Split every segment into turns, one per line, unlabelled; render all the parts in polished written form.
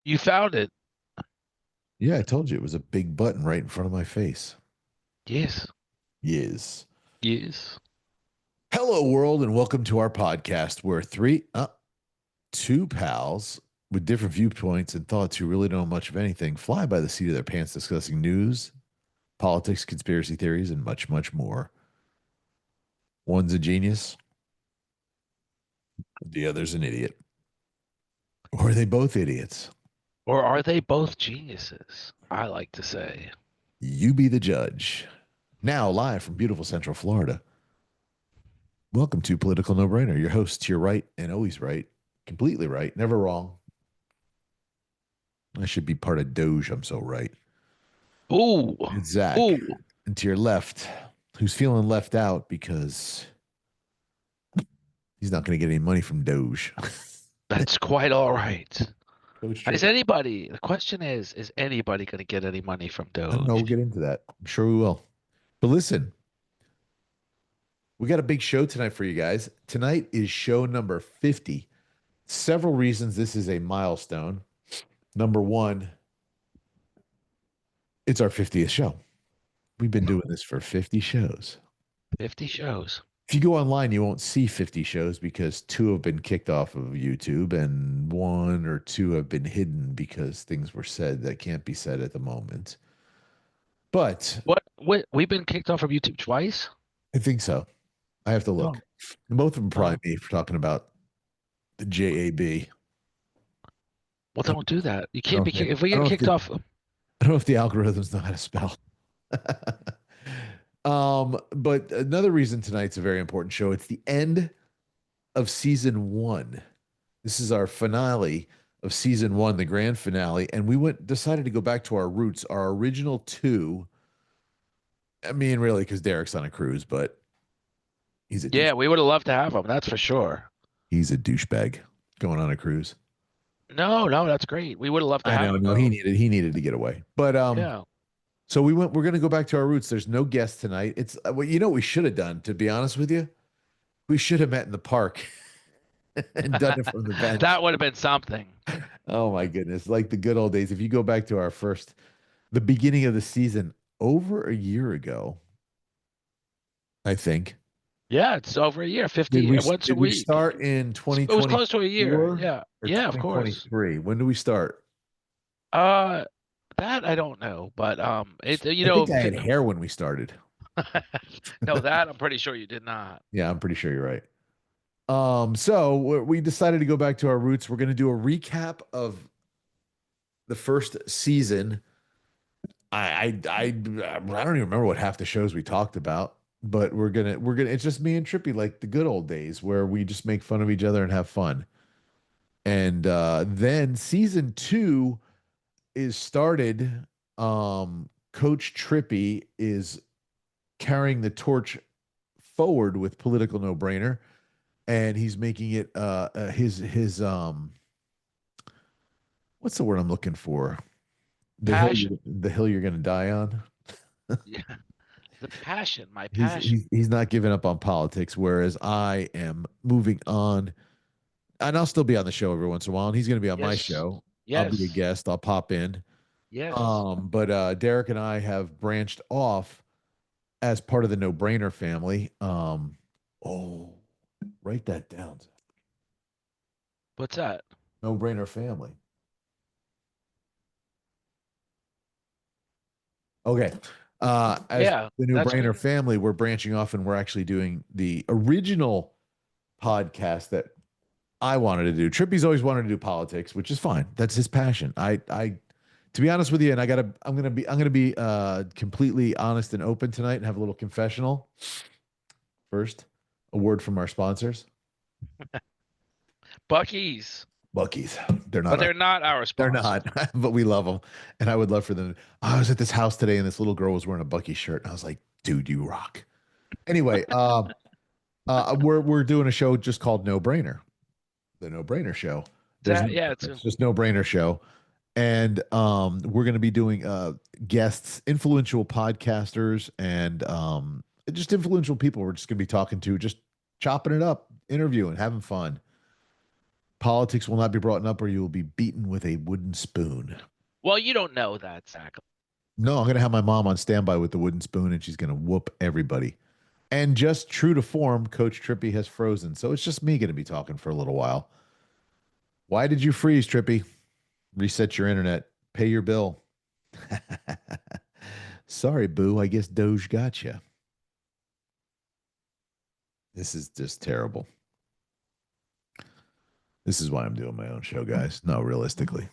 You found it.
Yeah, I told you it was a big button right in front of my face.
Yes.
Yes.
Yes.
Hello, world, and welcome to our podcast where two pals with different viewpoints and thoughts who really don't know much of anything fly by the seat of their pants discussing news, politics, conspiracy theories, and much, much more. One's a genius, the other's an idiot. Or are they both idiots?
Or are they both geniuses? I like to say.
You be the judge. Now, live from beautiful Central Florida. Welcome to Political No Brainer. Your host to your right and always right, completely right, never wrong. I should be part of Doge. I'm so right.
Ooh.
It's Zach.
Ooh.
And to your left, who's feeling left out because he's not going to get any money from Doge.
That's quite all right.
Coach
Is
Trippy.
anybody, the question is anybody going to get any money from
I don't know. We'll
Doge?
get into that. I'm sure we will. But listen, we got a big show tonight for you guys. Tonight is show number 50. Several reasons this is a milestone. Number one, it's our 50th show. We've been doing this for 50 shows.
50 shows.
If you go online, you won't see 50 shows because two have been kicked off of YouTube and one or two have been hidden because things were said that can't be said at the moment. But
What? We've been kicked off from YouTube twice?
I think so. I have to look.
Oh,
And both of them probably
oh.
me for talking about the JAB.
Well,
I
don't do that. You
don't
can't
know
be
if they,
kicked. If we
I don't
get
know if
kicked
the
off,
I don't know if the algorithms know how to spell. But another reason tonight's a very important show. It's the end of season one. This is our finale of season one, the grand finale, and we decided to go back to our roots, our original two. I mean, really, because Derek's on a cruise, but he's a douche.
yeah, we would have loved to have them. That's for sure.
He's a douchebag going on a cruise.
No, no, that's great. We would have loved to
I
have
know,
them
no,
though.
he needed to get away. But
Yeah.
so we're gonna go back to our roots. There's no guest tonight. It's well, you know what we should have done, to be honest with you? We should have met in the park and done it from the bench.
That would have been something.
Oh my goodness. Like the good old days. If you go back to the beginning of the season over a year ago, I think.
Yeah, it's over a year, 50 once a
Did we
week.
start in
It was close to a year.
2024
Yeah.
or
Yeah, of course.
2023? When do we start?
Uh, that I don't know, but
I think I had hair when we started.
no, that I'm pretty sure you did not.
Yeah, I'm pretty sure you're right. So we decided to go back to our roots. We're going to do a recap of the first season. I don't even remember what half the shows we talked about, but we're gonna it's just me and Trippy like the good old days where we just make fun of each other and have fun. And then season two is started. Coach Trippy is carrying the torch forward with political no brainer, and he's making it his what's the word I'm looking for?
Passion.
The hill you're gonna die on.
Yeah. The passion, my
He's
passion.
he's not giving up on politics, whereas I am moving on, and I'll still be on the show every once in a while, and he's going to be on my
Yes.
show. I'll be a
Yes.
guest. I'll pop in.
Yes.
But Derek and I have branched off as part of the No Brainer family. Oh, write that down.
What's that?
No Brainer family. Okay. As
Yeah,
the No
that's good.
Brainer family, we're branching off, and we're actually doing the original podcast that I wanted to do. Trippy's always wanted to do politics, which is fine. That's his passion. To be honest with you, and I'm gonna be completely honest and open tonight and have a little confessional. First, a word from our sponsors,
Bucky's,
Bucky's. They're
but
not our,
they're not our
they're
sponsor.
not, but we love them, and I would love for them. I was at this house today, and this little girl was wearing a Bucky shirt, and I was like, "Dude, you rock." Anyway, we're doing a show just called No Brainer, the No Brainer Show.
Yeah,
It's just No Brainer Show, and we're going to be doing guests, influential podcasters, and just influential people. We're just going to be talking to, just chopping it up, interviewing, having fun. Politics will not be brought up, or you will be beaten with a wooden spoon.
Well, you don't know that, Zach.
No, I'm gonna have my mom on standby with the wooden spoon, and she's gonna whoop everybody. And just true to form, Coach Trippy has frozen, so it's just me gonna be talking for a little while. Why did you freeze, Trippy? Reset your internet. Pay your bill. Sorry, boo. I guess Doge got you. This is just terrible. This is why I'm doing my own show, guys. No, realistically.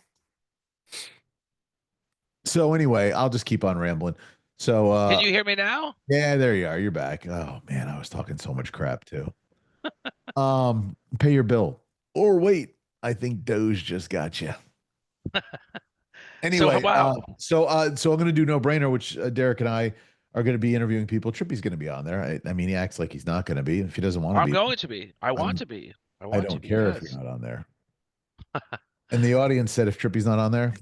So anyway, I'll just keep on rambling. So
Can you hear me now?
yeah, there you are. You're back. Oh man, I was talking so much crap too. Pay your bill. Or wait, I think Doge just got you.
So
Anyway,
wow.
so I'm gonna do no brainer, which Derek and I are gonna be interviewing people. Trippy's gonna be on there. I mean, he acts like he's not gonna be. If he doesn't want to
I'm
be,
going to be. I want
I'm
to be. I
I
want to
don't
be.
care if you're
Yes.
not on there. And the audience said if Trippy's not on there,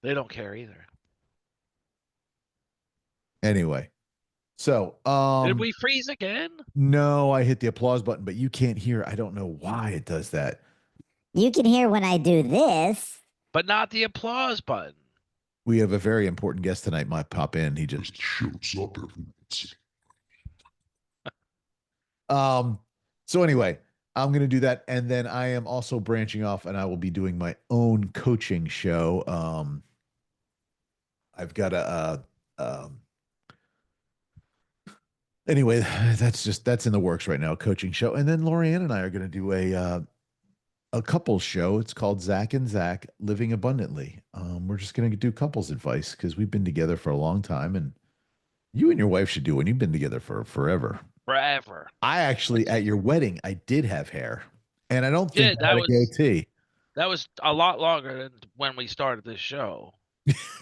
They don't care either.
anyway. So
Did we freeze again?
no, I hit the applause button, but you can't hear. I don't know why it does that.
You can hear when I do this.
But not the applause button.
We have a very important guest tonight. Might pop in. He just
shows up every once.
So anyway, I'm going to do that, and then I am also branching off, and I will be doing my own coaching show. I've got anyway, that's in the works right now, coaching show, and then Lorianne and I are going to do a couples show. It's called Zach and Zak Living Abundantly. We're just going to do couples advice because we've been together for a long time, and you and your wife should do one. You've been together for forever.
Forever.
I actually, at your wedding, I did have hair, and I don't think
Yeah,
I had a goatee.
That was a lot longer than when we started this show.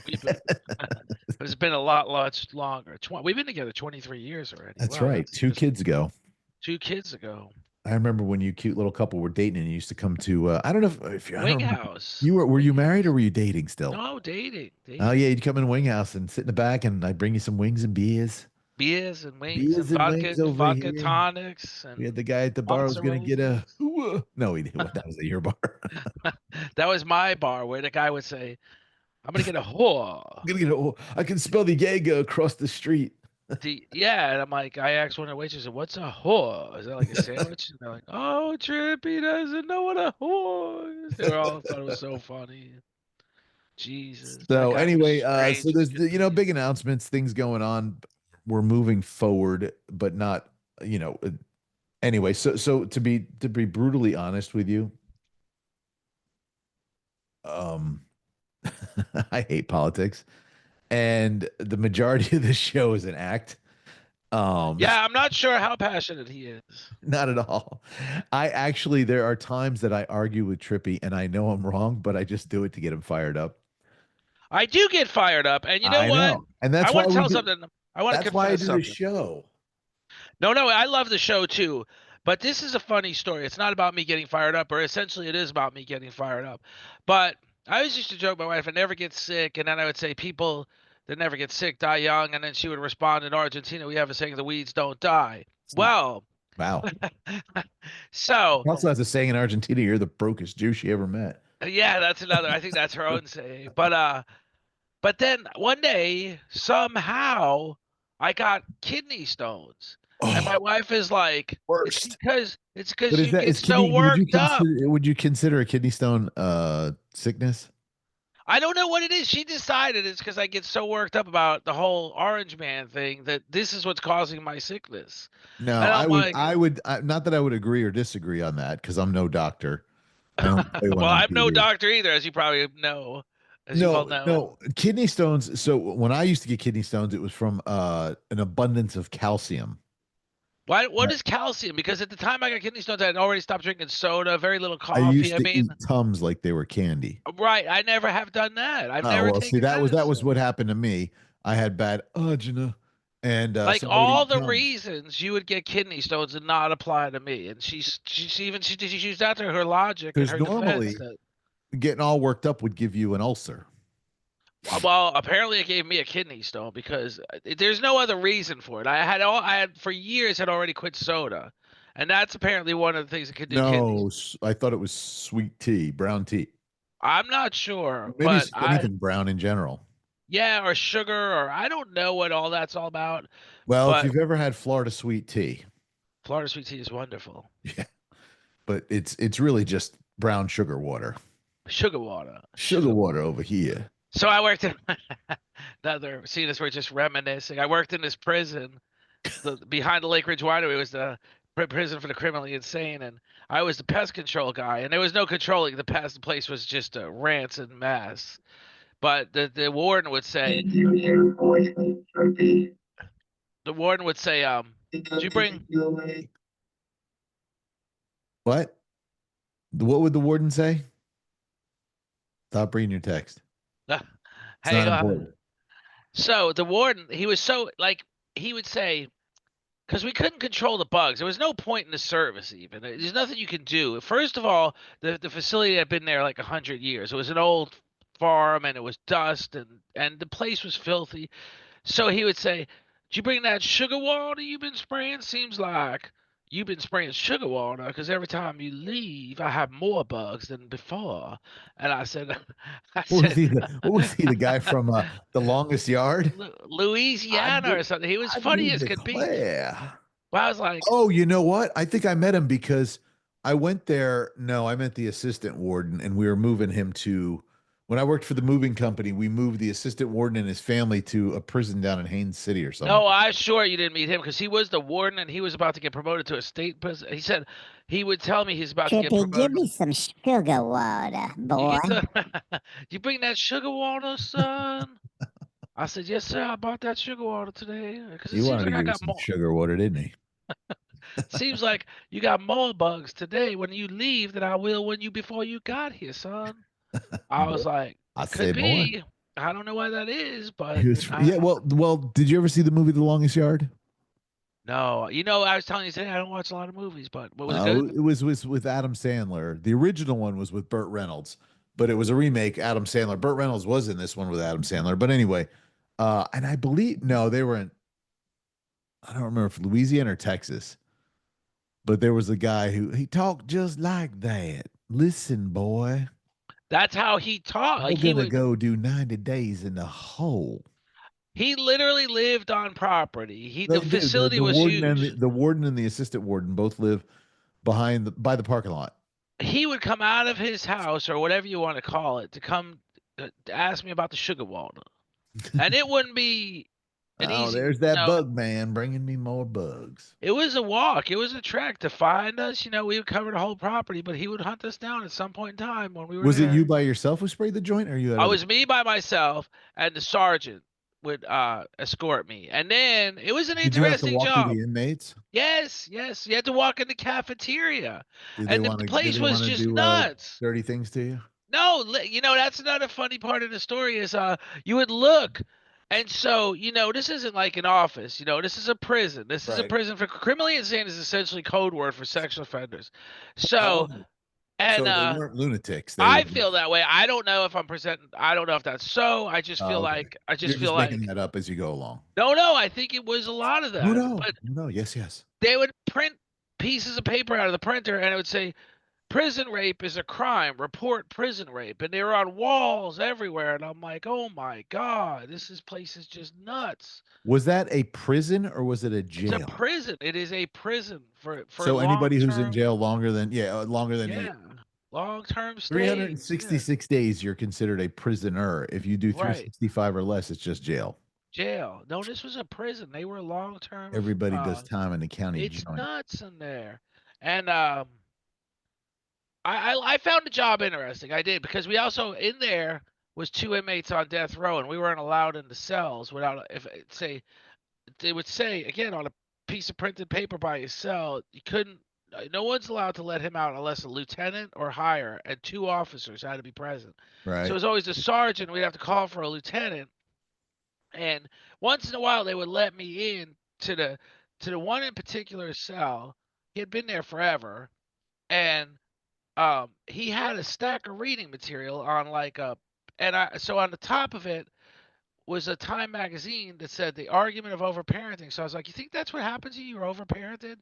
It's been a lot longer. We've been together 23 years already.
That's
Wow,
right.
that's
Two
just
kids ago.
2 kids ago.
I remember when you cute little couple were dating, and you used to come to. I don't know if you. I
Wing
don't know,
House.
you were you married or were you dating still?
No, dating.
Oh yeah, you'd come in Wing House and sit in the back, and I'd bring you some wings and beers.
Beers and wings
Beers
and
and wings over
vodka
here.
tonics. And
We had the guy at the bar who was going to get a.
mozzarella.
No, he didn't. That was at your bar.
That was my bar where the guy would say, I'm going to get a whore.
I'm gonna get a. I can smell the Jaeger across the street.
Yeah, and I'm like, I asked one of the waitresses, what's a whore? Is that like a sandwich? And they're like, oh, Trippy doesn't know what a whore is. They were all thought it was so funny. Jesus. That
So
guy was
anyway,
strange
so
as
there's
could be.
big announcements, things going on. We're moving forward, but not anyway. So to be brutally honest with you, um, I hate politics, and the majority of this show is an act.
Yeah, I'm not sure how passionate he is.
Not at all. I actually, there are times that I argue with Trippy, and I know I'm wrong, but I just do it to get him fired up.
I do get fired up, and you know
I
what?
know, and that's
I
why
want to
we
tell
do.
something. I want to
That's why I
confess
do
something.
this show.
No, I love the show too. But this is a funny story. It's not about me getting fired up, or essentially it is about me getting fired up. But I always used to joke with my wife, I never get sick, and then I would say people that never get sick die young, and then she would respond, in Argentina we have a saying, the weeds don't die. Well,
Wow.
so
Also has a saying in Argentina, you're the brokest Jew she ever met.
yeah, that's another. I think that's her own saying. But then one day somehow I got kidney stones. And my
Oh,
wife is like, it's
worst.
because
But is
you
that
get
is
so
kidney?
worked up.
Would you consider a kidney stone sickness?
I don't know what it is. She decided it's because I get so worked up about the whole Orange Man thing that this is what's causing my sickness.
No,
And I'm like,
not that I would agree or disagree on that because I'm no doctor. I don't play one
well,
on
I'm no
TV.
doctor either, as you probably know, as you well
No,
know.
no, kidney stones. So when I used to get kidney stones, it was from an abundance of calcium.
What is calcium? Because at the time I got kidney stones, I had already stopped drinking soda, very little
I
coffee.
used
I
to
mean,
eat Tums like they were candy.
right. I never have done that. I've
Oh
never
well, see
taken
that was
medicine.
what happened to me. I had bad angina, and
Like
so I would
all
eat
the
Tums.
reasons you would get kidney stones did not apply to me. And she used that to her logic and
Because
her defense
normally
that,
getting all worked up would give you an ulcer.
well, apparently it gave me a kidney stone because there's no other reason for it. I had for years had already quit soda. and that's apparently one of the things that could do kidneys.
No, I thought it was sweet tea, brown tea.
I'm not sure,
Maybe
but
it's just anything brown in general.
yeah, or sugar, or I don't know what all that's all about.
Well, if
But
you've ever had Florida sweet tea,
Florida sweet tea is wonderful.
yeah, but it's really just brown sugar water.
Sugar water.
Sugar water over here.
So I worked in another. See, this we're just reminiscing. I worked in this prison, behind the Lake Ridge Winery. It was the prison for the criminally insane, and I was the pest control guy. And there was no controlling the pest. The place was just a rancid mess. But the warden would say, "Did you bring?"
What? What would the warden say? Stop reading your text. It's
Hang
not
on.
important.
So the warden, he was so like he would say, because we couldn't control the bugs. There was no point in the service even. There's nothing you can do. First of all, the facility had been there like 100 years. It was an old farm and it was dust and the place was filthy. So he would say, "Did you bring that sugar water you've been spraying? Seems like you've been spraying sugar water because every time you leave, I have more bugs than before." And I said, I
What was
said,
he? What was he? The guy from The Longest Yard?
Louisiana or something. He was
I
funny
do
as could be.
declare.
But I was like,
Oh, you know what? I think I met him because I went there. No, I meant the assistant warden, and we were moving him to. When I worked for the moving company, we moved the assistant warden and his family to a prison down in Haines City or something.
no, I'm sure you didn't meet him because he was the warden and he was about to get promoted to a state prison. He said he would tell me he's about to get
Trippy, give
promoted.
me some sugar water,
You
boy.
you bring that sugar water, son? I said, yes, sir. I bought that sugar water today because it
He
seems
wanted to
like I
give you
got
some
more.
sugar water, didn't he?
Seems like you got more bugs today when you leave than I will when you before you got here, son. I was like,
I
it could
say more.
be. I don't know why that is, but
He was, yeah. Well. Did you ever see the movie The Longest Yard?
no. You know, I was telling you today I don't watch a lot of movies, but what was it good?
It was with Adam Sandler. The original one was with Burt Reynolds, but it was a remake. Adam Sandler. Burt Reynolds was in this one with Adam Sandler. But anyway, and I believe no, they were in. I don't remember if Louisiana or Texas, but there was a guy who he talked just like that. Listen, boy,
That's how he taught.
we're
Like he
gonna
would.
go do 90 days in the hole.
He literally lived on property. The
They do.
facility
The
was
warden and
huge.
the warden and the assistant warden both live by the parking lot.
He would come out of his house or whatever you want to call it to come to ask me about the sugar water, and it wouldn't be an
Oh,
easy.
there's that bug man bringing me more bugs.
It was a walk. It was a trek to find us. You know, we would cover the whole property, but he would hunt us down at some point in time when we were
Was
there.
it you by yourself who sprayed the joint, or you had
I
other?
was me by myself, and the sergeant would escort me. And then it was an
Did you have to
interesting
walk through
job.
the inmates?
Yes, yes. You had to walk in the cafeteria,
Did they
and the
want to? Did
place
they
was
want to
just
do
nuts.
dirty things to you?
No, you know that's another funny part of the story is you would look, and so you know this isn't like an office. You know this is a prison. This is a
Right.
prison for criminally insane is essentially code word for sexual offenders. So and
So they weren't lunatics. They
I
were.
feel that way. I don't know if I'm presenting. I don't know if that's so. I just feel
Okay.
like
You're just making that up as you go along.
no. I think it was a lot of that.
No.
But
No. Yes. Yes.
they would print pieces of paper out of the printer, and it would say, "Prison rape is a crime. Report prison rape." And they were on walls everywhere, and I'm like, "Oh my god, place is just nuts."
Was that a prison or was it a
It's
jail?
a prison. It is a prison for
So anybody who's in
long-term.
jail longer than
Yeah, long-term stays.
366 days, you're considered a prisoner. If you do
Yeah. Right.
365 or less, it's just jail.
Jail. No, this was a prison. They were long-term.
Everybody does time in the county
It's
joint.
nuts in there. And I found the job interesting. I did because we also in there was two inmates on death row, and we weren't allowed in the cells without if say they would say again on a piece of printed paper by his cell you couldn't. No one's allowed to let him out unless a lieutenant or higher, and two officers had to be present.
Right.
So it was always a sergeant. We'd have to call for a lieutenant, and once in a while they would let me in to the one in particular cell. He had been there forever, and he had a stack of reading material on like a, and I so on the top of it was a Time magazine that said the argument of overparenting. So I was like, you think that's what happened to you? You're overparented?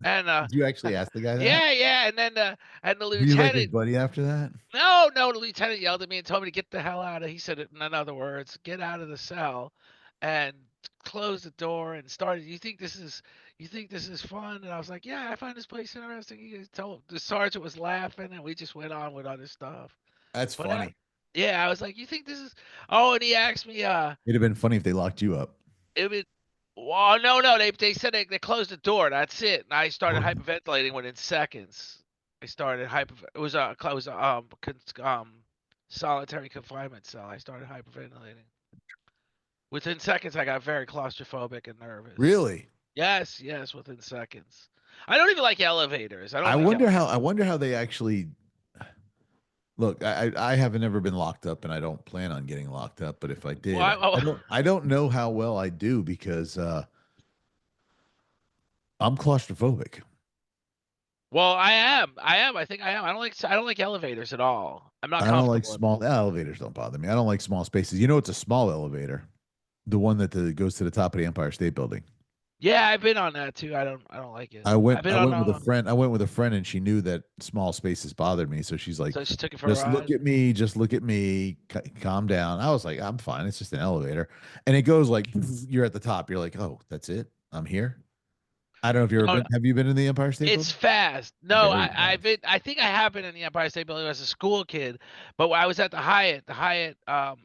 And
Did you actually ask the guy that?
yeah, yeah. And then the
Were you like his
lieutenant.
buddy after that?
No, no, the lieutenant yelled at me and told me to get the hell out of. He said it in other words, get out of the cell, and closed the door and started. You think this is fun? And I was like, yeah, I find this place interesting. He told the sergeant was laughing, and we just went on with other stuff.
That's
But
funny.
yeah, I was like, you think this is? Oh, and he asked me,
It'd have been funny if they locked you up.
it was. Well, no, no, they said they closed the door. That's it. And I started
Oh.
hyperventilating within seconds. I started hyper. It was a solitary confinement cell. I started hyperventilating. Within seconds, I got very claustrophobic and nervous.
Really?
Yes, yes, within seconds. I don't even like elevators. I don't
I
like
wonder
elevators.
how. I wonder how they actually. Look, I haven't ever been locked up, and I don't plan on getting locked up. But if I did,
Well,
I don't know how well I do because I'm claustrophobic.
well, I am. I am. I think I am. I don't like elevators at all. I'm not
I don't like
comfortable in them.
small elevators. Don't bother me. I don't like small spaces. You know, it's a small elevator, the one that goes to the top of the Empire State Building.
Yeah, I've been on that too. I don't like it.
I went
I've been
I
on
went with a friend. I went with a friend, and she knew that small spaces bothered me. So she's like,
so I just took it for a
"Just look
ride.
at me. Just look at me. Calm down." I was like, "I'm fine. It's just an elevator," and it goes like, "You're at the top." You're like, "Oh, that's it. I'm here." I don't know if you've ever
No,
been. Have you been in the Empire State
it's
Building?
fast. No,
Very
I've
fast.
been. I think I have been in the Empire State Building as a school kid, but I was at the Hyatt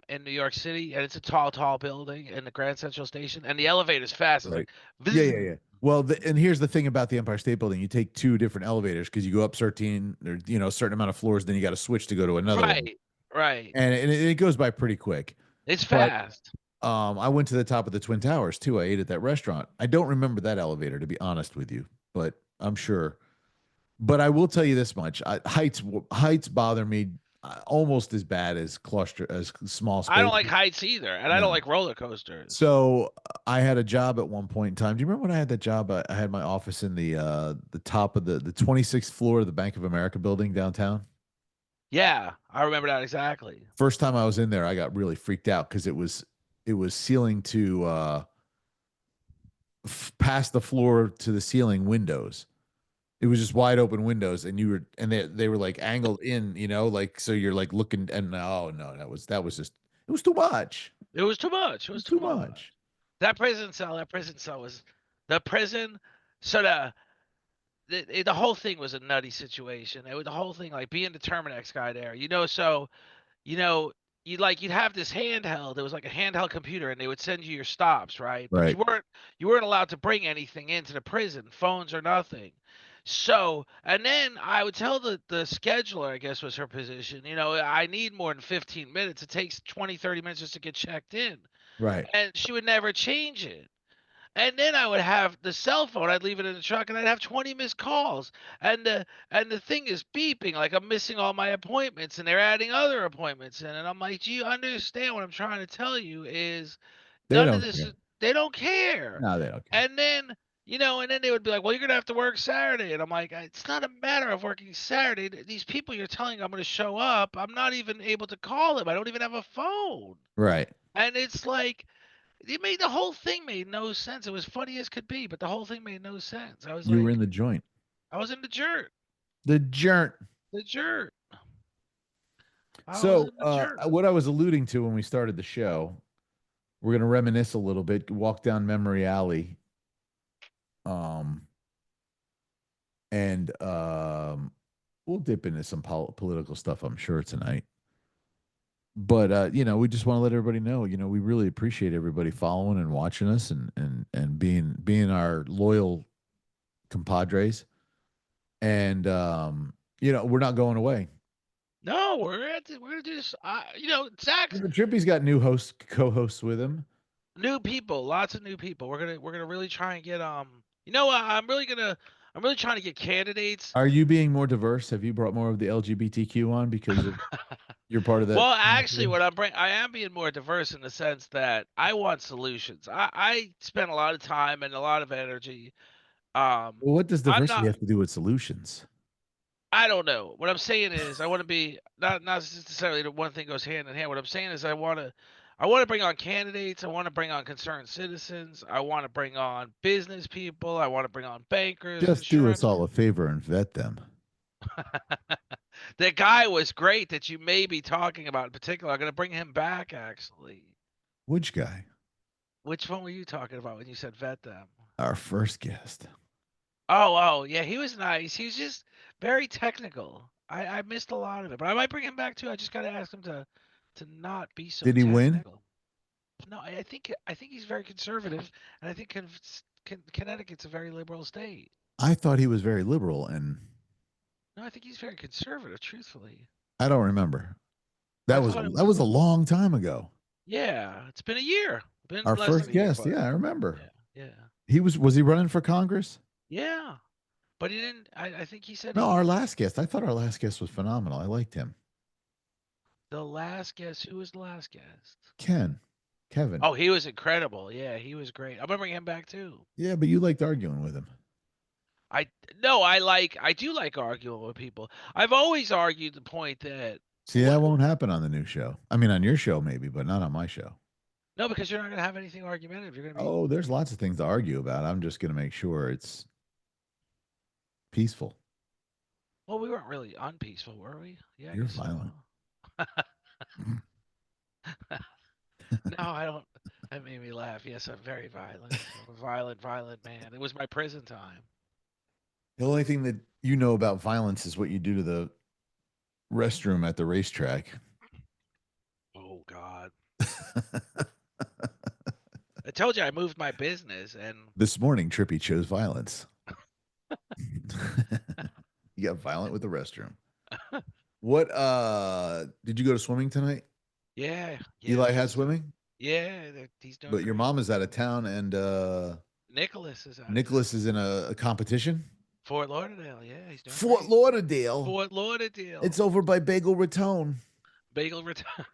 in New York City, and it's a tall, tall building in the Grand Central Station, and the elevator's fast. It's
Right.
like,
Yeah, yeah, yeah.
vroom.
Well, and here's the thing about the Empire State Building: you take two different elevators because you go up 13 or a certain amount of floors, then you got to switch to go to another one,
Right, right.
and it goes by pretty quick.
It's
But
fast.
I went to the top of the Twin Towers too. I ate at that restaurant. I don't remember that elevator to be honest with you, but I'm sure. But I will tell you this much: heights bother me almost as bad as as small
I don't
space.
like heights either, and I don't
No.
like roller coasters.
So I had a job at one point in time. Do you remember when I had that job? I had my office in the top of the 26th floor of the Bank of America building downtown.
Yeah, I remember that exactly.
First time I was in there, I got really freaked out because it was ceiling to past the floor to the ceiling windows. It was just wide open windows, and they were like angled in, like so you're like looking, and oh no, that was just it was too much.
It was too much. It
It
was
was
too
too
much.
much.
That prison cell was the prison. So the whole thing was a nutty situation. The whole thing, like being the Terminex guy there, so you know, you'd have this handheld. It was like a handheld computer, and they would send you your stops, right? But
Right.
you weren't allowed to bring anything into the prison, phones or nothing. So, and then I would tell the scheduler, I guess was her position, I need more than 15 minutes. It takes 20, 30 minutes just to get checked in.
Right.
And she would never change it. And then I would have the cell phone. I'd leave it in the truck, and I'd have 20 missed calls. And the thing is beeping like I'm missing all my appointments, and they're adding other appointments in. And I'm like, do you understand what I'm trying to tell you? Is
They
none of
don't
this.
care.
They don't care.
No, they don't care.
And then and then they would be like, well, you're gonna have to work Saturday. And I'm like, it's not a matter of working Saturday. These people you're telling I'm gonna show up. I'm not even able to call them. I don't even have a phone.
Right.
And it's like the whole thing made no sense. It was funny as could be, but the whole thing made no sense. I was
You were
like,
in the joint.
I was in the jerk.
The jerk.
The jerk. I was
So,
in the jerk.
what I was alluding to when we started the show, we're going to reminisce a little bit, walk down memory alley, um, and we'll dip into some political stuff, I'm sure, tonight. But we just want to let everybody know, we really appreciate everybody following and watching us and being our loyal compadres. And we're not going away.
No, we're gonna do this. Zach,
Trippy's got new co-hosts with him.
new people, lots of new people. We're gonna really try and get I'm really trying to get candidates.
Are you being more diverse? Have you brought more of the LGBTQ on because you're part of that?
Well, actually, I am being more diverse in the sense that I want solutions. I spend a lot of time and a lot of energy.
Well, what does
I'm
diversity
not.
have to do with solutions?
I don't know. What I'm saying is I want to be not necessarily the one thing goes hand in hand. What I'm saying is I want to bring on candidates. I want to bring on concerned citizens. I want to bring on business people. I want to bring on bankers,
Just do us
insurance.
all a favor and vet them.
The guy was great that you may be talking about in particular. I'm going to bring him back, actually.
Which guy?
Which one were you talking about when you said vet them?
Our first guest.
Oh, yeah, he was nice. He was just very technical. I missed a lot of it, but I might bring him back too. I just got to ask him to not be so
Did he win?
technical. No, I think he's very conservative, and I think Connecticut's a very liberal state.
I thought he was very liberal, and
No, I think he's very conservative. Truthfully,
I don't remember.
I
That was
thought it
that was a
was.
long time ago.
Yeah, it's been a year. Been
Our
less than
first
a year,
guest.
but
Yeah, I remember.
yeah, yeah,
Was he running for Congress?
yeah. But he didn't. I think he said
No, our
he.
last guest. I thought our last guest was phenomenal. I liked him.
The last guest. Who was the last guest?
Kevin.
Oh, he was incredible. Yeah, he was great. I'm gonna bring him back too.
Yeah, but you liked arguing with him.
I no, I do like arguing with people. I've always argued the point that
See, that won't happen on the new show. I mean, on your show maybe, but not on my show.
no, because you're not gonna have anything argumentative. You're gonna be
Oh, there's lots of things to argue about. I'm just going to make sure it's peaceful.
well, we weren't really unpeaceful, were we? Yeah, I
You're
guess so.
violent.
No, I don't. That made me laugh. Yes, I'm very violent. I'm a violent man. It was my prison time.
The only thing that you know about violence is what you do to the restroom at the racetrack.
Oh God. I told you I moved my business and
This morning, Trippi chose violence. You got violent with the restroom. What did you go to swimming tonight?
yeah,
Eli had
he's
swimming?
he's doing
But your
great.
mom is out of town and
Nicholas is out of town.
Nicholas is in a competition?
Fort Lauderdale. Yeah, he's doing
Fort
great.
Lauderdale.
Fort Lauderdale.
It's over by Bagel Raton.
Bagel return.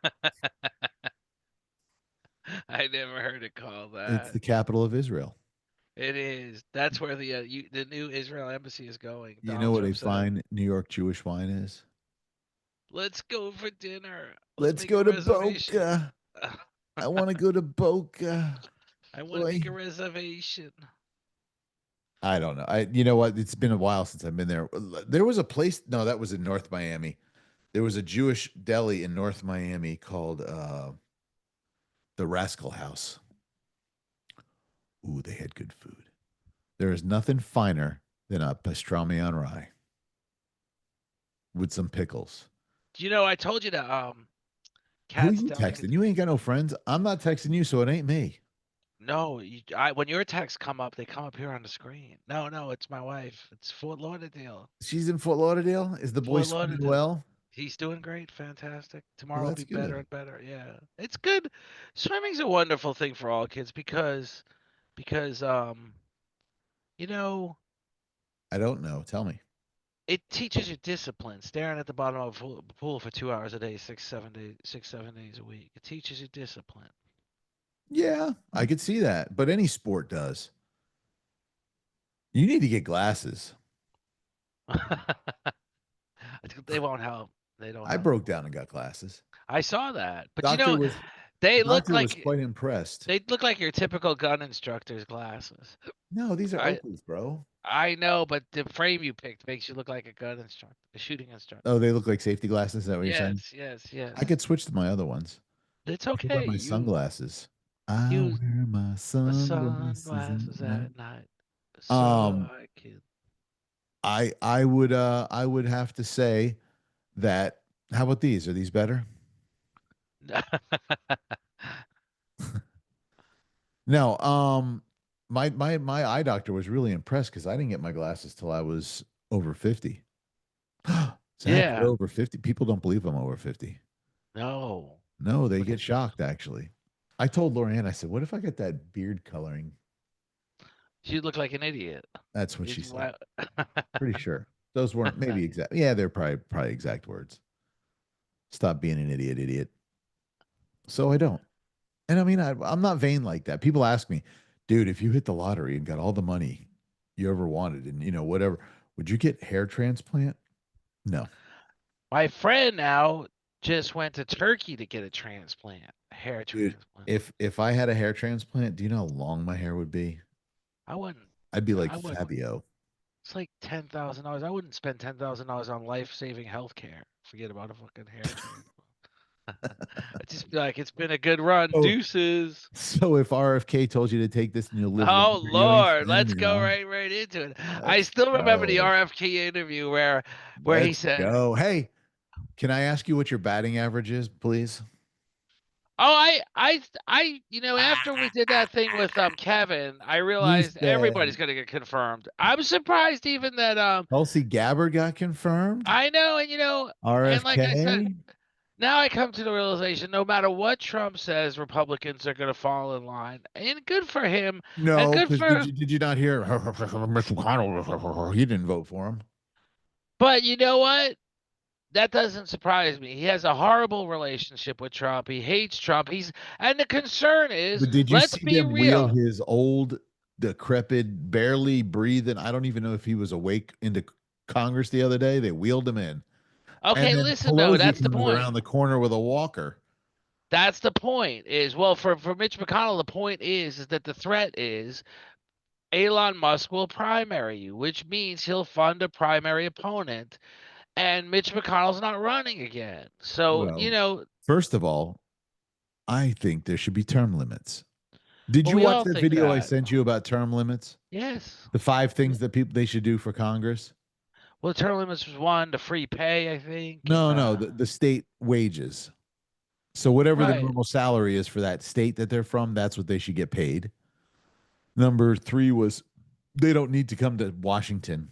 I never heard it called
It's
that.
the capital of Israel.
It is. That's where the new Israel embassy is going.
You know
Donald
what
Trump
a
said,
fine New York Jewish wine is?
"Let's go for dinner.
Let's
make
go
a
to
reservation."
Boca. I want to go to Boca.
I want to make a
Boy.
reservation.
I don't know. You know what? It's been a while since I've been there. There was a place. No, that was in North Miami. There was a Jewish deli in North Miami called the Rascal House. Ooh, they had good food. There is nothing finer than a pastrami on rye with some pickles.
You know, I told you that
Who
Cat's
you
Deli.
texting? You ain't got no friends. I'm not texting you, so it ain't me.
No, when your texts come up, they come up here on the screen. No, it's my wife. It's Fort Lauderdale.
She's in Fort Lauderdale. Is the boy
Fort
swimming
Lauderdale.
well?
He's doing great, fantastic.
Well,
Tomorrow will
that's
be better
good.
and better. Yeah, it's good. Swimming's a wonderful thing for all kids because you know,
I don't know. Tell me.
it teaches you discipline. Staring at the bottom of a pool for 2 hours a day, 7 days a week. It teaches you discipline.
Yeah, I could see that. But any sport does. You need to get glasses.
They won't help. They don't
I
help.
broke down and got glasses.
I saw that, but
Doctor was
they look
Doctor was
like
quite impressed.
they look like your typical gun instructor's glasses.
No, these are
I
Oakleys, bro.
I know, but the frame you picked makes you look like a gun instructor, a shooting instructor.
Oh, they look like safety glasses. Is that what you're saying?
Yes.
I could switch to my other ones.
It's
I could wear
okay.
my
You
sunglasses. I
use
wear my
my
sunglasses
sunglasses
at night.
at night, so
Um,
I can.
I would have to say that. How about these? Are these better? No. My eye doctor was really impressed because I didn't get my glasses till I was over 50. Zach,
Yeah.
you're over 50. People don't believe I'm over 50.
No.
No, they
Look
get
at
shocked actually. I told Lorianne, I said, what if I get that beard coloring?
You look like an idiot.
That's what she
It's
said.
why-
Pretty sure. Those weren't maybe exact. Yeah, they're probably exact words. Stop being an idiot. So I don't. And I mean, I'm not vain like that. People ask me, dude, if you hit the lottery and got all the money you ever wanted and, whatever, would you get hair transplant? No.
My friend now just went to Turkey to get a transplant. hair
Dude,
transplant.
if I had a hair transplant, do you know how long my hair would be?
I wouldn't.
I'd be like
I wouldn't.
Fabio.
It's like $10,000. I wouldn't spend $10,000 on life-saving health care. Forget about a fucking hair transplant. I just feel like it's been a good run.
Oh,
Deuces.
so if RFK told you to take this and you'll live
Oh
longer, you ain't
Lord, let's
standing,
go
huh?
right into it. I
Let's
still remember the
go.
RFK interview where he
Let's
said,
go. Hey, can I ask you what your batting average is, please?
"Oh, after we did that thing with Kevin, I
He
realized everybody's
said
gonna get confirmed. I'm surprised even that
Tulsi Gabbard got confirmed.
I know, and like I said,
RFK.
now I come to the realization no matter what Trump says, Republicans are gonna fall in line. And good for him, and
No,
good
because
for
did you not hear Mitch McConnell? He didn't vote for him.
but you know what? That doesn't surprise me. He has a horrible relationship with Trump. He hates Trump. And the concern is,
But did you
let's
see
be
them wheel
real.
his old, decrepit, barely breathing? I don't even know if he was awake into Congress the other day. They wheeled him in. And
Okay,
then
listen though,
Pelosi
that's the
comes
point.
around the corner with a walker.
That's the point. Is well for Mitch McConnell, the point is that the threat is Elon Musk will primary you, which means he'll fund a primary opponent, and Mitch McConnell's not running again. So,
Well, first of all, I think there should be term limits. Did
well,
you
we
watch
all
that
think
video I
that.
sent you about term limits?
Yes.
The 5
Yeah.
things that people they should do for Congress?
Well, the term limits was one, the free pay, I think, and
No, the state wages. So whatever the
right.
normal salary is for that state that they're from, that's what they should get paid. Number 3 was they don't need to come to Washington.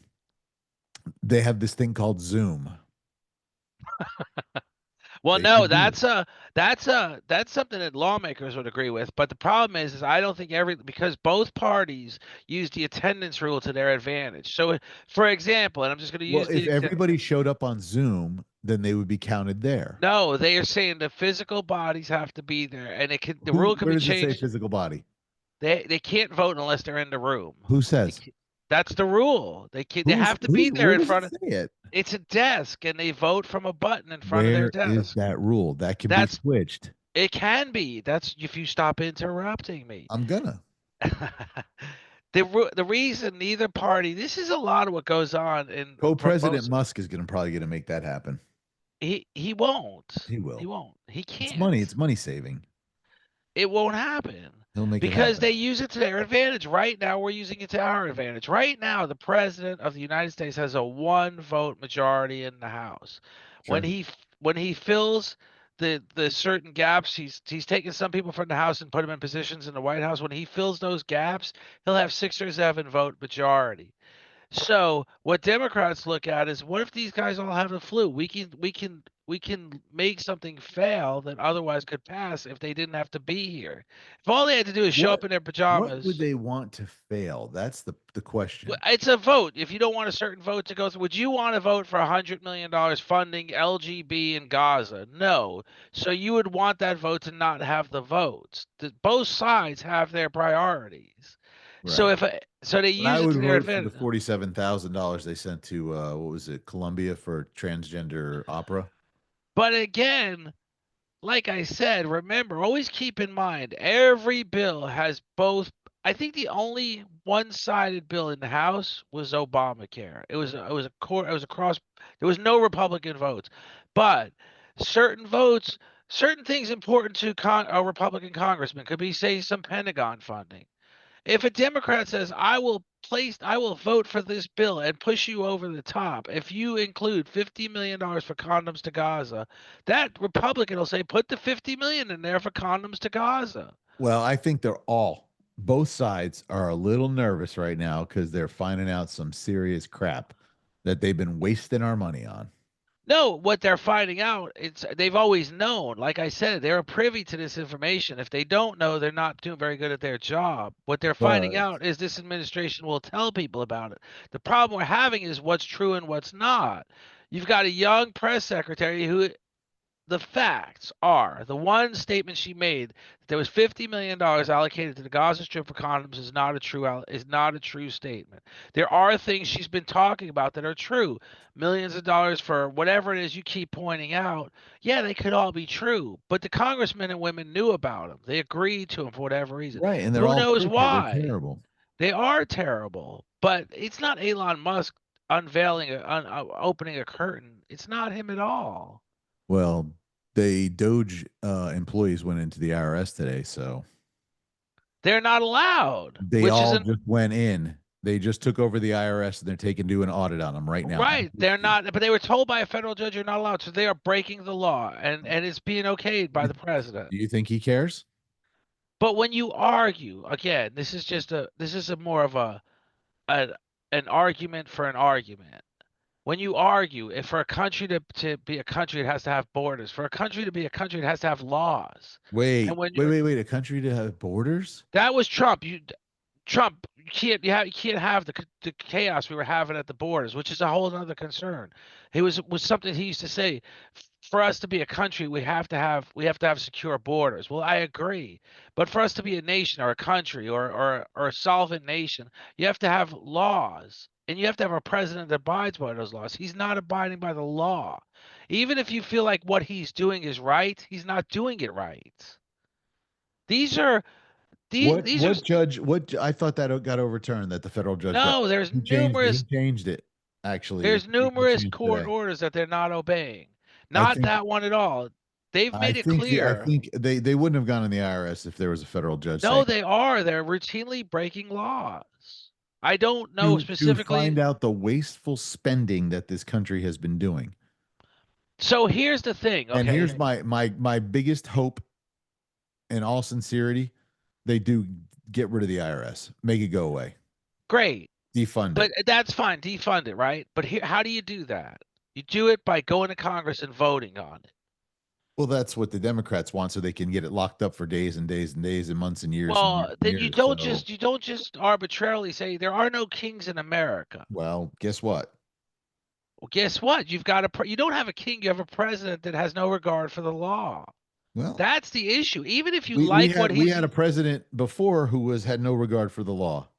They have this thing called Zoom.
Well,
They
no,
should do it.
that's something that lawmakers would agree with. But the problem is I don't think because both parties use the attendance rule to their advantage. So, for example, and I'm just going to
Well,
use
if
the example.
everybody showed up on Zoom, then they would be counted there.
No, they are saying the physical bodies have to be there, and the rule can
Where
be
does it say
changed.
physical body?
They can't vote unless they're in the room.
Who
They
says?
can't, that's the rule. They have to be there
Where
in
does it
front of.
say it?
It's a desk, and they vote from a button in front of their
Where is
desk.
that rule? That can be
That's
switched.
it. Can be. That's if you stop interrupting me.
I'm gonna.
The reason neither party. This is a lot of what goes on in from
Co-President
both.
Musk is probably gonna make that happen.
He won't.
He
He
will.
won't. He
It's
can't.
money. It's money saving.
It won't happen
He'll make it
because
happen.
they use it to their advantage. Right now, we're using it to our advantage. Right now, the president of the United States has a one-vote majority in the House. When
Sure.
he fills the certain gaps, he's taken some people from the House and put them in positions in the White House. When he fills those gaps, he'll have 6 or 7 vote majority. So what Democrats look at is what if these guys all have the flu? We can make something fail that otherwise could pass if they didn't have to be here. If all they had to do is show
What
up in their
what would
pajamas,
they want to fail? That's the question.
it's a vote. If you don't want a certain vote to go through, would you want to vote for $100 million funding LGB in Gaza? No. So you would want that vote to not have the votes. Both sides have their priorities. So
Right.
so they
And I
use it
would
to their
vote for the
advantage.
$47,000 they sent to what was it, Columbia for transgender opera.
But again, like I said, remember, always keep in mind every bill has both. I think the only one-sided bill in the House was Obamacare. It was across. There was no Republican votes, but certain votes, certain things important to a Republican congressman could be, say, some Pentagon funding. If a Democrat says, I will vote for this bill and push you over the top, if you include $50 million for condoms to Gaza, that Republican will say, put the 50 million in there for condoms to Gaza.
Well, I think both sides are a little nervous right now because they're finding out some serious crap that they've been wasting our money on.
No, what they're finding out, they've always known. Like I said, they're privy to this information. If they don't know, they're not doing very good at their job. What they're finding
But
out is this administration will tell people about it. The problem we're having is what's true and what's not. You've got a young press secretary who the facts are the one statement she made that there was $50 million allocated to the Gaza Strip for condoms is not a true statement. There are things she's been talking about that are true. Millions of dollars for whatever it is you keep pointing out. Yeah, they could all be true, but the congressmen and women knew about them. They agreed to them for whatever reason.
Right, and they're
Who
all
knows
crooked. They're
why?
terrible.
They are terrible, but it's not Elon Musk opening a curtain. It's not him at all.
Well, the Doge employees went into the IRS today, so
They're not allowed,
they
which
all
isn't
just went in. They just took over the IRS and they're taking do an audit on them right now.
right. They're not, but they were told by a federal judge you're not allowed, so they are breaking the law, and it's being okayed by the president.
Do you think he cares?
But when you argue, again, this is a more of a an argument for an argument. When you argue, if for a country to be a country, it has to have borders. For a country to be a country, it has to have laws.
Wait,
And when
wait. A country to have borders?
that was Trump, Trump, you can't have the chaos we were having at the borders, which is a whole other concern. It was something he used to say. For us to be a country, we have to have secure borders. Well, I agree, but for us to be a nation or a country or a solvent nation, you have to have laws, and you have to have a president that abides by those laws. He's not abiding by the law. Even if you feel like what he's doing is right, he's not doing it right. These are these are
Judge? I thought that got overturned. That the federal judge got.
no.
He changed it. He changed it. Actually,
There's
he
numerous
changed
court
today.
orders that they're not obeying.
I
Not
think.
that one at all. They've made it
I
clear.
think they wouldn't have gone in the IRS if there was a federal judge
No,
saying
they are. They're routinely breaking laws. I don't know
to
specifically.
find out the wasteful spending that this country has been doing.
So here's the thing. Okay.
And here's my biggest hope. In all sincerity, they do get rid of the IRS, make it go away,
Great.
defund
But
it.
that's fine. Defund it, right? But here, how do you do that? You do it by going to Congress and voting on it.
Well, that's what the Democrats want, so they can get it locked up for days and days and days and months and years.
Well,
and
then
years,
you don't
so,
just arbitrarily say there are no kings in America.
Well, guess what?
Well, guess what? You don't have a king. You have a president that has no regard for the law.
Well,
That's the issue. Even if you
we had a president before who had no regard for the law.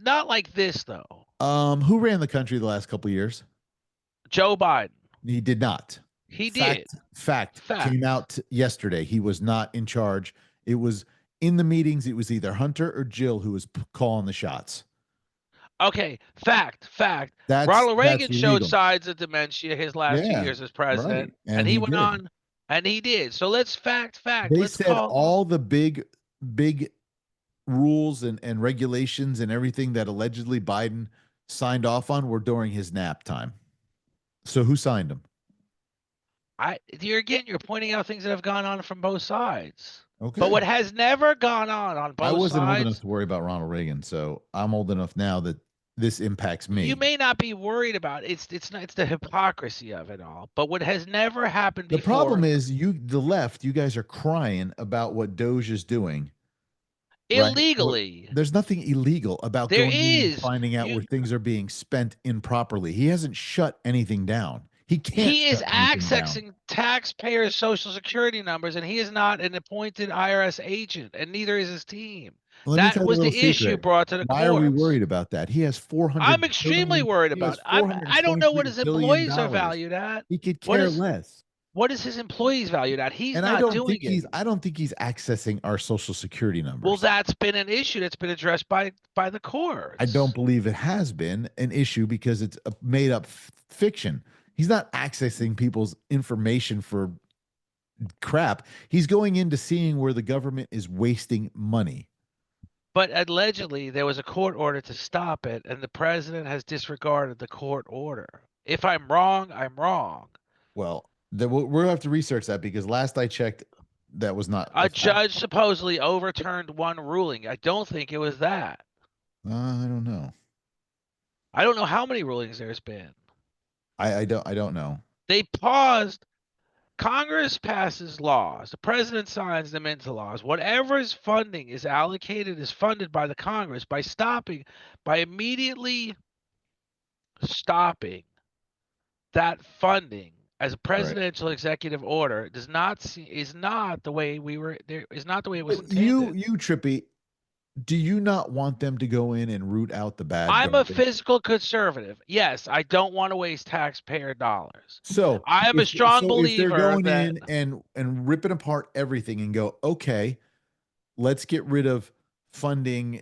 Not like this though.
Who ran the country the last couple of years?
Joe Biden.
He did not.
He did.
Fact came out yesterday. He was not in charge. It was in the meetings. It was either Hunter or Jill who was calling the shots.
Okay, fact. Ronald Reagan showed signs of dementia his last 2 years as president,
right.
and he went on, and he did. So let's fact.
They said all the big rules and regulations and everything that allegedly Biden signed off on were during his nap time. So who signed them?
You're pointing out things that have gone on from both sides.
Okay.
But what has never gone on both sides.
I wasn't old enough to worry about Ronald Reagan, so I'm old enough now that this impacts me.
You may not be worried about it. It's the hypocrisy of it all. But what has never happened before.
The problem is the left, you guys are crying about what Doge is doing.
Illegally.
Right? There's nothing illegal about going in and finding out where things are being spent improperly. He hasn't shut anything down. He can't.
He is accessing taxpayers' social security numbers, and he is not an appointed IRS agent, and neither is his team. That was the issue brought to the courts.
Why are we worried about that? He has 400.
I'm extremely worried about it. I don't know what his employees are valued at.
He could care less.
What is his employees valued at? He's
and
not doing it.
I don't think he's accessing our social security numbers.
Well, that's been an issue that's been addressed by the courts.
I don't believe it has been an issue because it's a made up fiction. He's not accessing people's information for crap. He's going into seeing where the government is wasting money.
But allegedly, there was a court order to stop it, and the president has disregarded the court order. If I'm wrong, I'm wrong.
Well, we'll have to research that because last I checked, that was not.
A judge supposedly overturned one ruling. I don't think it was that.
I don't know.
I don't know how many rulings there's been.
I don't know.
They paused. Congress passes laws. The president signs them into laws. Whatever's funding is allocated is funded by the Congress by immediately stopping that funding as a presidential executive order is not the way we were there is not the way it was
But you,
intended.
Trippy, do you not want them to go in and root out the bad
I'm a
garbage?
fiscal conservative. Yes, I don't want to waste taxpayer dollars.
So
I am a strong
if they're
believer
going
that
in and ripping apart everything and go, okay, let's get rid of funding.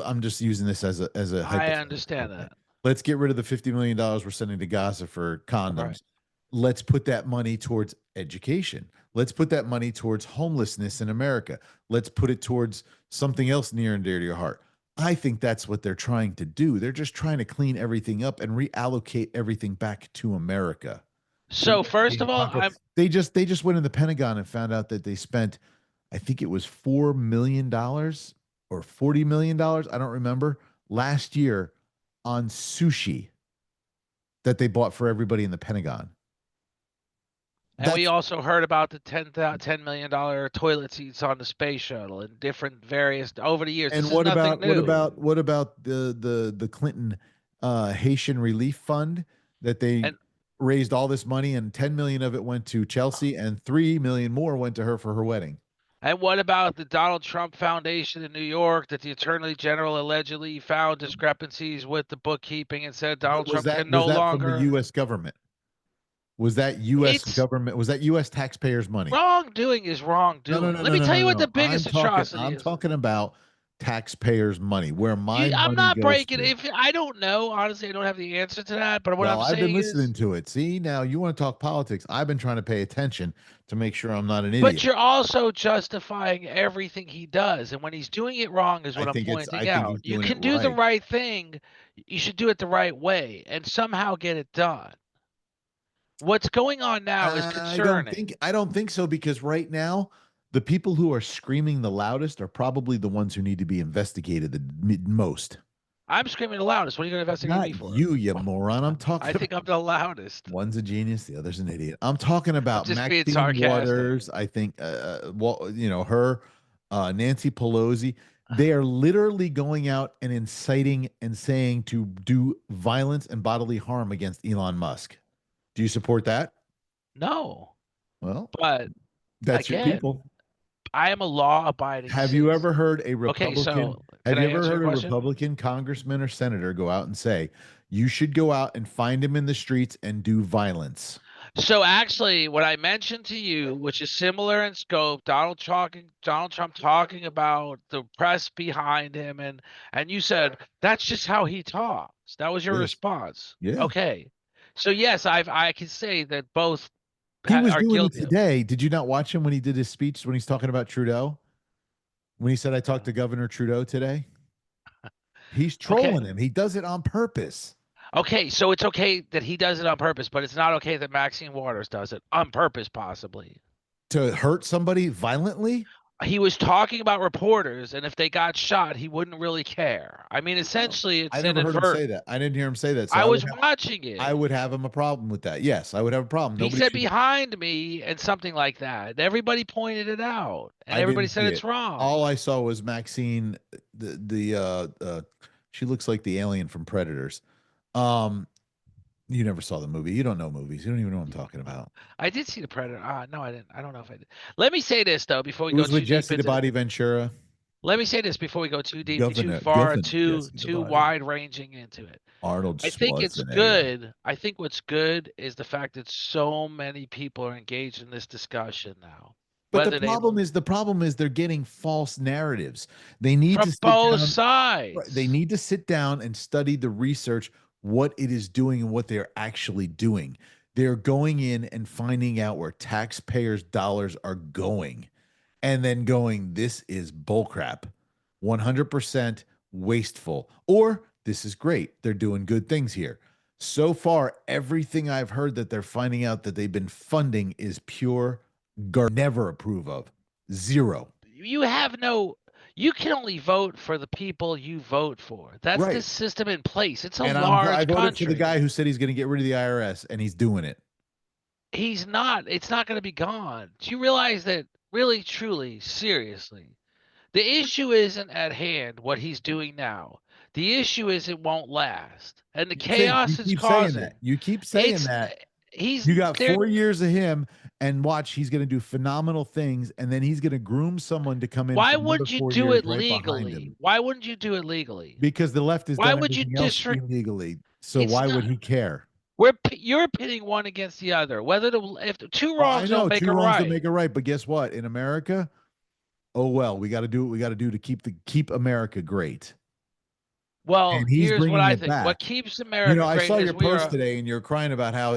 I'm just using this as a
I
hypothetical.
understand
Okay.
that.
Let's get rid of the $50 million we're sending to Gaza for condoms.
Right.
Let's put that money towards education. Let's put that money towards homelessness in America. Let's put it towards something else near and dear to your heart. I think that's what they're trying to do. They're just trying to clean everything up and reallocate everything back to America. To
So first of all,
they just went in the Pentagon and found out that they spent, I think it was $4 million or $40 million, I don't remember, last year on sushi that they bought for everybody in the Pentagon.
and we
That's
also heard about the $10 million toilet seats on the space shuttle and different various over the years.
and
This is nothing new.
what about the Clinton Haitian Relief Fund that they
And
raised all this money and 10 million of it went to Chelsea and 3 million more went to her for her wedding.
And what about the Donald Trump Foundation in New York that the Attorney General allegedly found discrepancies with the bookkeeping and said Donald
Was
Trump can
was
no
that from the
longer?
US government? Was that US
It's
government? Was that US taxpayers' money?
wrongdoing is wrongdoing. Let me tell you what the
No.
biggest atrocity
I'm
is.
talking about taxpayers' money, where my
I'm
money
not
goes
breaking.
to.
If I don't know, honestly, I don't have the answer to that. But what
Well,
I'm
I've been
saying
listening
is,
to it. See, now you want to talk politics. I've been trying to pay attention to make sure I'm not an
but
idiot.
you're also justifying everything he does, and when he's doing it wrong, is what I'm
I
pointing
think
out.
he's
You
doing it
can do the
right.
right thing. You should do it the right way, and somehow get it done. What's going on now is concerning.
I don't think so, because right now the people who are screaming the loudest are probably the ones who need to be investigated the most.
I'm screaming the loudest. What are you going to investigate me
Not
for?
you moron. I'm talking
I think I'm the loudest.
one's a genius, the other's an idiot. I'm talking
I'm
about
just being
Maxine
sarcastic.
Waters. I think, well, her, Nancy Pelosi. They are literally going out and inciting and saying to do violence and bodily harm against Elon Musk. Do you support that?
No,
Well,
but
that's your
again,
people.
I am a law-abiding
Have you ever
citizen.
heard a
Okay,
Republican?
so
Have
can
you
I
ever
answer your
heard a
question?
Republican congressman or senator go out and say, you should go out and find him in the streets and do violence?
So actually, what I mentioned to you, which is similar in scope, Donald Trump talking about the press behind him, and you said that's just how he talks. That was your
Yes.
response.
Yeah.
Okay, so yes, I can say that both
He was
are
doing it
guilty of it.
today. Did you not watch him when he did his speech when he's talking about Trudeau? When he said, I talked to Governor Trudeau today? He's
Okay,
trolling him. He does it on purpose
okay, so it's okay that he does it on purpose, but it's not okay that Maxine Waters does it on purpose, possibly.
to hurt somebody violently.
He was talking about reporters, and if they got shot, he wouldn't really care. I mean, essentially,
I
it's
never heard him say
inadvertent.
that. I didn't hear him say that. So
I was watching
I
it.
would have him a problem with that. Yes, I would have a problem.
He
Nobody
said
should.
behind me and something like that. Everybody pointed it out, and
I
everybody
didn't
said
see
it's
it.
wrong.
All I saw was Maxine, she looks like the alien from Predators. Um, you never saw the movie. You don't know movies. You don't even know what I'm talking about.
I did see the Predator. No, I didn't. I don't know if I did. Let me say this though before we
It
go
was with
too deep
Jesse the
into.
Body Ventura.
Let me say this before we go too deep, too far,
Governor
too
Jesse the
too
Body.
wide ranging into it.
Arnold
I think it's
Schwarzenegger.
good. I think what's good is the fact that so many people are engaged in this discussion now.
But
Whether they
the problem is they're getting false narratives. They need to
from
sit
both
down. They
sides.
need to sit down and study the research, what it is doing and what they're actually doing. They're going in and finding out where taxpayers' dollars are going and then going, this is bullcrap, 100% wasteful, or this is great. They're doing good things here. So far, everything I've heard that they're finding out that they've been funding is pure never approve of. Zero.
You have no. You can only vote for the people you vote for. That's the
Right.
system in place. It's a
And I
large
voted for the
country.
guy who said he's going to get rid of the IRS, and he's doing it.
He's not. It's not going to be gone. Do you realize that? Really, truly, seriously, the issue isn't at hand what he's doing now. The issue is it won't last, and the
You
chaos it's
keep saying
causing.
that. You keep saying
It's
that.
he's
You got
there.
4 years of him, and watch, he's going to do phenomenal things, and then he's going to groom someone to come in
Why
for another
wouldn't you
4
do
years
it
right behind
legally?
him.
Why wouldn't you do it legally?
Because the left has
Why
done
would you
everything else
disregard?
illegally. So
It's
why
not.
would he care?
You're pitting one against the other. Whether if the two
Oh, I
wrongs don't
know
make
two
a
wrongs don't
right.
make a right, but guess what? In America, oh well, we got to do what we got to do to keep America great.
Well,
And he's
here's what
bringing
I
it
think. What
back.
keeps
You know,
America
I
great
saw
is
your
we
post
are.
today, and you're crying about how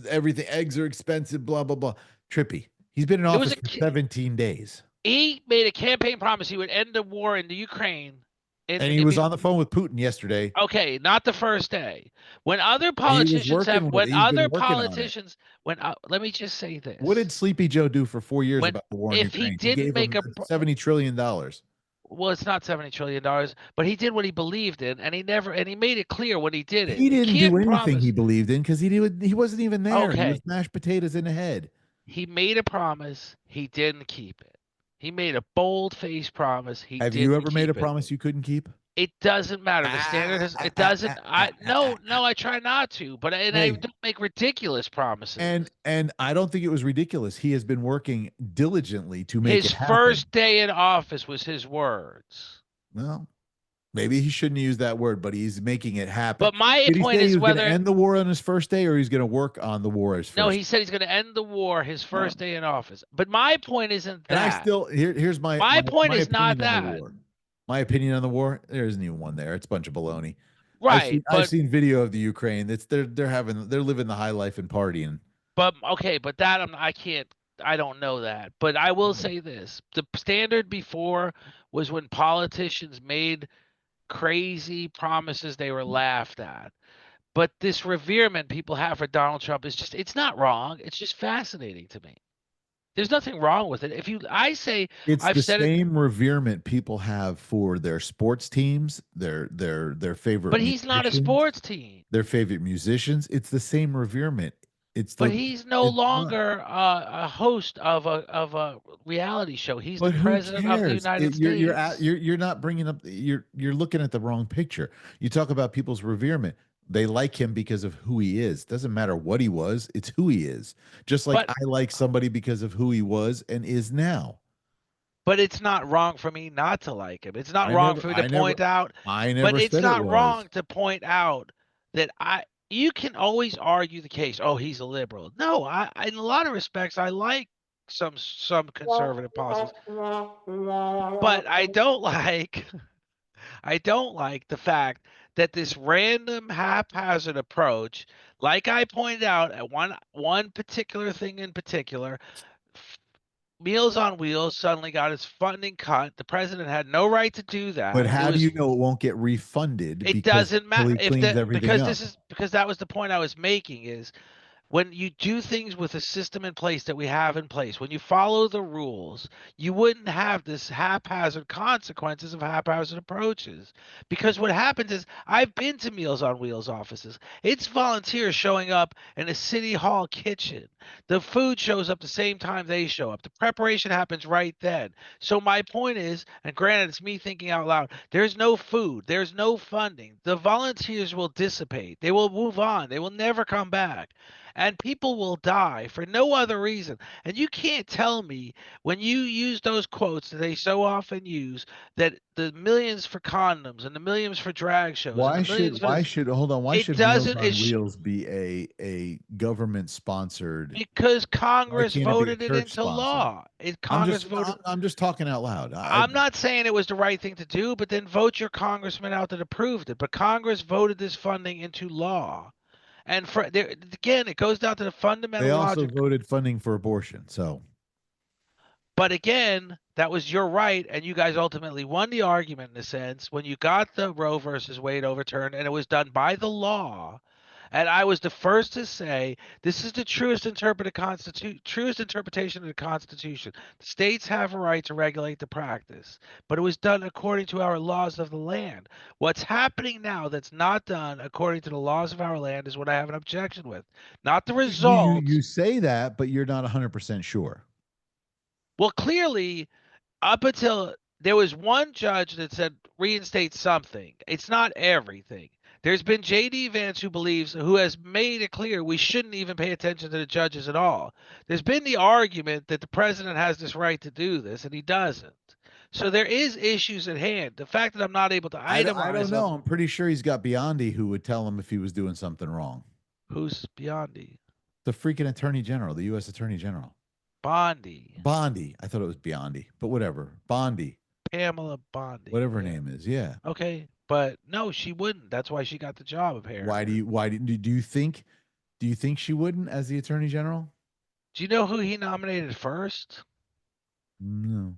everything eggs are expensive, blah blah blah. Trippy. He's been in
There was
office
a.
for 17 days,
He made a campaign promise he would end the war in the Ukraine.
and he was on the phone with Putin yesterday.
Okay, not the first day. When other
He was
politicians have,
working with.
when
He's been
other
working on it.
politicians, let me just say
What
this:
did Sleepy Joe do for 4 years
when
about the war in
if he
Ukraine? He
didn't
gave
make
him
a,
$70 trillion.
well, it's not $70 trillion, but he did what he believed in, and he made it clear when he did it.
He
You
didn't do
can't
anything he
promise.
believed in because he wasn't even there. He was
Okay,
mashed potatoes in the head.
he made a promise, he didn't keep it. He made a bold-faced promise, he
Have you
didn't
ever made a
keep it.
promise you couldn't keep?
It doesn't matter. The standard has. It doesn't. No, I try not to, but I
Hey,
don't make ridiculous promises.
and I don't think it was ridiculous. He has been working diligently to make
His
it happen.
first day in office was his words.
Well, maybe he shouldn't use that word, but he's making it happen.
But my
Did he
point
say he
is
was going to
whether
end the war on his first day, or he's going to work on the war his
no,
first?
he said he's going to end the war his
Oh.
first day in office. But my point isn't
And I
that.
still here's my
point is not
opinion on the
that.
war. My opinion on the war. There isn't even one there. It's a bunch of baloney.
Right,
I've seen video of the Ukraine. It's they're living the high life and partying.
but okay, but that I can't. I don't know that. But I will say this: the standard before was when politicians made crazy promises they were laughed at. But this reverement people have for Donald Trump is just, it's not wrong. It's just fascinating to me. There's nothing wrong with it. I say,
It's
I've
the
said it,
same reverement people have for their sports teams, their favorite
but he's not a
musicians,
sports team.
their favorite musicians. It's the same reverement. It's
But
the
he's no
it's not.
longer a host of a reality show. He's the
But who
president of the
cares?
United States.
You're not bringing up. You're looking at the wrong picture. You talk about people's reverement. They like him because of who he is. Doesn't matter what he was. It's who he is. Just like
But
I like somebody because of who he was and is now.
but it's not wrong for me not to like him. It's not
I
wrong
never.
for me to
I never.
point out,
I
but
never
it's
said it
not
was.
wrong to point out that you can always argue the case. Oh, he's a liberal. No, in a lot of respects I like some conservative policies, but I don't like the fact that this random haphazard approach, like I pointed out at one particular thing in particular, Meals on Wheels suddenly got its funding cut. The president had no right to do
But
that.
how do you know it won't get refunded
It
because
doesn't
until
matter
he
if
cleans
that
everything up?
because that was the point I was making is when you do things with a system in place that we have in place, when you follow the rules, you wouldn't have this haphazard consequences of haphazard approaches. Because what happens is, I've been to Meals on Wheels offices. It's volunteers showing up in a city hall kitchen. The food shows up the same time they show up. The preparation happens right then. So my point is, and granted, it's me thinking out loud, there's no food, there's no funding. The volunteers will dissipate. They will move on. They will never come back, and people will die for no other reason. And you can't tell me when you use those quotes that they so often use that the millions for condoms and the millions for drag shows and the millions for this,
Hold on? Why
it
should Meals
doesn't
on Wheels be a government sponsored?
because
Why
Congress
can't it be a
voted it
church
into
sponsored?
law. Congress voted.
I'm just talking out loud.
I'm not saying it was the right thing to do, but then vote your congressman out that approved it. But Congress voted this funding into law. And for there again, it goes down to the fundamental
They also
logic.
voted funding for abortion. So
But again, that was your right, and you guys ultimately won the argument in a sense when you got the Roe versus Wade overturned, and it was done by the law. And I was the first to say this is the truest truest interpretation of the Constitution. The states have a right to regulate the practice, but it was done according to our laws of the land. What's happening now that's not done according to the laws of our land is what I have an objection with, not the result.
you say that, but you're not 100% sure.
Well, clearly, up until there was one judge that said reinstate something. It's not everything. There's been J.D. Vance who has made it clear we shouldn't even pay attention to the judges at all. There's been the argument that the president has this right to do this, and he doesn't. So there is issues at hand. The fact that I'm not able to
I
itemize
don't
them.
know. I'm pretty sure he's got Biondi who would tell him if he was doing something wrong.
Who's Biondi?
The freaking Attorney General, the U.S. Attorney General.
Bondi.
Bondi. I thought it was Biondi, but whatever. Bondi.
Pamela Bondi.
Whatever her name is. Yeah.
Okay, but no, she wouldn't. That's why she got the job. Apparently.
Do you think she wouldn't as the Attorney General?
Do you know who he nominated first?
No.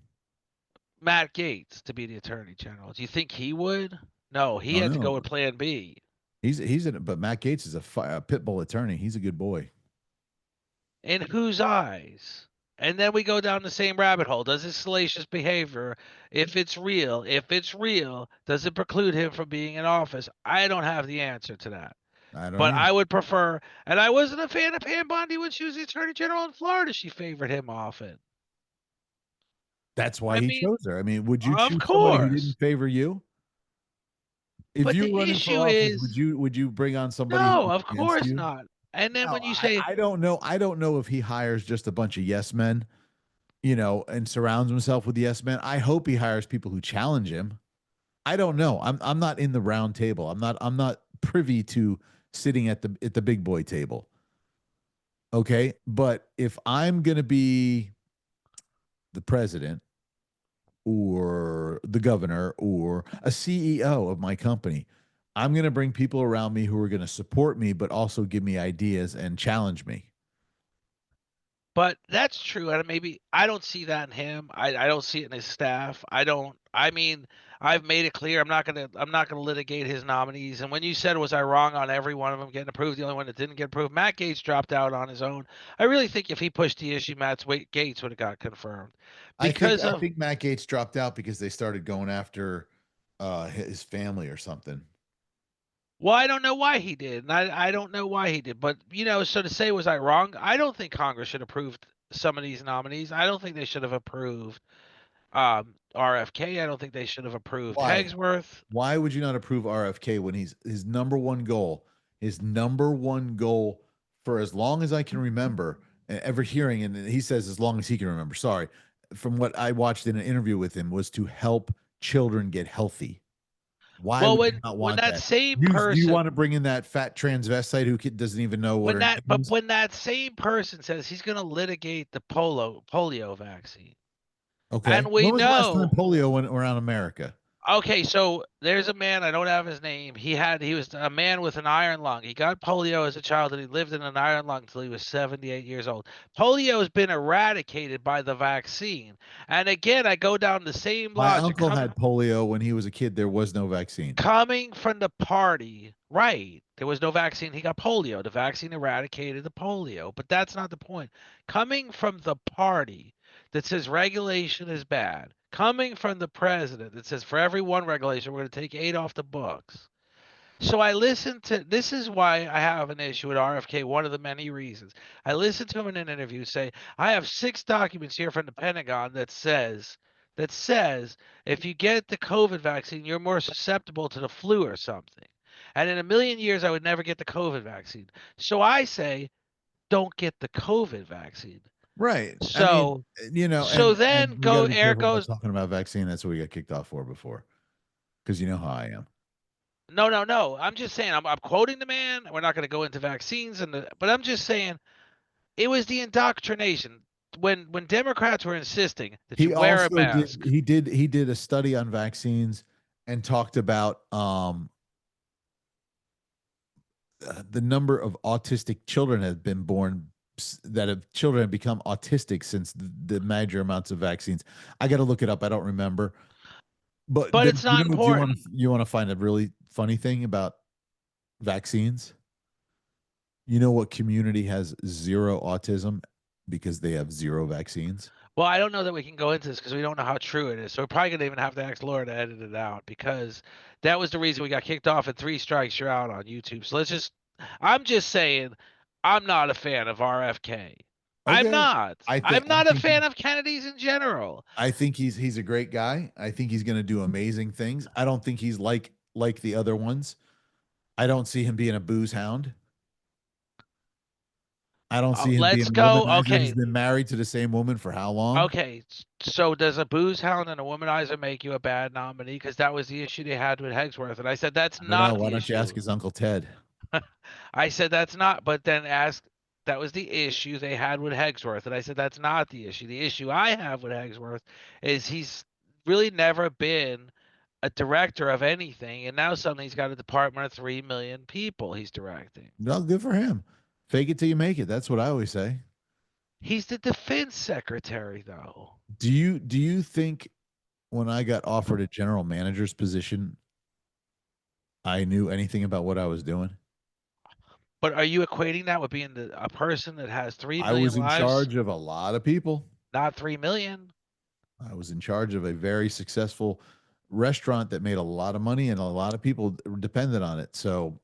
Matt Gaetz to be the Attorney General. Do you think he would? No, he had to go with Plan B.
But Matt Gaetz is a pit bull attorney. He's a good boy.
In whose eyes? And then we go down the same rabbit hole. Does his salacious behavior, if it's real, does it preclude him from being in office? I don't have the answer to that.
But
I would prefer, and I wasn't a fan of Pam Bondi when she was the Attorney General in Florida. She favored him often.
That's why he chose her. I mean, would you
Of
choose somebody who
course.
didn't favor you? If
But
you
the
running for
issue
office,
is,
would you bring on somebody?
no,
who's
of
against
course
you?
not. And then
No,
when you say,
I don't know. I don't know if he hires just a bunch of yes men, you know, and surrounds himself with yes men. I hope he hires people who challenge him. I don't know. I'm not in the round table. I'm not privy to sitting at the big boy table. Okay, but if I'm going to be the president or the governor or a CEO of my company, I'm going to bring people around me who are going to support me, but also give me ideas and challenge me.
but that's true. And maybe I don't see that in him. I don't see it in his staff. I mean, I've made it clear I'm not gonna litigate his nominees. And when you said was I wrong on every one of them getting approved, the only one that didn't get approved, Matt Gaetz dropped out on his own. I really think if he pushed the issue, Gaetz would have got confirmed.
I think Matt Gaetz dropped out because they started going after his family or something.
Well, I don't know why he did, and I don't know why he did. But so to say was I wrong? I don't think Congress should approve some of these nominees. I don't think they should have approved RFK. I don't think they should have approved Hagsworth.
Why would you not approve RFK when his number one goal for as long as I can remember, ever hearing, and he says as long as he can remember, sorry, from what I watched in an interview with him, was to help children get healthy. Why would you not want that?
Same
Do
person,
you want to bring in that fat transvestite who doesn't even know what her name is?
But when that same person says he's going to litigate the polio vaccine,
okay,
and we
when was the last
know
time polio went around America?
Okay, so there's a man, I don't have his name. He was a man with an iron lung. He got polio as a child and he lived in an iron lung until he was 78 years old. Polio has been eradicated by the vaccine. And again, I go down the same
My
logic.
uncle had polio when he was a kid. There was no vaccine.
Coming from the party, right. There was no vaccine. He got polio. The vaccine eradicated the polio. But that's not the point. Coming from the party that says regulation is bad, coming from the president that says for every one regulation, we're going to take 8 off the books. So I listened to, this is why I have an issue with RFK, one of the many reasons. I listened to him in an interview say, I have 6 documents here from the Pentagon that says if you get the COVID vaccine, you're more susceptible to the flu or something. And in a million years, I would never get the COVID vaccine. So I say, don't get the COVID vaccine.
Right.
So,
I mean,
so then Eric goes
talking about vaccine. That's what we got kicked off for before, because you know how I am.
No. I'm just saying. I'm quoting the man. We're not going to go into vaccines, but I'm just saying, it was the indoctrination when Democrats were insisting that you wear a mask.
He did a study on vaccines and talked about the number of autistic children have been born children have become autistic since the major amounts of vaccines. I got to look it up. I don't remember. But
it's not important.
You want to find a really funny thing about vaccines? You know what community has 0 autism because they have 0 vaccines?
Well, I don't know that we can go into this because we don't know how true it is. So we're probably going to even have to ask Laura to edit it out because that was the reason we got kicked off at 3 strikes, you're out on YouTube. So I'm just saying, I'm not a fan of RFK. I'm
Okay.
not.
I
I'm
think I
not a
think
fan of Kennedy's in general.
I think he's a great guy. I think he's going to do amazing things. I don't think he's like the other ones. I don't see him being a booze hound. I don't see him being
Let's
a
go.
womanizer. He's
Okay.
been married to the same woman for how long?
Okay. So does a booze hound and a womanizer make you a bad nominee? Because that was the issue they had with Hegsworth. And I said, that's
I don't know.
not
Why
the
don't you ask
issue.
his Uncle Ted?
I said, that's not. But then asked, that was the issue they had with Hegsworth. And I said, that's not the issue. The issue I have with Hegsworth is he's really never been a director of anything. And now suddenly he's got a department of 3 million people he's directing.
No, good for him. Fake it till you make it. That's what I always say.
He's the defense secretary, though.
Do you think when I got offered a general manager's position, I knew anything about what I was doing?
But are you equating that with being a person that has 3
I
million
was in
lives?
charge of a lot of people.
Not 3 million.
I was in charge of a very successful restaurant that made a lot of money and a lot of people depended on it. So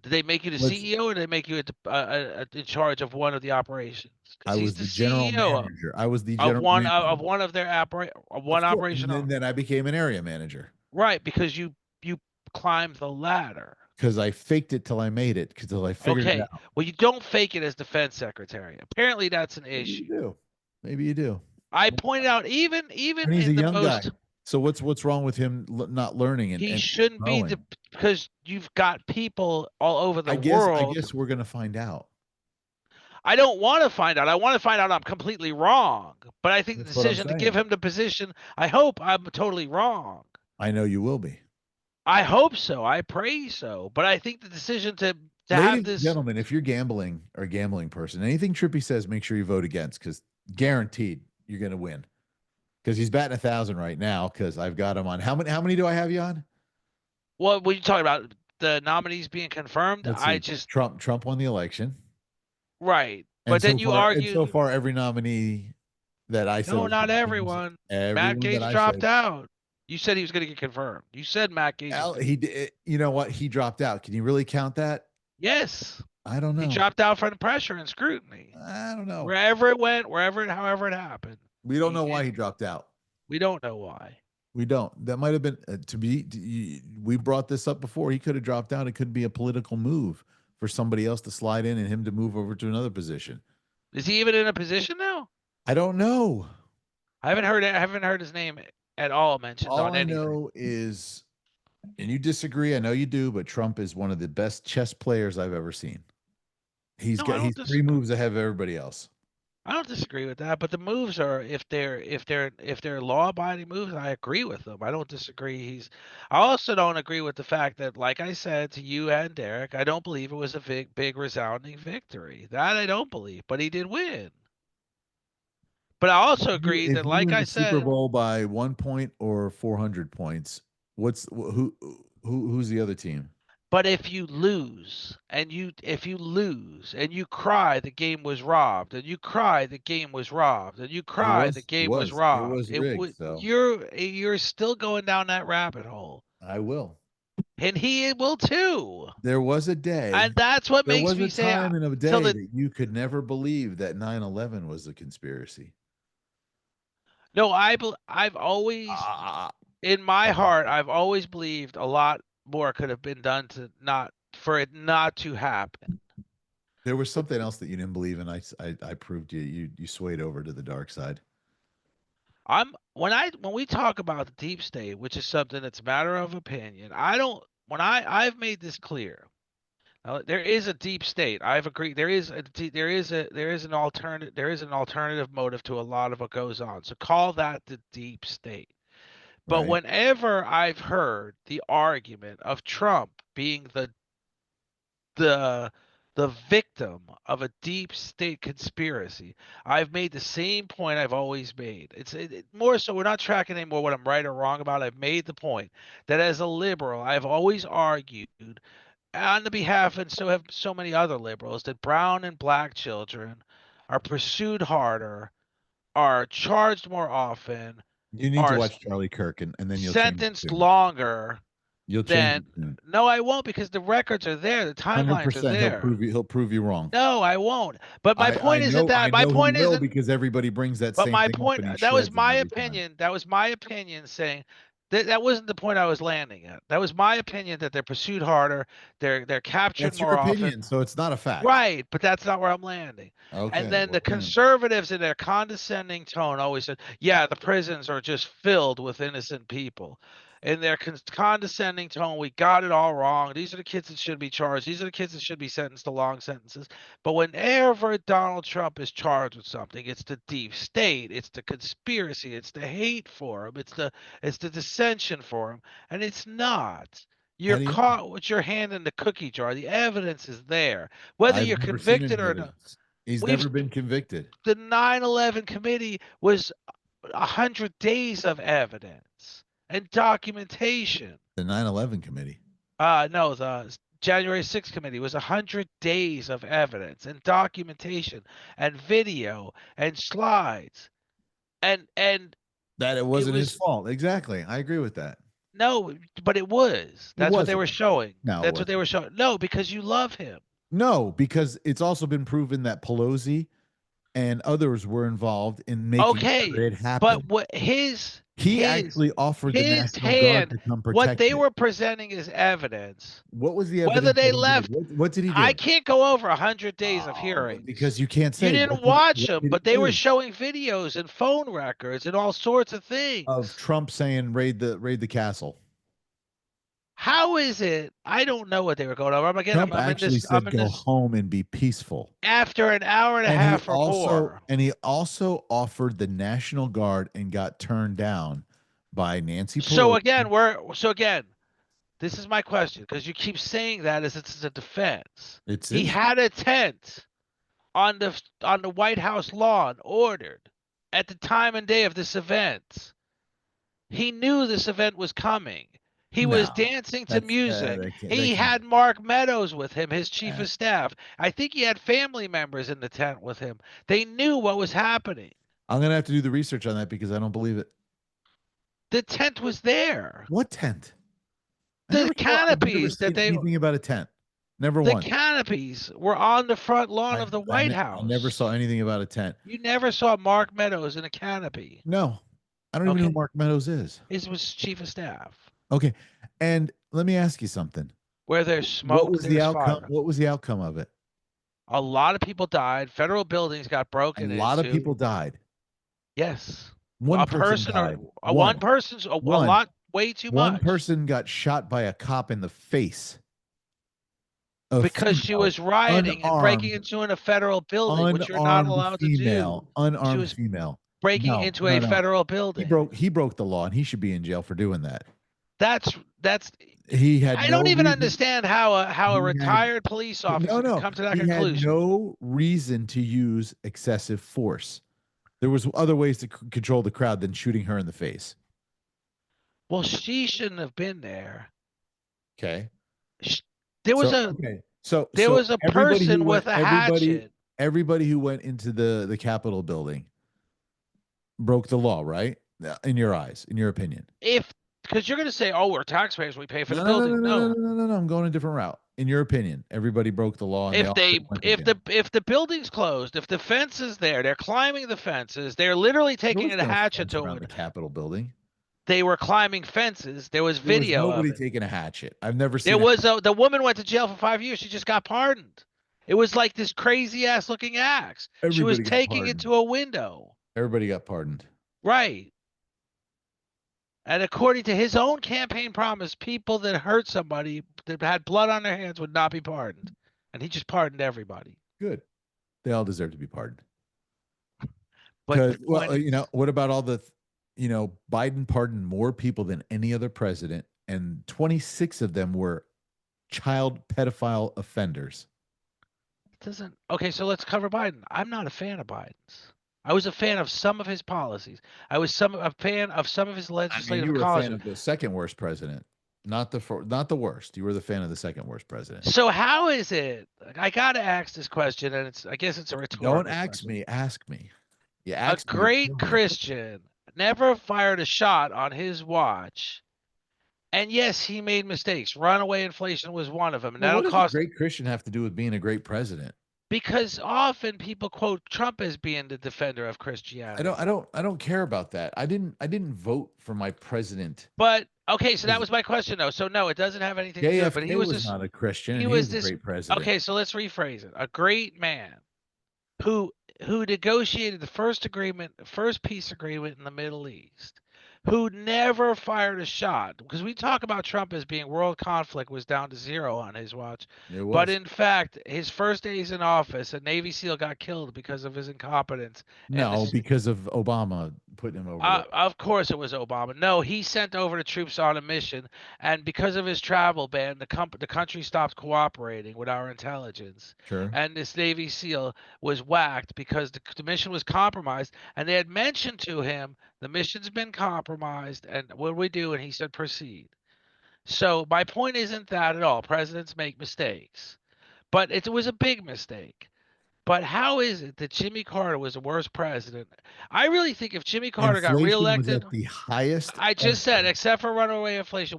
Did they make you the
let's
CEO or did they make you in charge of one of the operations? Because
I
he's
was
the
the general
CEO
manager. I was the
of
general
one
manager.
of one of their one
Of course. And
operation.
then I became an area manager
Right, because you climbed the ladder.
because I faked it till I made it because I figured it
Okay.
out.
Well, you don't fake it as defense secretary. Apparently, that's an
Maybe you
issue.
do. Maybe you do.
I pointed out even
And he's a
in the
young guy.
most
So what's wrong with him not learning
he
and
shouldn't be
growing?
because you've got people all over the
I
world.
guess we're gonna find out.
I don't want to find out. I want to find out I'm completely wrong. But I think the
That's what I'm
decision to give
saying.
him the position, I hope I'm totally wrong.
I know you will be.
I hope so. I pray so. But I think the decision to have
Ladies and
this.
gentlemen, if you're gambling or a gambling person, anything Trippy says, make sure you vote against because guaranteed you're gonna win. Because he's batting 1,000 right now. Because I've got him on. How many do I have you on?
Well, when you talking about the nominees being confirmed,
Let's
I
see.
just
Trump won the election,
right.
and
But then you
so
argued,
far every nominee that I said
no,
was
not
going to lose,
everyone. Matt
everyone that
Gates
I
dropped
said,
out. You said he was going to get confirmed. You said Matt Gates was going to.
he did. You know what? He dropped out. Can you really count that?
Yes,
I don't
he
know.
dropped out from the pressure and scrutiny.
I don't know.
Wherever it went, however it happened.
We don't know why he dropped out.
We don't know why.
We don't. That might have been we brought this up before. He could have dropped out. It could be a political move for somebody else to slide in and him to move over to another position.
Is he even in a position now?
I don't know.
I haven't heard his name at all mentioned
All
on
I
anything.
know is, and you disagree, I know you do, but Trump is one of the best chess players I've ever seen. He's
No,
3 moves ahead of everybody else.
I don't disagree with that, but the moves are if they're law-abiding moves, I agree with them. I don't disagree. I also don't agree with the fact that, like I said to you and Derek, I don't believe it was a big resounding victory. That I don't believe, but he did win. But I also agree
If
that,
you
like
win
I
the Super
said,
Bowl by 1 point or 400 points, who's the other team?
but if you lose and you cry the game was robbed and you cry the game was robbed and you cry the
It
game was
was
robbed,
rigged. So
you're still going down that rabbit hole.
I will.
And he will too.
There was a day.
And that's what
There
makes
was
me
a
say
time and a
till
day
the
that you could never believe that 9/11 was a conspiracy.
no, I've always
Ah,
in my
okay.
heart I've always believed a lot more could have been done to not for it not to happen.
There was something else that you didn't believe in. I proved you swayed over to the dark side.
When we talk about the deep state, which is something that's a matter of opinion, I don't when I've made this clear. Now, there is a deep state. I've agreed. There is an alternative motive to a lot of what goes on. So call that the deep state. But
Right.
whenever I've heard the argument of Trump being the the victim of a deep state conspiracy, I've made the same point I've always made. More so we're not tracking anymore what I'm right or wrong about. I've made the point that as a liberal, I've always argued on the behalf, and so have so many other liberals, that brown and black children are pursued harder, are charged more often,
You need to
are
watch Charlie Kirk and then you'll change
sentenced
the tune.
longer
You'll
then
change it.
no, I won't, because the records are there, the timelines are
100%. He'll
there.
prove you. He'll prove you wrong.
No, I won't. But my
I
point isn't
know. I
that. My
know he
point
will,
isn't.
because everybody brings that
But
same
my
thing up
point,
and he
that was
shreds them
my
every time.
opinion. That was my opinion saying that wasn't the point I was landing at. That was my opinion that they're pursued harder, they're captured
That's your
more often.
opinion, so it's not a fact.
Right, but that's not where I'm landing.
Okay.
And then
well,
the conservatives in their condescending tone always said, yeah, the prisons are just filled with innocent people. In their condescending tone, we got it all wrong. These are the kids that should be charged. These are the kids that should be sentenced to long sentences. But whenever Donald Trump is charged with something, it's the deep state, it's the conspiracy, it's the hate for him, it's the dissension for him, and it's not. You're
do you know?
caught with your hand in the cookie jar. The evidence is there. Whether
I've
you're
never seen any
convicted or not.
evidence. He's
We've
never been convicted.
The 9/11 committee was 100 days of evidence and documentation.
The 9/11 committee.
No, the January 6th committee was 100 days of evidence and documentation and video and slides. And
That it
it
wasn't his
was
fault. Exactly. I agree with that.
no, but it was. That's what they
wasn't.
were showing.
No, it
That's what they
wasn't.
were showing. No, because you love him.
No, because it's also been proven that Pelosi and others were involved in making
Okay,
sure it happened.
but what
He actually offered the
his
National Guard
hand,
to come protect
what they
it.
were presenting as evidence,
What was the evidence?
whether they
that he did?
left,
What did he do?
I can't go over 100 days of
Oh,
hearings.
because you can't say.
You didn't
what
watch them,
did
but
he
they were
do?
showing videos and phone records and all sorts of things.
Of Trump saying raid the castle.
How is it? I don't know what they were going over.
Trump actually said go home and be peaceful.
After an hour and a half or more.
And he also offered the National Guard and got turned down by Nancy Pelosi.
So again, this is my question, because you keep saying that as it's a defense. He had a tent on the White House lawn ordered at the time and day of this event. He knew this event was coming. He was dancing to music. He had Mark Meadows with him, his chief of staff. I think he had family members in the tent with him. They knew what was happening.
I'm going to have to do the research on that because I don't believe it.
The tent was there.
What tent?
The canopies that they
anything about a tent. Never once.
The canopies were on the front lawn of the White House.
I never saw anything about a tent.
You never saw Mark Meadows in a canopy.
No. I don't even know who Mark Meadows is.
He was chief of staff.
Okay. And let me ask you something.
Where there's smoke,
what was the outcome?
Fire.
What was the outcome of it?
A lot of people died. Federal buildings got broken into.
A lot of people died.
Yes.
One person died.
One person's a lot, way too much.
One person got shot by a cop in the face.
Because she was rioting and breaking into a federal building, which you're not allowed to do.
Unarmed female.
Breaking into a federal building.
He broke the law, and he should be in jail for doing that.
That's
he had.
I don't even understand how a retired police officer can come to that conclusion.
He had no reason to use excessive force. There was other ways to control the crowd than shooting her in the face.
Well, she shouldn't have been there.
Okay.
There was a person with a hatchet.
Everybody who went into the Capitol building broke the law, right? In your eyes, in your opinion.
Because you're going to say, "Oh, we're taxpayers; we pay for the building."
No. I'm going a different route. In your opinion, everybody broke the law. And
if the building's closed, if the fence is there, they're climbing the fences. They're literally taking a hatchet to
the Capitol building.
They were climbing fences. There was video.
Nobody taking a hatchet. I've never seen.
There was the woman went to jail for 5 years. She just got pardoned. It was like this crazy ass looking axe. She was taking it to a window.
Everybody got pardoned.
Right. And according to his own campaign promise, people that hurt somebody that had blood on their hands would not be pardoned. And he just pardoned everybody.
Good. They all deserve to be pardoned.
But
what about all the, Biden pardoned more people than any other president, and 26 of them were child pedophile offenders.
Okay, so let's cover Biden. I'm not a fan of Biden's. I was a fan of some of his policies. I was a fan of some of his legislative
you were
policies.
a fan of the second worst president, not the worst. You were the fan of the second worst president.
So how is it? I got to ask this question, and I guess it's a rhetorical.
Don't ask
question.
me. Ask me.
A great Christian never fired a shot on his watch, And yes, he made mistakes. Runaway inflation was one of them, and
Well,
that'll
what does a
cost.
great Christian have to do with being a great president?
Because often people quote Trump as being the defender of
I
Christianity.
I don't care about that. I didn't vote for my president.
But okay, so that
Because
was my question though. So no, it doesn't have anything to do with it. But he
JFK
was
was
this.
not a Christian,
He
and he
was
was a
this.
great president.
Okay, so let's rephrase it. A great man who negotiated the first peace agreement in the Middle East, who never fired a shot. Because we talk about Trump as being world conflict was down to zero on his watch,
It
but
was.
in fact, his first days in office, a Navy SEAL got killed because of his incompetence. And
No, because of Obama putting him over there.
of course, it was Obama. No, he sent over the troops on a mission, and because of his travel ban, the country stopped cooperating with our intelligence.
Sure.
And this Navy SEAL was whacked because the mission was compromised, and they had mentioned to him the mission's been compromised, and what do we do? And he said, proceed. So my point isn't that at all. Presidents make mistakes, but it was a big mistake. But how is it that Jimmy Carter was the worst president? I really think if Jimmy Carter got
Inflation was
reelected,
at the highest
I just said,
ever.
except for runaway inflation,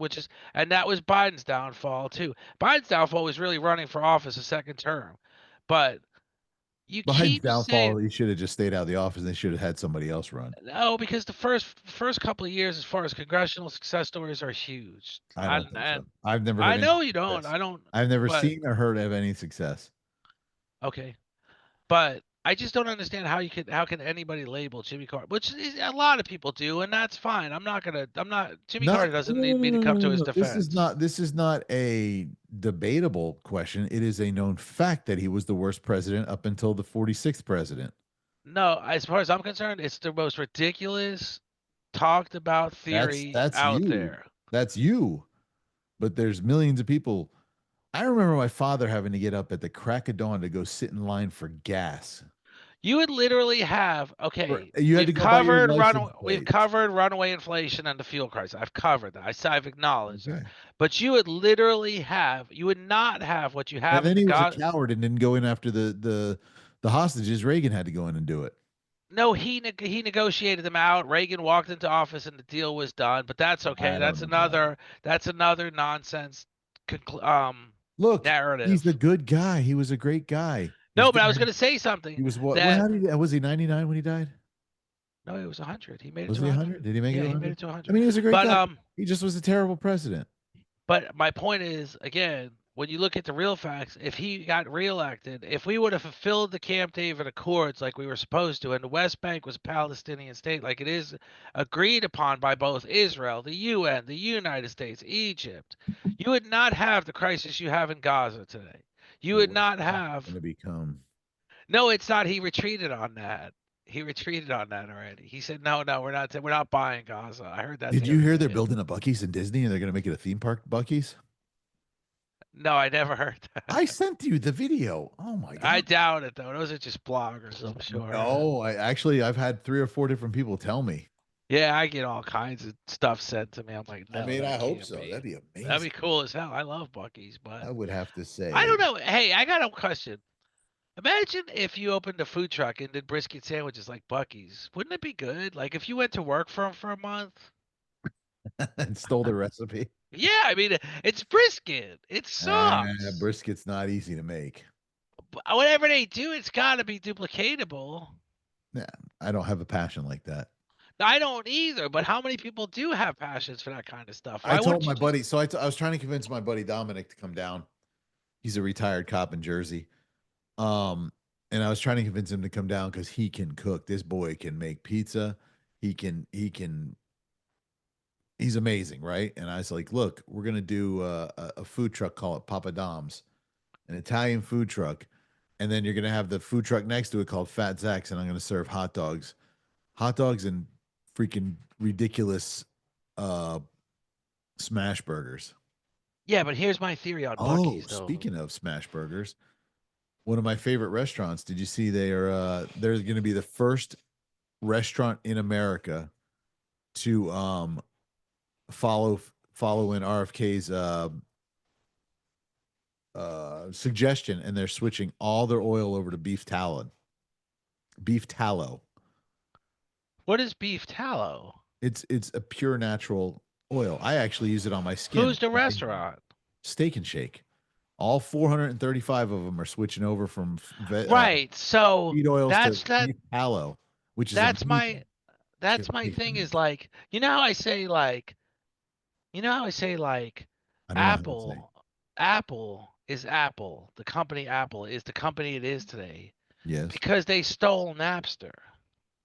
and that was Biden's downfall too. Biden's downfall was really running for office a second term. But you
Biden's
keep saying,
downfall, he should have just stayed out of the office. They should have had somebody else run.
no, because the first couple of years, as far as congressional success stories, are huge.
I don't think so.
And
I've never
I
heard any
know you don't.
success.
I don't.
I've never
But
seen or heard of any success.
okay. But I just don't understand how can anybody label Jimmy Carter, which is, a lot of people do, and that's fine. I'm not Jimmy
Not
Carter doesn't need me to come to his
no.
defense.
This is not a debatable question. It is a known fact that he was the worst president up until the 46th president.
No, as far as I'm concerned, it's the most ridiculous talked about theory
That's
out
you.
there.
That's you. But there's millions of people. I remember my father having to get up at the crack of dawn to go sit in line for gas.
You would literally have
You had to go by your license
we've
plate.
covered runaway inflation and the fuel crisis. I've covered that. I've acknowledged it.
Okay.
But you would not have what you
And
have
then
in
he was a
God.
coward and didn't go in after the hostages. Reagan had to go in and do it.
No, he negotiated them out. Reagan walked into office and the deal was done. But that's okay.
I don't know that.
That's another nonsense
Look, he's the
narrative.
good guy. He was a great guy.
No, but I was going to say something
He was what?
that
How did was he 99 when he died?
no, it was 100. He made it
Was
to
he
100.
100? Did he make it
Yeah,
to
he made
100?
it to
I
100.
mean, he was a great
But
guy. He just was a terrible president.
But my point is, again, when you look at the real facts, if he got reelected, if we would have fulfilled the Camp David Accords like we were supposed to, and the West Bank was a Palestinian state like it is agreed upon by both Israel, the UN, the United States, Egypt, you would not have the crisis you have in Gaza today. You
The
would
West
not
Bank is
have.
going to become.
No, it's not. He retreated on that. He retreated on that already. He said, "No, no, we're not buying Gaza." I heard that
Did
the
you
other
hear they're
day.
building a Bucky's in Disney and they're going to make it a theme park Bucky's?
No, I never heard that.
I sent you the video. Oh my
I
god!
doubt it though. Those are just bloggers, I'm sure.
No, I've had 3 or 4 different people tell me.
Yeah, I get all kinds of stuff sent to me. I'm like, no,
I mean, I
that
hope
can't
so.
be.
That'd be
That'd
amazing.
be cool as hell. I love Buc-ee's, but
I would have to say.
I don't know. Hey, I got a question. Imagine if you opened a food truck and did brisket sandwiches like Buc-ee's. Wouldn't it be good? Like if you went to work for 'em for a month?
And stole the recipe.
Yeah, I mean, it's brisket. It sucks.
Brisket's not easy to make.
But whatever they do, it's got to be duplicatable.
Yeah, I don't have a passion like that.
I don't either, but how many people do have passions for that kind of stuff? Why
I told
wouldn't
my
you
buddy, so I was trying to convince my buddy Dominic to come down. He's a retired cop in Jersey. And I was trying to convince him to come down because he can cook. This boy can make pizza. He's amazing, right? And I was like, look, we're gonna do a food truck, call it Papa Dom's, an Italian food truck, and then you're gonna have the food truck next to it called Fat Zach's, and I'm gonna serve hot dogs and freaking ridiculous smash burgers.
Yeah, but here's my theory on
Oh,
Buc-ee's though.
speaking of smash burgers, one of my favorite restaurants. Did you see they're going to be the first restaurant in America to follow in RFK's suggestion, and they're switching all their oil over to beef tallow. Beef tallow.
What is beef tallow?
It's a pure natural oil. I actually use it on my skin.
Who's the restaurant?
Steak and Shake. All 435 of them are switching over from
Right. So
feed oils to
that's that.
beef tallow, which is
That's
amazing.
my. That's my thing. Is like, you know how I say like,
I don't know how to say.
Apple is Apple. The company Apple is the company it is today
Yes.
because they stole Napster.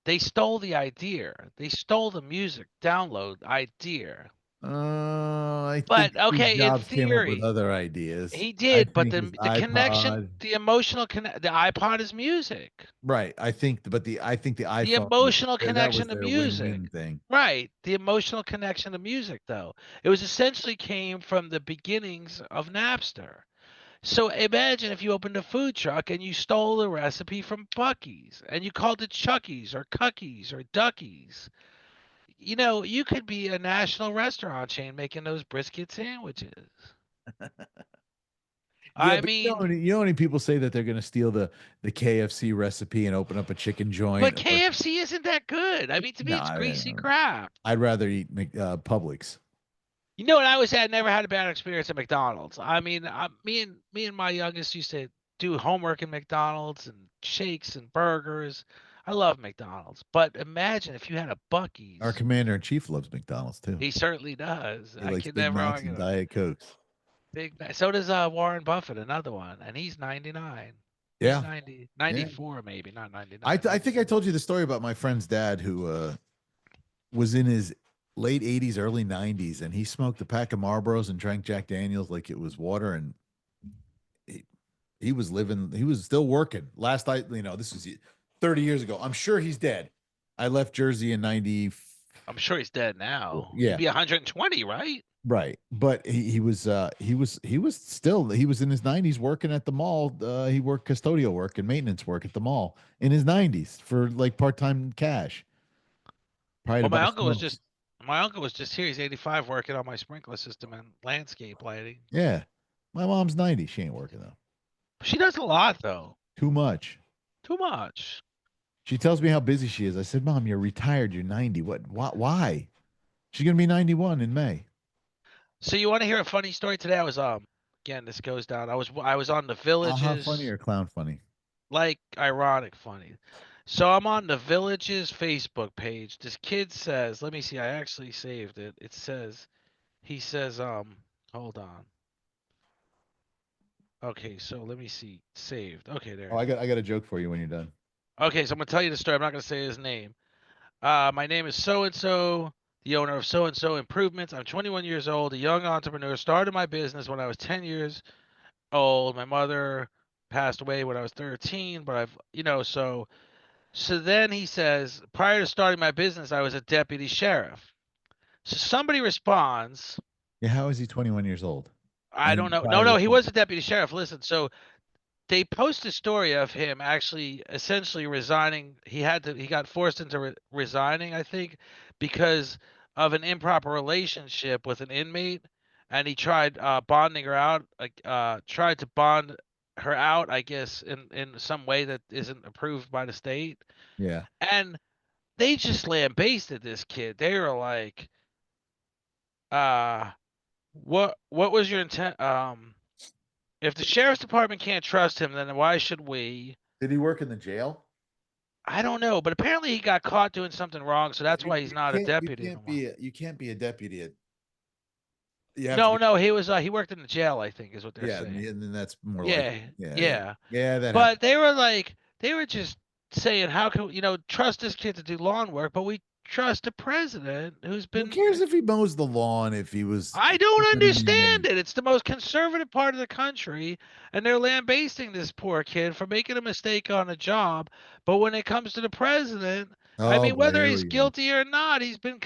They stole the idea. They stole the music download idea.
I think
But
Steve
okay, in
Jobs came up with
theory,
other ideas.
he
I
did. But
think his
the connection,
iPod.
the emotional connect, the iPod is music.
Right. I think the
The
iPhone
emotional
that was
connection to
their
music.
win-win thing.
Right. The emotional connection to music, though. It was essentially came from the beginnings of Napster. So imagine if you opened a food truck and you stole the recipe from Bucky's and you called it Chucky's or Cuckies or Duckies. You know, you could be a national restaurant chain making those brisket sandwiches.
Yeah,
I
but
mean,
you know how many people say that they're going to steal the KFC recipe and open up a chicken
but
joint or
KFC isn't that good. I mean, to me,
no,
it's greasy crap.
I'd rather eat Publix.
You know what I always had? Never had a bad experience at McDonald's. I mean, me and my youngest used to do homework in McDonald's and shakes and burgers. I love McDonald's, but imagine if you had a
Our
Bucky's.
commander in chief loves McDonald's too.
He certainly does.
He
I
likes
can
Big
never
Macs
argue
and
that.
Diet Cokes.
So does Warren Buffett, another one, and he's 99. He's
Yeah,
90,
yeah.
94 maybe, not
I
99.
I think I told you the story about my friend's dad who was in his late 80s, early 90s, and he smoked a pack of Marlboros and drank Jack Daniels like it was water, and he, he was living, he was still working. This was 30 years ago. I'm sure he's dead. I left Jersey in 90.
I'm sure he's dead now. He'd
Yeah,
be 120, right?
right. But he was in his 90s working at the mall. He worked custodial work and maintenance work at the mall in his 90s for like part-time cash. Probably
Well,
to buy smokes.
my uncle was just here. He's 85 working on my sprinkler system and landscape lighting.
Yeah. My mom's 90. She ain't working though.
She does a lot though.
Too much.
Too much.
She tells me how busy she is. I said, Mom, you're retired. You're 90. Why? She's going to be 91 in May.
So you want to hear a funny story today? I was again, this goes down. I was on the Villages,
Funny or clown funny?
like ironic funny. So I'm on the Villages Facebook page. This kid says, let me see, I actually saved it. He says, hold on. Okay, so let me see. Saved. Okay, there.
Oh, I got a joke for you when you're done.
Okay, so I'm gonna tell you the story. I'm not gonna say his name. My name is so and so, the owner of so and so improvements. I'm 21 years old, a young entrepreneur. Started my business when I was 10 years old. My mother passed away when I was 13, but so then he says, prior to starting my business, I was a deputy sheriff. So somebody responds,
Yeah, how is he 21 years old?
I don't know. No, he was a deputy sheriff. Listen, so they post a story of him actually essentially resigning. He got forced into resigning, I think, because of an improper relationship with an inmate, and he tried bonding her out, tried to bond her out, I guess, in some way that isn't approved by the state.
Yeah.
And they just lambasted this kid. They were like, uh, what was your intent? If the sheriff's department can't trust him, then why should we?
Did he work in the jail?
I don't know, but apparently he got caught doing something wrong, so that's why he's not a deputy anymore.
You can't be a deputy. You have
No,
to
no, he worked in the jail, I think, is what they're
yeah,
saying.
and then that's more
Yeah,
like
yeah.
that
But they were just saying, how can trust this kid to do lawn work, but we trust the president who's
Who
been.
cares if he mows the lawn if he was
I don't
keeping an
understand
inmate?
it. It's the most conservative part of the country, and they're lambasting this poor kid for making a mistake on a job. But when it comes to the president, I
Oh
mean,
boy,
whether
here
he's
we go.
guilty or not, he's been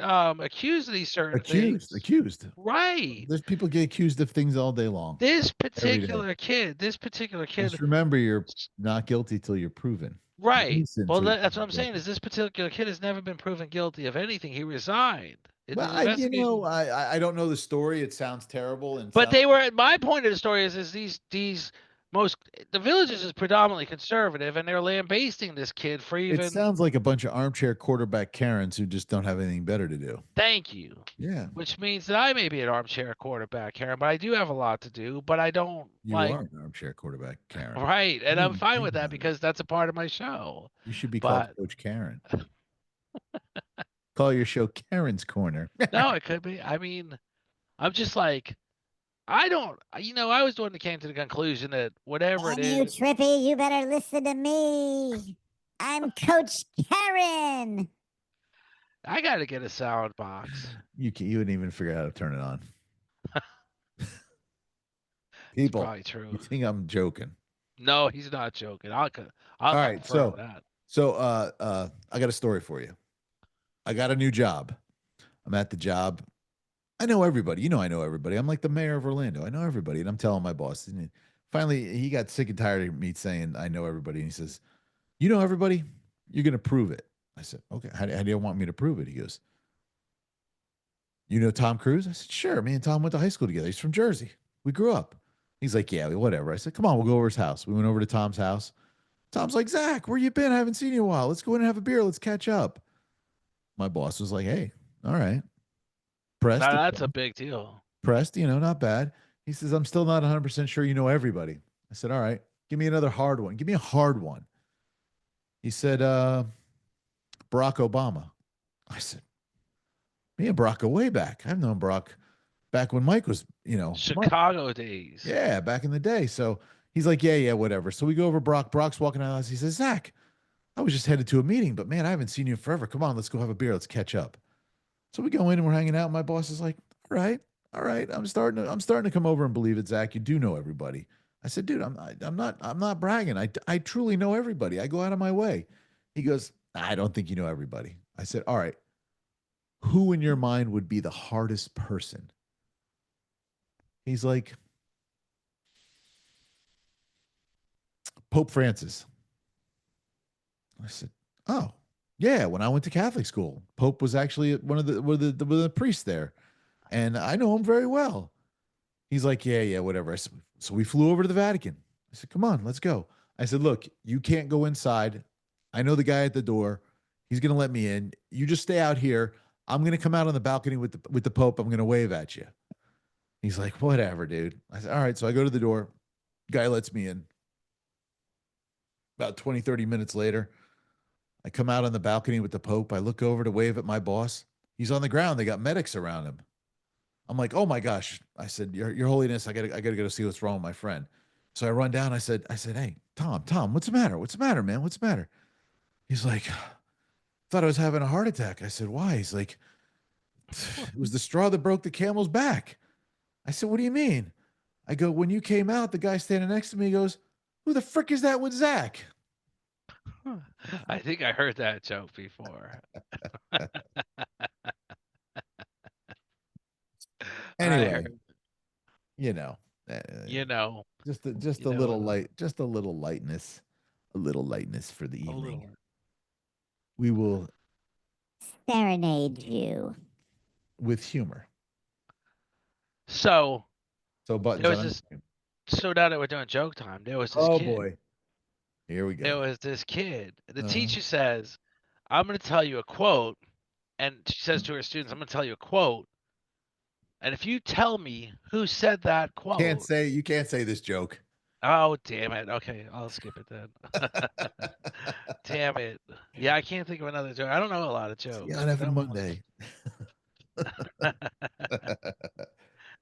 accused of these certain
Accused.
things.
Accused.
Right.
There's people get accused of things all day long.
This
This
particular kid,
Just remember you're not guilty till you're proven. You're
right.
innocent
Well,
till you're
that's what I'm
proven
saying.
guilty.
Is this particular kid has never been proven guilty of anything. He resigned.
Well,
His investigation.
I don't know the story. It sounds terrible and
But
sounds
they were. My point of the story is these the Villages is predominantly conservative, and they're lambasting this kid for
It
even.
sounds like a bunch of armchair quarterback Karens who just don't have anything better to do.
Thank you.
Yeah,
Which means that I may be an armchair quarterback, Karen, but I do have a lot to do. But I don't
you
like
are an armchair quarterback Karen.
right, and I'm
Didn't
fine
think
with that
about it.
because that's a part of my show.
You should be called
But
Coach Karen. Call your show Karen's Corner.
no, it could be. I mean, I'm just like I don't. I was the one that came to the conclusion that whatever it
And you,
is,
Trippy, you better listen to me. I'm Coach Karen.
I got to get a sound box.
You wouldn't even figure out how to turn it on.
It's
People,
probably true.
you think I'm joking?
No, he's not joking. I'll
All right,
confirm that.
I got a story for you. I got a new job. I'm at the job. I know everybody. I know everybody. I'm like the mayor of Orlando. I know everybody, and I'm telling my boss. And finally, he got sick and tired of me saying I know everybody, and he says, "You know everybody. You're going to prove it." I said, "Okay. How do you want me to prove it?" He goes, "You know Tom Cruise?" I said, "Sure. Me and Tom went to high school together. He's from Jersey. We grew up." He's like, "Yeah, whatever." I said, "Come on, we'll go over his house." We went over to Tom's house. Tom's like, "Zach, where you been? I haven't seen you in a while. Let's go in and have a beer. Let's catch up." My boss was like, "Hey, all right." Pressed,
Now that's a big deal.
not bad. He says, "I'm still not 100% sure you know everybody." I said, "All right, give me another hard one. Give me a hard one." He said, "Barack Obama." I said, "Me and Barack go way back. I've known Barack back when Mike was, Mike.
Chicago days.
Yeah, back in the day." So he's like, "Yeah, yeah, whatever." So we go over Brock. Brock's walking out of the house. He says, "Zach, I was just headed to a meeting, but man, I haven't seen you in forever. Come on, let's go have a beer. Let's catch up." So we go in and we're hanging out. My boss is like, "All right, all right. I'm starting to come over and believe it, Zach. You do know everybody." I said, "Dude, I'm not bragging. I truly know everybody. I go out of my way." He goes, "I don't think you know everybody." I said, "All right. Who in your mind would be the hardest person?" He's like, "Pope Francis." I said, "Oh, yeah. When I went to Catholic school, Pope was actually one of the priests there, and I know him very well." He's like, "Yeah, yeah, whatever." I said, so we flew over to the Vatican. I said, "Come on, let's go." I said, "Look, you can't go inside. I know the guy at the door. He's gonna let me in. You just stay out here. I'm gonna come out on the balcony with the Pope. I'm gonna wave at you." He's like, "Whatever, dude." I said, "All right." So I go to the door. Guy lets me in. About 20, 30 minutes later, I come out on the balcony with the Pope. I look over to wave at my boss. He's on the ground. They got medics around him. I'm like, "Oh my gosh." I said, Your Holiness, I gotta go see what's wrong with my friend." So I run down. I said, "Hey, Tom, what's the matter? What's the matter, man? What's the matter?" He's like, "Thought I was having a heart attack." I said, "Why?" He's like, "It was the straw that broke the camel's back." I said, "What do you mean?" I go, "When you came out, the guy standing next to me goes, 'Who the frick is that with Zach?'"
I think I heard that joke before. I
Anyway,
heard,
you know, uh,
you know,
just
you
a
know,
little light, just a little lightness for the
a
evening.
little.
We will
Serenade you.
with humor.
So
So
there
buttons
was
on.
this. So now that we're doing joke time,
Oh boy, here we
there
go.
was this kid. The
Uh-huh.
teacher says, "I'm going to tell you a quote," and she says to her students, "I'm going to tell you a quote, and if you tell me who said that quote."
You can't say this joke.
Oh, damn it. Okay, I'll skip it then. Damn it. Yeah, I can't think of another joke. I don't know a lot of
See you
jokes,
on
but
Effing
that one was.
Monday.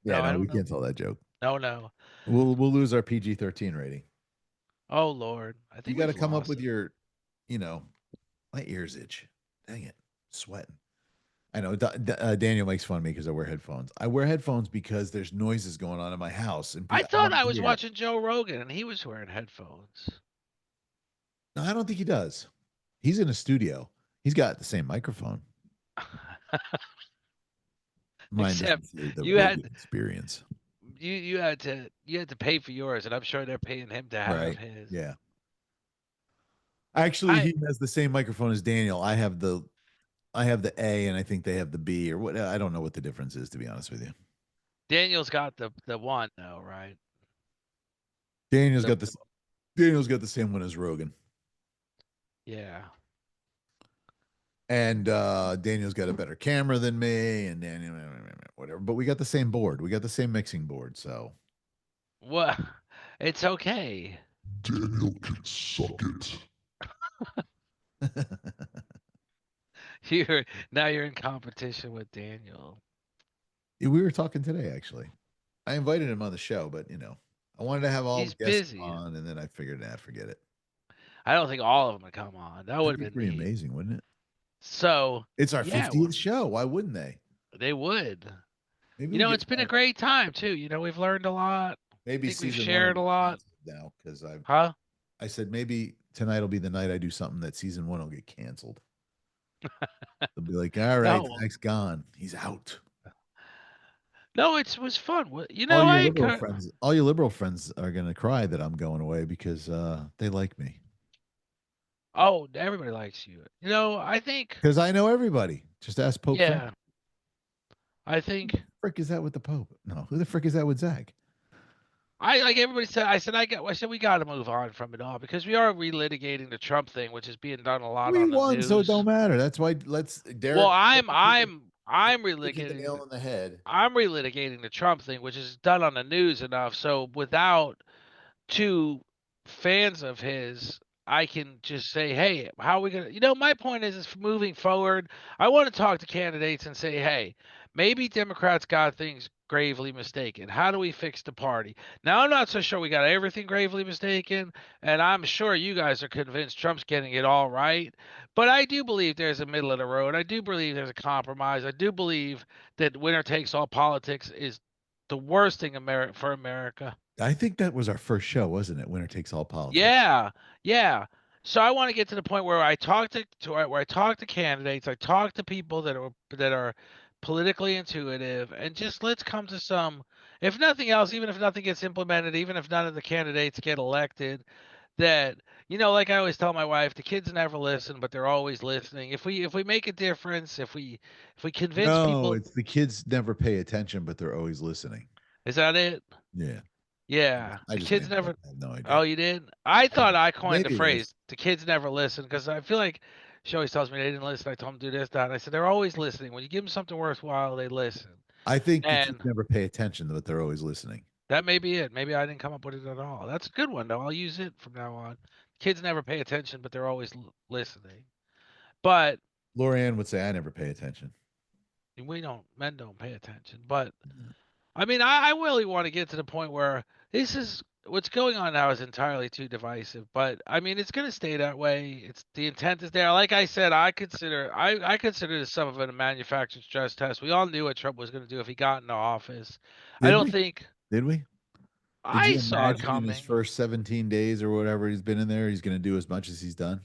Yeah,
No, I
no, we
don't know.
can't tell that joke.
No, no.
We'll lose our PG-13 rating.
Oh Lord, I
You
think
got to
we've
come up
lost
with
it.
your, you know, my ears itch. Dang it, sweating. I know Daniel makes fun of me because I wear headphones. I wear headphones because there's noises going on in my house, and
I
I
thought
want
I
to
was
hear.
watching Joe Rogan and he was wearing headphones.
No, I don't think he does. He's in a studio. He's got the same microphone. Mine
Except
doesn't say the
you had
Rogan experience.
you had to pay for yours, and I'm sure they're paying him to have
Right.
his.
Yeah. Actually,
I
he has the same microphone as Daniel. I have the A, and I think they have the B, or what? I don't know what the difference is, to be honest with you.
Daniel's got the one though, right?
Daniel's
The-
got this. Daniel's got the same one as Rogan,
yeah.
and Daniel's got a better camera than me, and Daniel, whatever. But we got the same board. We got the same mixing board. So
What? It's okay.
Daniel can suck it.
You're now you're in competition with Daniel.
we were talking today, actually. I invited him on the show, but I wanted to have all
He's
the guests
busy.
on, and then I figured, forget it.
I don't think all of them would come on. That would
That'd
have
be
been
pretty
neat.
amazing, wouldn't it?
So
It's our
yeah,
50th show. Why wouldn't they?
they would.
Maybe
You
we
know,
get
it's been a great time too. You know, we've learned a lot. I
maybe
think we've
season one will
shared a
get
lot.
canceled now because
Huh?
I said maybe tonight will be the night I do something that season one will get canceled. They'll be like, all right,
No,
Zach's gone. He's out.
no, it was fun. You
All
know,
your
I
liberal
encourage.
friends, all your liberal friends are gonna cry that I'm going away because they like me.
Oh, everybody likes you. You know, I think.
Because I know everybody. Just ask Pope Frank.
Yeah, I think.
Frick is that with the Pope? No, who the frick is that with Zach?
I like everybody said. I said we got to move on from it all because we are relitigating the Trump thing, which is being done a lot
We
on the
won, so it
news.
don't matter. That's why let's
Well,
Derek
I'm
hit the
relitigating.
nail on the head.
I'm relitigating the Trump thing, which is done on the news enough. So without two fans of his, I can just say, hey, how are we gonna? You know, my point is moving forward. I want to talk to candidates and say, hey, maybe Democrats got things gravely mistaken. How do we fix the party? Now, I'm not so sure we got everything gravely mistaken, and I'm sure you guys are convinced Trump's getting it all right. But I do believe there's a middle of the road. I do believe there's a compromise. I do believe that winner takes all politics is the worst thing for America.
I think that was our first show, wasn't it? Winner takes all politics.
Yeah, yeah. So I want to get to the point where I talk where I talk to candidates, I talk to people that are politically intuitive, and just let's come to some, if nothing else, even if nothing gets implemented, even if none of the candidates get elected, that like I always tell my wife, the kids never listen, but they're always listening. If we make a difference, if we convince
No,
people,
it's the kids never pay attention, but they're always listening.
is that it?
Yeah.
Yeah,
I
the
just
kids
made that up.
never.
I have no
Oh,
idea.
you did? I thought I coined the
Maybe it is.
phrase "the kids never listen" because I feel like she always tells me they didn't listen. I told them to do this, that. And I said they're always listening. When you give them something worthwhile, they listen.
I think the kids
And
never pay attention, but they're always listening.
that may be it. Maybe I didn't come up with it at all. That's a good one though. I'll use it from now on. Kids never pay attention, but they're always listening. But
Lorianne would say, I never pay attention.
men don't pay attention. But I mean, I really want to get to the point where this is what's going on now is entirely too divisive. But I mean, it's going to stay that way. It's the intent is there. Like I said, I consider this some of it a manufactured stress test. We all knew what Trump was going to do if he got into office. I
Did
don't
we?
think
Did we? Did
I
you
saw it
imagine in his
coming.
first 17 days or whatever he's been in there, he's going to do as much as he's done?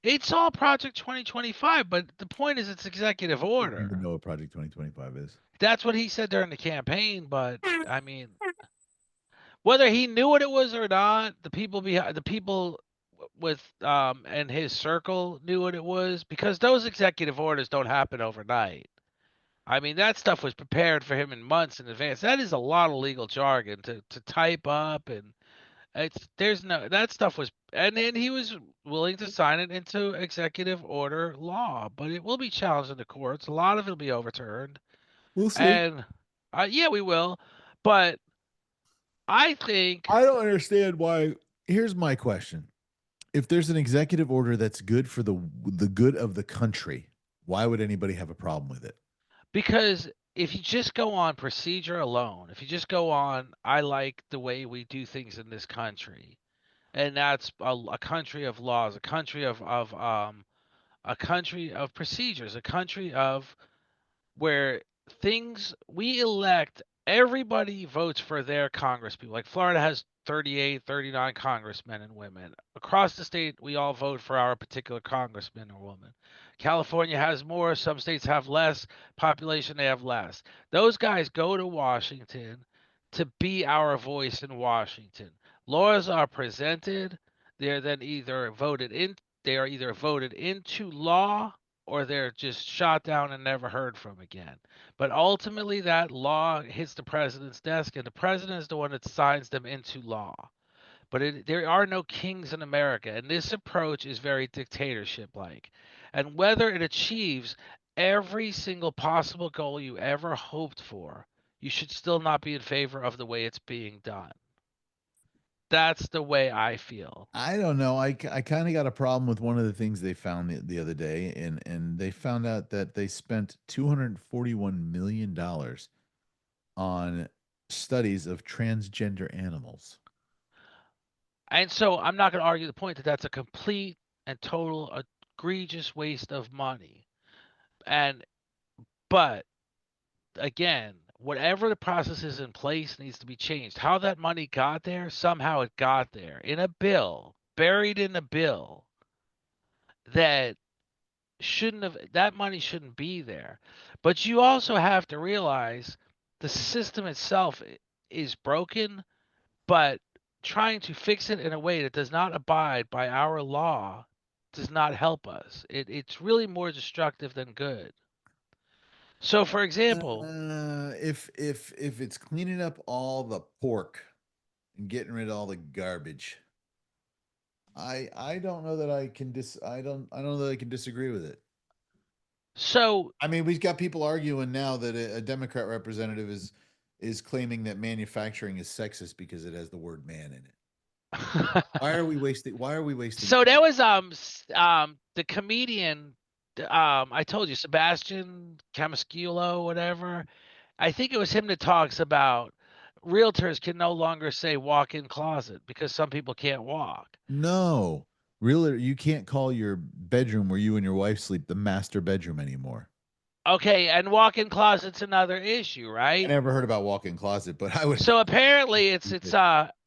It's all Project 2025, but the point is it's executive
I don't even
order.
know what Project 2025 is.
That's what he said during the campaign. But I mean, whether he knew what it was or not, the people with and his circle knew what it was because those executive orders don't happen overnight. I mean, that stuff was prepared for him in months in advance. That is a lot of legal jargon to type up, and there's no that stuff was, and then he was willing to sign it into executive order law, but it will be challenged in the courts. A lot of it will be overturned,
We'll see.
and yeah, we will. But I think
I don't understand why. Here's my question. If there's an executive order that's good for the good of the country, why would anybody have a problem with it?
because if you just go on procedure alone, if you just go on, I like the way we do things in this country, and that's a country of laws, a country of procedures, a country of where things we elect, everybody votes for their congresspeople. Like Florida has 38, 39 congressmen and women. Across the state, we all vote for our particular congressman or woman. California has more, some states have less population, they have less. Those guys go to Washington to be our voice in Washington. Laws are presented, they're then either voted in, they are either voted into law or they're just shot down and never heard from again. But ultimately, that law hits the president's desk, and the president is the one that signs them into law. but there are no kings in America, and this approach is very dictatorship like. And whether it achieves every single possible goal you ever hoped for, you should still not be in favor of the way it's being done. That's the way I feel.
I don't know. I kind of got a problem with one of the things they found the other day, and they found out that they spent $241 million on studies of transgender animals.
And so I'm not going to argue the point that that's a complete and total egregious waste of money. And but again, whatever the process is in place needs to be changed. How that money got there, somehow it got there in a bill, buried in a bill that shouldn't have, that money shouldn't be there. But you also have to realize the system itself is broken, but trying to fix it in a way that does not abide by our law does not help us. It's really more destructive than good. So, for example,
If it's cleaning up all the pork and getting rid of all the garbage, I don't know that I don't know that I can disagree with it.
so
I mean, we've got people arguing now that a Democrat representative is claiming that manufacturing is sexist because it has the word man in it. Why are we wasting? Why are we wasting?
so there was the comedian I told you Sebastian Camasculo, whatever. I think it was him that talks about realtors can no longer say walk-in closet because some people can't walk.
No, really, you can't call your bedroom where you and your wife sleep the master bedroom anymore.
Okay, and walk-in closet's another issue,
I
right?
never heard about walk-in closet, but I would.
So apparently it's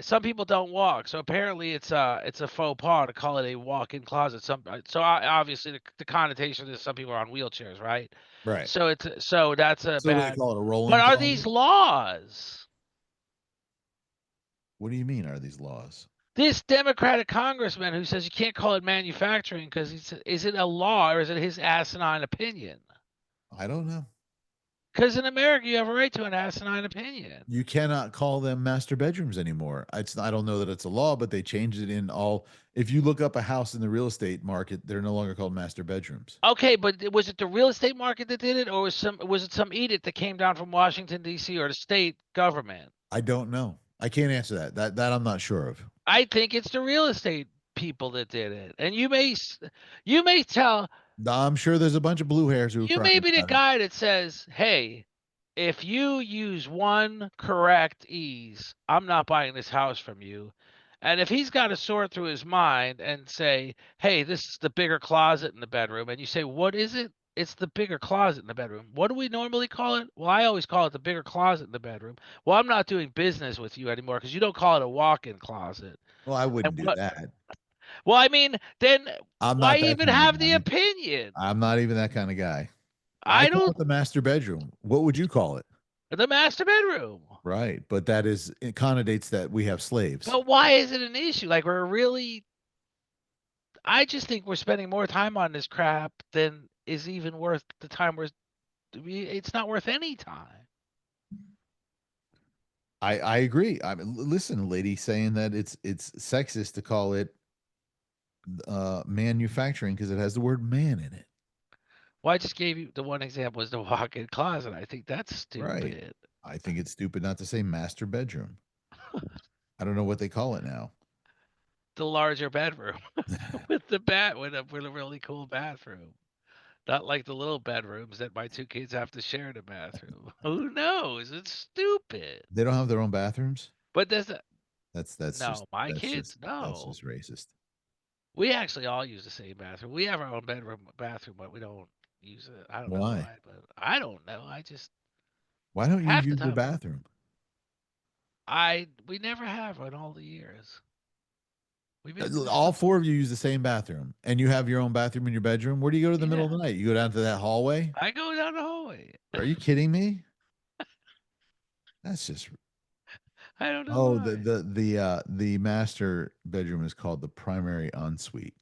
some people don't walk. So apparently it's a faux pas to call it a walk-in closet. Obviously the connotation is some people are on wheelchairs, right?
Right.
So that's a
So do they
bad.
call it a
But
rolling
are these
closet?
laws?
What do you mean? Are these laws?
This Democratic congressman who says you can't call it manufacturing because is it a law or is it his asinine opinion?
I don't know.
Because in America you have a right to an asinine opinion.
You cannot call them master bedrooms anymore. I don't know that it's a law, but they changed it in all. If you look up a house in the real estate market, they're no longer called master bedrooms.
Okay, but was it the real estate market that did it, or was it some edict that came down from Washington D.C. or the state government?
I don't know. I can't answer that. That I'm not sure of.
I think it's the real estate people that did it, and you may tell
I'm sure there's a bunch of blue hairs who are
you
crying
may be the
about it.
guy that says, "Hey, if you use one correct ease, I'm not buying this house from you." And if he's got to sort through his mind and say, "Hey, this is the bigger closet in the bedroom," and you say, "What is it?" It's the bigger closet in the bedroom. What do we normally call it? Well, I always call it the bigger closet in the bedroom. Well, I'm not doing business with you anymore because you don't call it a walk-in closet.
Well, I
And
wouldn't do
what?
that.
Well, I mean, then
I'm
why
not that
even
kind of
have the
guy.
opinion?
I'm not even that kind of guy. I
I
call
don't.
it the master bedroom. What would you call it?
The master bedroom.
Right. But it connotates that we have slaves.
But why is it an issue? Like we're really I just think we're spending more time on this crap than is even worth the time it's not worth any time.
I agree. I mean, listen, a lady saying that it's sexist to call it manufacturing because it has the word man in it.
Well, I just gave you the one example is the walk-in closet. I think that's
Right.
stupid.
I think it's stupid not to say master bedroom. I don't know what they call it now.
The larger bedroom with a really cool bathroom. Not like the little bedrooms that my two kids have to share the bathroom. Who knows? It's stupid.
They don't have their own bathrooms.
But there's a,
That's
no,
just
my
that's
kids
just that's
no.
just racist.
We actually all use the same bathroom. We have our own bathroom, but we don't use it. I don't know
Why?
why, but I don't know. I just
Why don't you
half the
use your
time
bathroom?
we never have in all the years. We've been through
All
so
four of you use the same bathroom, and you have your own bathroom in your bedroom. Where do you go to the middle of
yeah.
the night? You go down to that hallway?
I go down the hallway.
Are you kidding me? That's just
I don't know
oh
why.
the master bedroom is called the primary ensuite.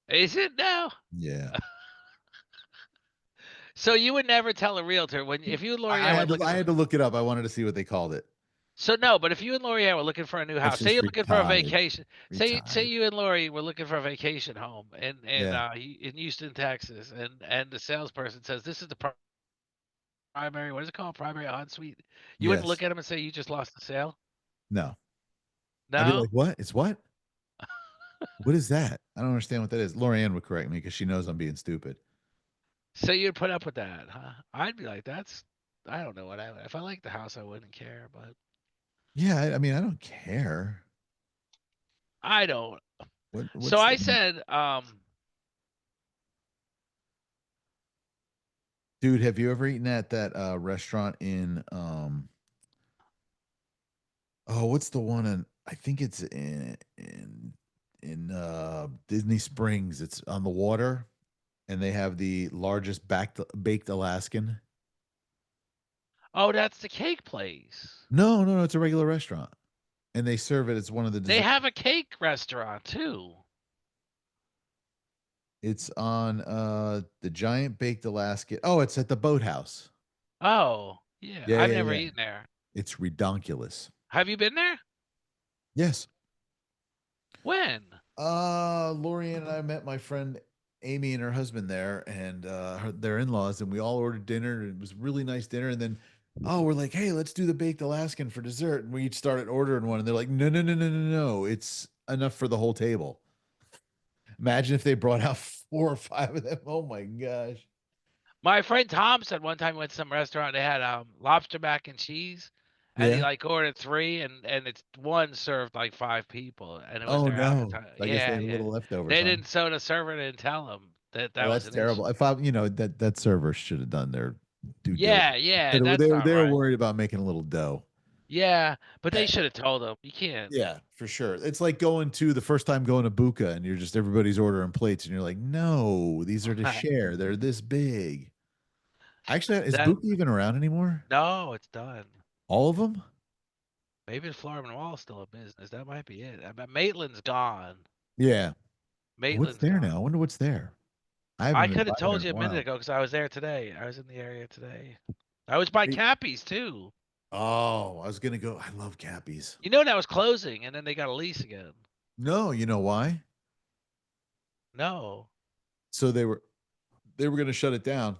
Is it now?
Yeah.
So you would never tell a realtor when if you and Lori
I
went
had to
looking
I
for
had to look it up. I wanted to see what they called it.
So no, but if you and Lorianne were looking for a new
That's
house, say
just
you're looking for a
retired.
vacation, say
Retired.
you and Lori were looking for a vacation home
Yeah.
in Houston, Texas, and the salesperson says this is the primary, what is it called, primary ensuite. You wouldn't
Yes.
look at him and say you just lost the sale.
No. I'd be like,
No.
what? It's what? What is that? I don't understand what that is. Lorianne would correct me because she knows I'm being stupid.
So you'd put up with that, huh? I'd be like, that's. I don't know what I. If I liked the house, I wouldn't care, but
Yeah, I mean, I don't care.
I don't. So
What's
I
the
said,
dude? Have you ever eaten at that restaurant in oh, what's the one in? I think it's in Disney Springs. It's on the water, and they have the largest baked Alaskan.
oh, that's the cake place.
No, no, no. It's a regular restaurant, and they serve it as one of the
They
desserts.
have a cake restaurant too.
It's on the giant baked Alaskan. Oh, it's at the Boathouse.
Oh, yeah.
Yeah,
I've
yeah,
never
yeah.
eaten there.
It's redonkulous.
Have you been there?
Yes.
When?
Lori and I met my friend Amy and her husband there, and their in-laws, and we all ordered dinner. And it was a really nice dinner, and then we're like, hey, let's do the baked Alaskan for dessert, and we each started ordering one, and they're like, no, no, no, no, no, no, it's enough for the whole table. Imagine if they brought out 4 or 5 of them. Oh my gosh.
My friend Tom said one time he went to some restaurant. They had lobster mac and cheese, and he
Yeah.
like ordered three, and it's one served like 5 people, and it was
Oh
their
no.
appetizer.
I guess they
Yeah,
had a
yeah.
little leftovers,
They
huh?
didn't. So the server didn't tell him that
Oh,
that was
that's
an issue.
terrible. If I, that server should have done their due
Yeah,
diligence.
yeah.
They were,
That's not
they were
right.
worried about making a little dough.
Yeah, but they
Yeah.
should have told him. You can't.
Yeah, for sure. It's like going to the first time going to Buka and you're just everybody's ordering plates and you're like, no, these are to share. They're this big. Actually, is
That
Buka even around anymore?
no, it's done.
All of them?
Maybe the Floor and Wall still a business. That might be it. I bet Maitland's gone.
Yeah. What's
Maitland's
there
gone.
now? I wonder what's there. I haven't
I
been
could
by
have
there
told
in
you
a
a minute
while.
ago because I was there today. I was in the area today. I was by
Hey,
Cappy's too.
oh, I was gonna go. I love Cappies.
You know that was closing, and then they got a lease again.
No, you know why?
No,
So they were gonna shut it down.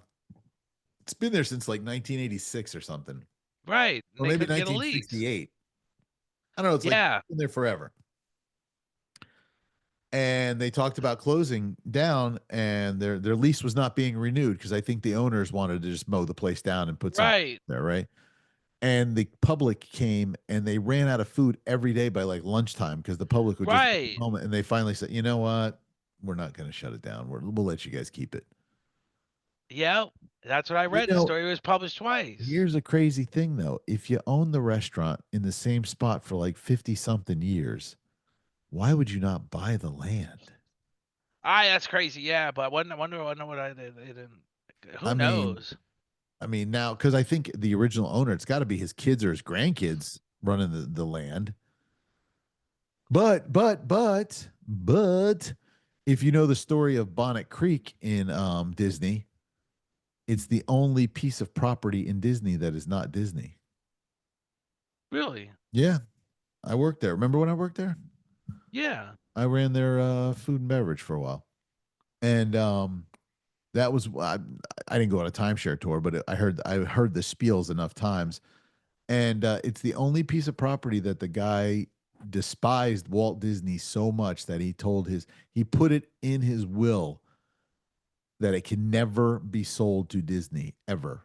It's been there since like 1986 or something.
right? And
Or
they
maybe
couldn't get a lease.
1968. I don't know. It's like
Yeah,
been there forever. And they talked about closing down, and their lease was not being renewed because I think the owners wanted to just mow the place down and put something
right,
there, right? And the public came and they ran out of food every day by like lunchtime because the public would just
right.
home, and they finally said, you know what? We're not going to shut it down. We'll let you guys keep it.
Yeah, that's what I
You
read. The
know,
story was published twice.
here's a crazy thing though. If you own the restaurant in the same spot for like 50 something years, why would you not buy the land?
That's crazy. Yeah, but wonder what they didn't.
I
Who
mean,
knows?
now because I think the original owner, it's got to be his kids or his grandkids running the land. But if you know the story of Bonnet Creek in Disney, it's the only piece of property in Disney that is not Disney.
Really?
Yeah, I worked there. Remember when I worked there?
Yeah.
I ran their food and beverage for a while, and that was I didn't go on a timeshare tour, but I heard the spiels enough times, and it's the only piece of property that the guy despised Walt Disney so much that he put it in his will that it can never be sold to Disney ever.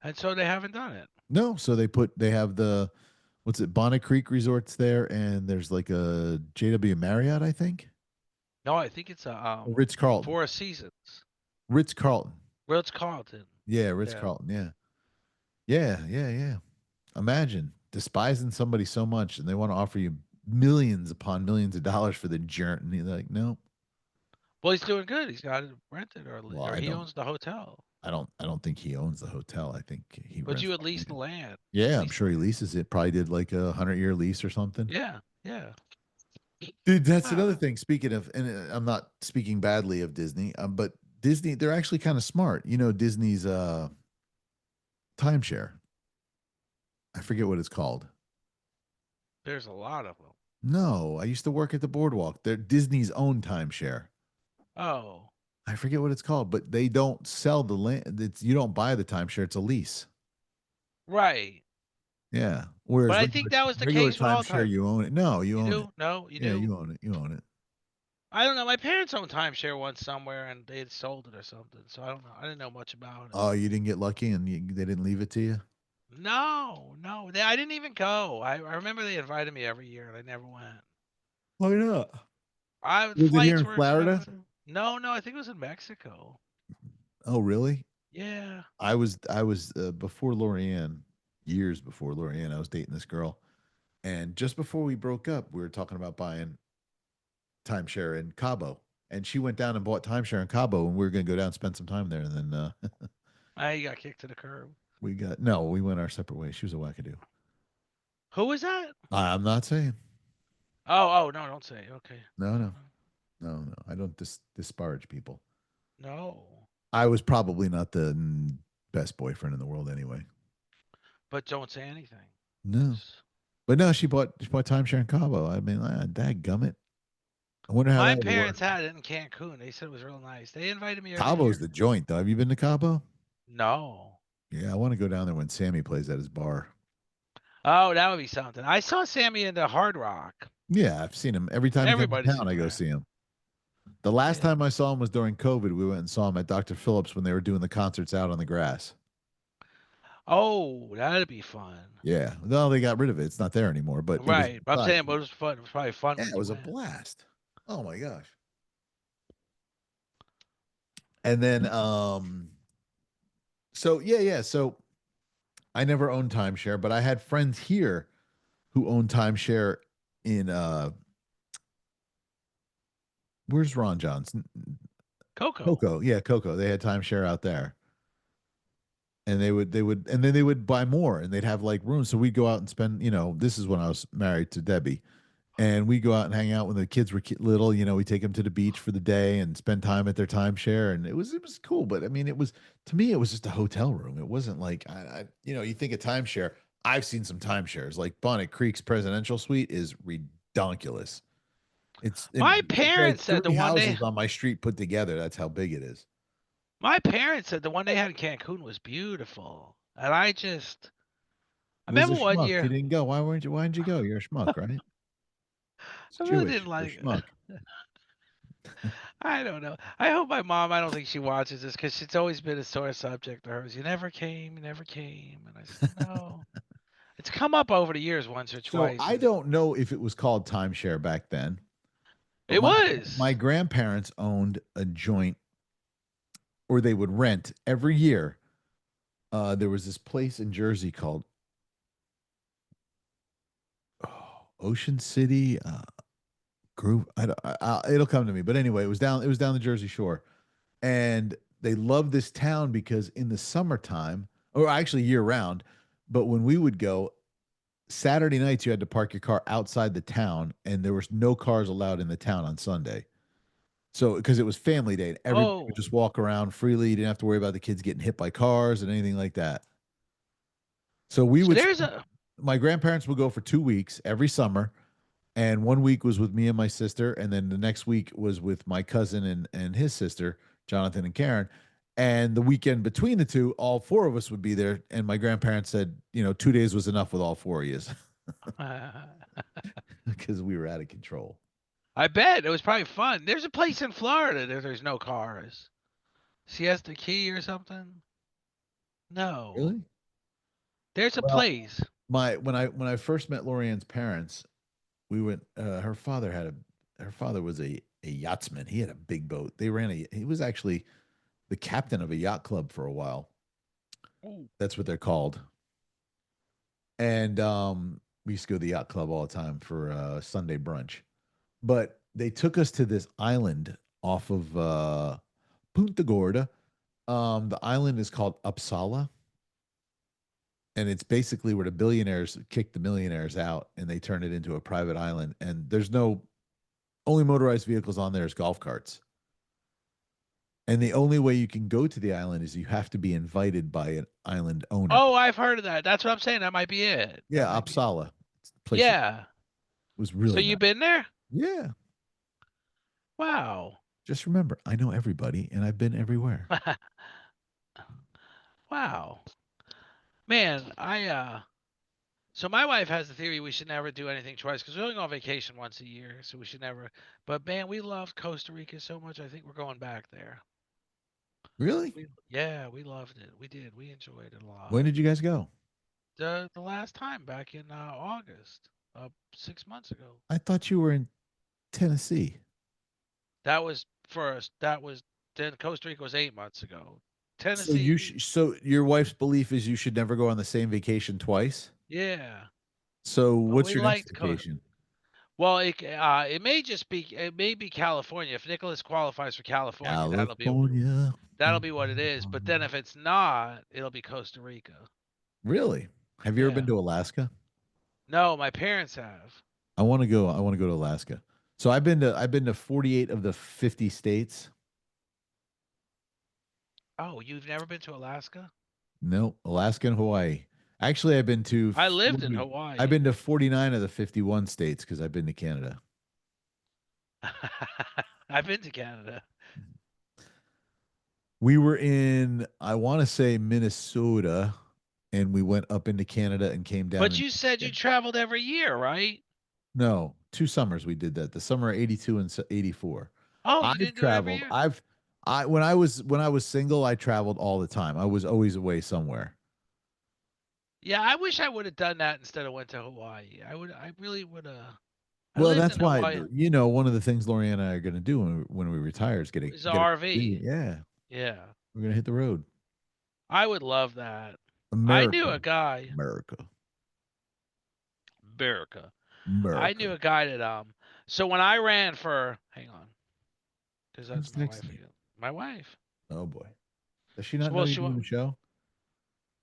And so they haven't done it.
No, so they have the what's it, Bonnet Creek Resorts there, and there's like a JW Marriott, I think.
No, I think it's a
Ritz Carlton.
Four Seasons.
Ritz Carlton.
Ritz Carlton.
Yeah, Ritz
Yeah.
Carlton. Yeah. Yeah, yeah, yeah. Imagine despising somebody so much and they want to offer you millions upon millions of dollars for the journey. And you're like, no.
Well, he's doing good. He's got it rented,
Well,
or he owns the hotel.
I don't think he owns the hotel. I think he
But
rents
you at
the
least the
land.
land.
Yeah, I'm
least
sure he leases it. Probably did like a 100-year lease or something.
Yeah, yeah.
Dude, that's another
Ah,
thing. Speaking of, and I'm not speaking badly of Disney, but Disney, they're actually kind of smart. You know, Disney's timeshare. I forget what it's called.
There's a lot of them.
No, I used to work at the boardwalk. They're Disney's own timeshare.
Oh,
I forget what it's called, but they don't sell the land. You don't buy the timeshare; it's a lease.
right.
Yeah. Whereas
But I think that was the
regular
case with all
timeshare,
time.
you own it. No, you
You
own it.
do? No, you
Yeah,
do.
you own it. You own it.
I don't know. My parents owned timeshare once somewhere, and they had sold it or something. So I don't know. I didn't know much about it.
Oh, you didn't get lucky, and they didn't leave it to you.
No, no. I didn't even go. I remember they invited me every year, and I never went.
Why not?
I
Was it here
flights
in
were
Florida?
expensive. No, no. I think it was in Mexico.
Oh, really?
Yeah.
I was before Lorianne, years before Lorianne. I was dating this girl, and just before we broke up, we were talking about buying timeshare in Cabo, and she went down and bought timeshare in Cabo, and we were going to go down and spend some time there, and then
I got kicked to the curb.
we went our separate ways. She was a wackadoo.
Who was that?
I'm not saying.
Oh, no, don't say. Okay.
No, no, no. I don't disparage people.
No.
I was probably not the best boyfriend in the world anyway.
But don't say anything.
No, but no, she bought timeshare in Cabo. I mean, dadgummit. I wonder how
My
that would work.
parents had it in Cancun. They said it was real nice. They invited me every
Cabo's
year.
the joint, though. Have you been to Cabo?
No.
Yeah, I want to go down there when Sammy plays at his bar.
Oh, that would be something. I saw Sammy in the Hard Rock.
Yeah, I've seen him every time he comes to
Everybody's
town.
seen
I
him
go
there.
see him. The last
Yeah.
time I saw him was during COVID. We went and saw him at Dr. Phillips when they were doing the concerts out on the grass.
Oh, that'd be fun.
Yeah, no, they got rid of it. It's not there anymore. But it was
Right. But I'm
fun.
saying, but it was fun. It was probably fun
Yeah,
when
it
you
was a
went.
blast. Oh my gosh. And then so yeah. So I never owned timeshare, but I had friends here who owned timeshare in where's Ron John's?
Coco.
Coco. Yeah, Coco. They had timeshare out there. And they would and then they would buy more and they'd have like rooms. So we'd go out and spend, this is when I was married to Debbie. And we go out and hang out when the kids were little. We take them to the beach for the day and spend time at their timeshare, and it was cool. But I mean, it was to me, it was just a hotel room. It wasn't like you think of timeshare. I've seen some timeshares, like Bonnet Creek's presidential suite is redonkulous.
My
It's like
parents said the
three
one they
houses on my street put together. That's how big it is.
my parents said the one they had in Cancun was beautiful. And I
Was a
remember one
schmuck. You
year
didn't go. Why didn't you go? You're a schmuck, right? It's
I really
Jewish.
didn't
You're a
like it.
schmuck.
I don't know. I hope my mom, I don't think she watches this because it's always been a sore subject to hers. You never came, you never came. And I said, no. It's come up over the years once or
So
twice.
I
And
don't know if it was called timeshare back then, but
it
my
was.
grandparents owned a joint, or they would rent every year. There was this place in Jersey called Ocean City Group. It'll come to me, but anyway, it was down the Jersey Shore, and they loved this town because in the summertime, or actually year round, but when we would go, Saturday nights you had to park your car outside the town, and there was no cars allowed in the town on Sunday. So because it was family day, and everybody would
Oh,
just walk around freely. You didn't have to worry about the kids getting hit by cars and anything like that. So we
so
would.
there's a.
My grandparents would go for 2 weeks every summer, and one week was with me and my sister, and then the next week was with my cousin and his sister, Jonathan and Karen. And the weekend between the two, all four of us would be there. And my grandparents said, 2 days was enough with all four of you because we were out of control.
I bet it was probably fun. There's a place in Florida that there's no cars. Siesta Key or something? No.
Really?
There's a
Well,
place.
when I first met Lorianne's parents, we went. Her father was a yachtsman. He had a big boat. He was actually the captain of a yacht club for a while.
Ooh.
That's what they're called. And we used to go to the yacht club all the time for Sunday brunch. But they took us to this island off of Punta Gorda. The island is called Uppsala, and it's basically where the billionaires kick the millionaires out, and they turn it into a private island. And there's no only motorized vehicles on there is golf carts. And the only way you can go to the island is you have to be invited by an island owner.
Oh, I've heard of that. That's what I'm saying. That might be it.
Yeah,
That might be.
Apsala. Place
Yeah.
was
So
really nice.
you've been there?
Yeah.
Wow.
Just remember, I know everybody and I've been everywhere.
Wow. Man, so my wife has the theory we should never do anything twice because we only go on vacation once a year, so we should never. But man, we loved Costa Rica so much. I think we're going back there.
Really?
Yeah, we loved it. We did. We enjoyed it a lot.
When did you guys go?
The last time back in August, 6 months ago.
I thought you were in Tennessee.
That was first. That was then Costa Rica was 8 months ago.
So
Tennessee.
so your wife's belief is you should never go on the same vacation twice.
Yeah.
So
But
what's
we
your next
liked
vacation?
Well, it may just be it may be California. If Nicholas qualifies for California,
California.
that'll be what it is. But then if it's not, it'll be Costa Rica.
Really? Have you ever been
Yeah.
to Alaska?
No, my parents have.
I want to go. I want to go to Alaska. So I've been to 48 of the 50 states.
Oh, you've never been to Alaska?
No, Alaska and Hawaii. Actually, I've been to
I lived in
40
Hawaii.
I've been to 49 of the 51 states because I've been to Canada.
I've been to Canada.
We were in, I want to say Minnesota, and we went up into Canada and came down.
But you said you traveled every year, right?
No, 2 summers we did that. The summer of 82 and 84.
Oh, you
I've
didn't do it every
traveled.
year?
I when I was single, I traveled all the time. I was always away somewhere.
Yeah, I wish I would have done that instead of went to Hawaii. I really would have. I
Well,
lived
that's
in
why
Hawaii.
one of the things Lori and I are going to do when we retire is
It's an
get a
RV.
yeah,
Yeah.
we're going to hit the road.
I would love that. I knew
America,
a guy,
America,
America. I knew
America.
a guy that so when I ran for hang on, because
Who's
that's my
texting
wife
you?
again. My wife.
Oh boy, does she
So,
not know you're doing the show?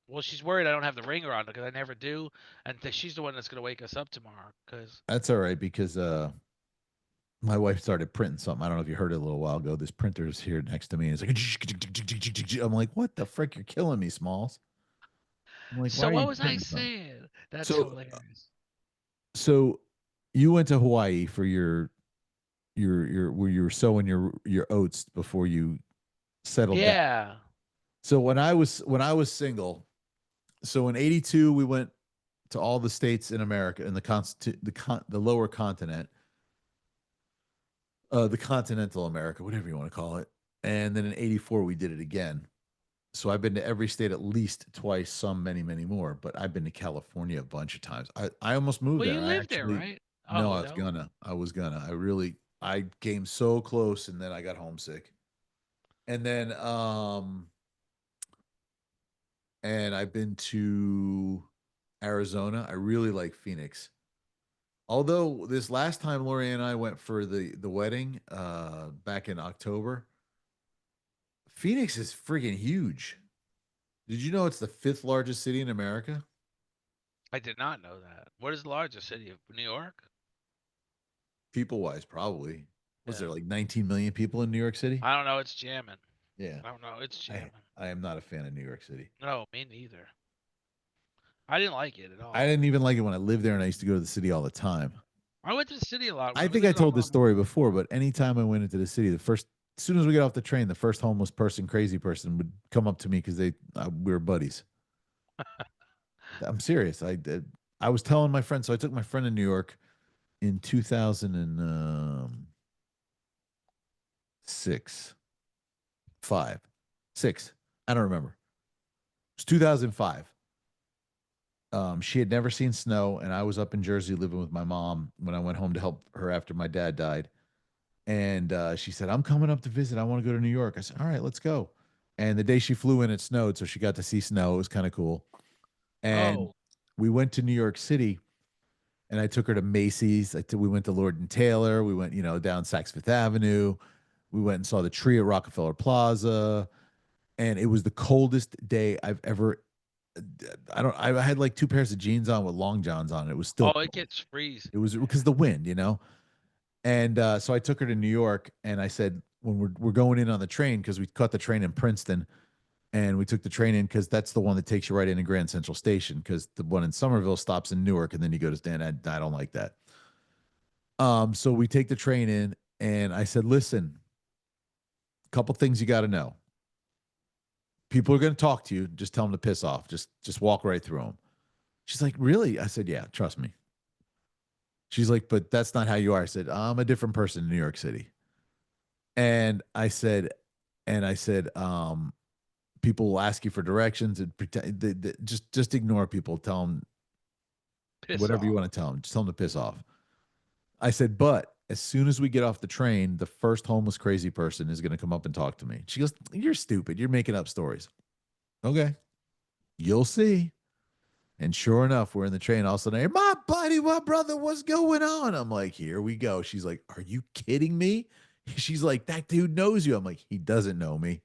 well, she's worried I don't have the ringer on because I never do, and she's the one that's gonna wake us up tomorrow. Because
That's all right because my wife started printing something. I don't know if you heard it a little while ago. This printer is here next to me. And it's like, I'm like, what the frick? You're killing me, Smalls. I'm like, why
so
are
what
you
was I
printing something?
saying? That's
So,
hilarious.
so you went to Hawaii for where you were sowing your oats before you settled down.
Yeah.
So when I was single, so in '82 we went to all the states in America in the lower continent, the continental America, whatever you want to call it. And then in '84 we did it again. So I've been to every state at least twice, some many, many more. But I've been to California a bunch of times. I almost moved
Well,
there.
you
I
lived there,
actually
right?
no,
Oh
I was
no.
gonna. I was gonna. I came so close, and then I got homesick. And then and I've been to Arizona. I really like Phoenix. Although this last time Lori and I went for the wedding back in October, Phoenix is freaking huge. Did you know it's the fifth largest city in America?
I did not know that. What is the largest city of New York?
People wise, probably. Was
Yeah.
there like 19 million people in New York City?
I don't know. It's jamming.
Yeah.
I don't know. It's
I,
jamming.
I am not a fan of New York City.
No, me neither. I didn't like it at all.
I didn't even like it when I lived there and I used to go to the city all the time.
I went to the city a lot.
I think I told this story before, but anytime I went into the city, as soon as we get off the train, the first homeless person, crazy person would come up to me because we were buddies. I'm serious. I was telling my friend, so I took my friend in New York in 2006, 5, 6. I don't remember. It was 2005. She had never seen snow, and I was up in Jersey living with my mom when I went home to help her after my dad died. And she said, I'm coming up to visit. I want to go to New York. I said, all right, let's go. And the day she flew in, it snowed, so she got to see snow. It was kind of cool. And we went to New York City, and I took her to Macy's. We went to Lord and Taylor. We went, down Saks Fifth Avenue. We went and saw the tree at Rockefeller Plaza. And it was the coldest day I've ever. I had like 2 pairs of jeans on with long johns on. It was still.
Oh,
cold.
it gets freezing.
It was because the wind. And so I took her to New York, and I said, when we're going in on the train because we caught the train in Princeton and we took the train in because that's the one that takes you right into Grand Central Station because the one in Somerville stops in Newark and then you go to Stan. I don't like that. So we take the train in and I said, listen, a couple things you got to know. People are going to talk to you. Just tell them to piss off. Just walk right through them. She's like, really? I said, yeah, trust me. She's like, but that's not how you are. I said, I'm a different person in New York City. And I said, people will ask you for directions and pretend just ignore people. Tell them
Piss
whatever you
off.
want to tell them. Just tell them to piss off. I said, but as soon as we get off the train, the first homeless crazy person is going to come up and talk to me. She goes, you're stupid. You're making up stories. Okay. You'll see. And sure enough, we're in the train. All of a sudden, hey, my buddy, my brother, what's going on? I'm like, here we go. She's like, are you kidding me? She's like, that dude knows you. I'm like, he doesn't know me.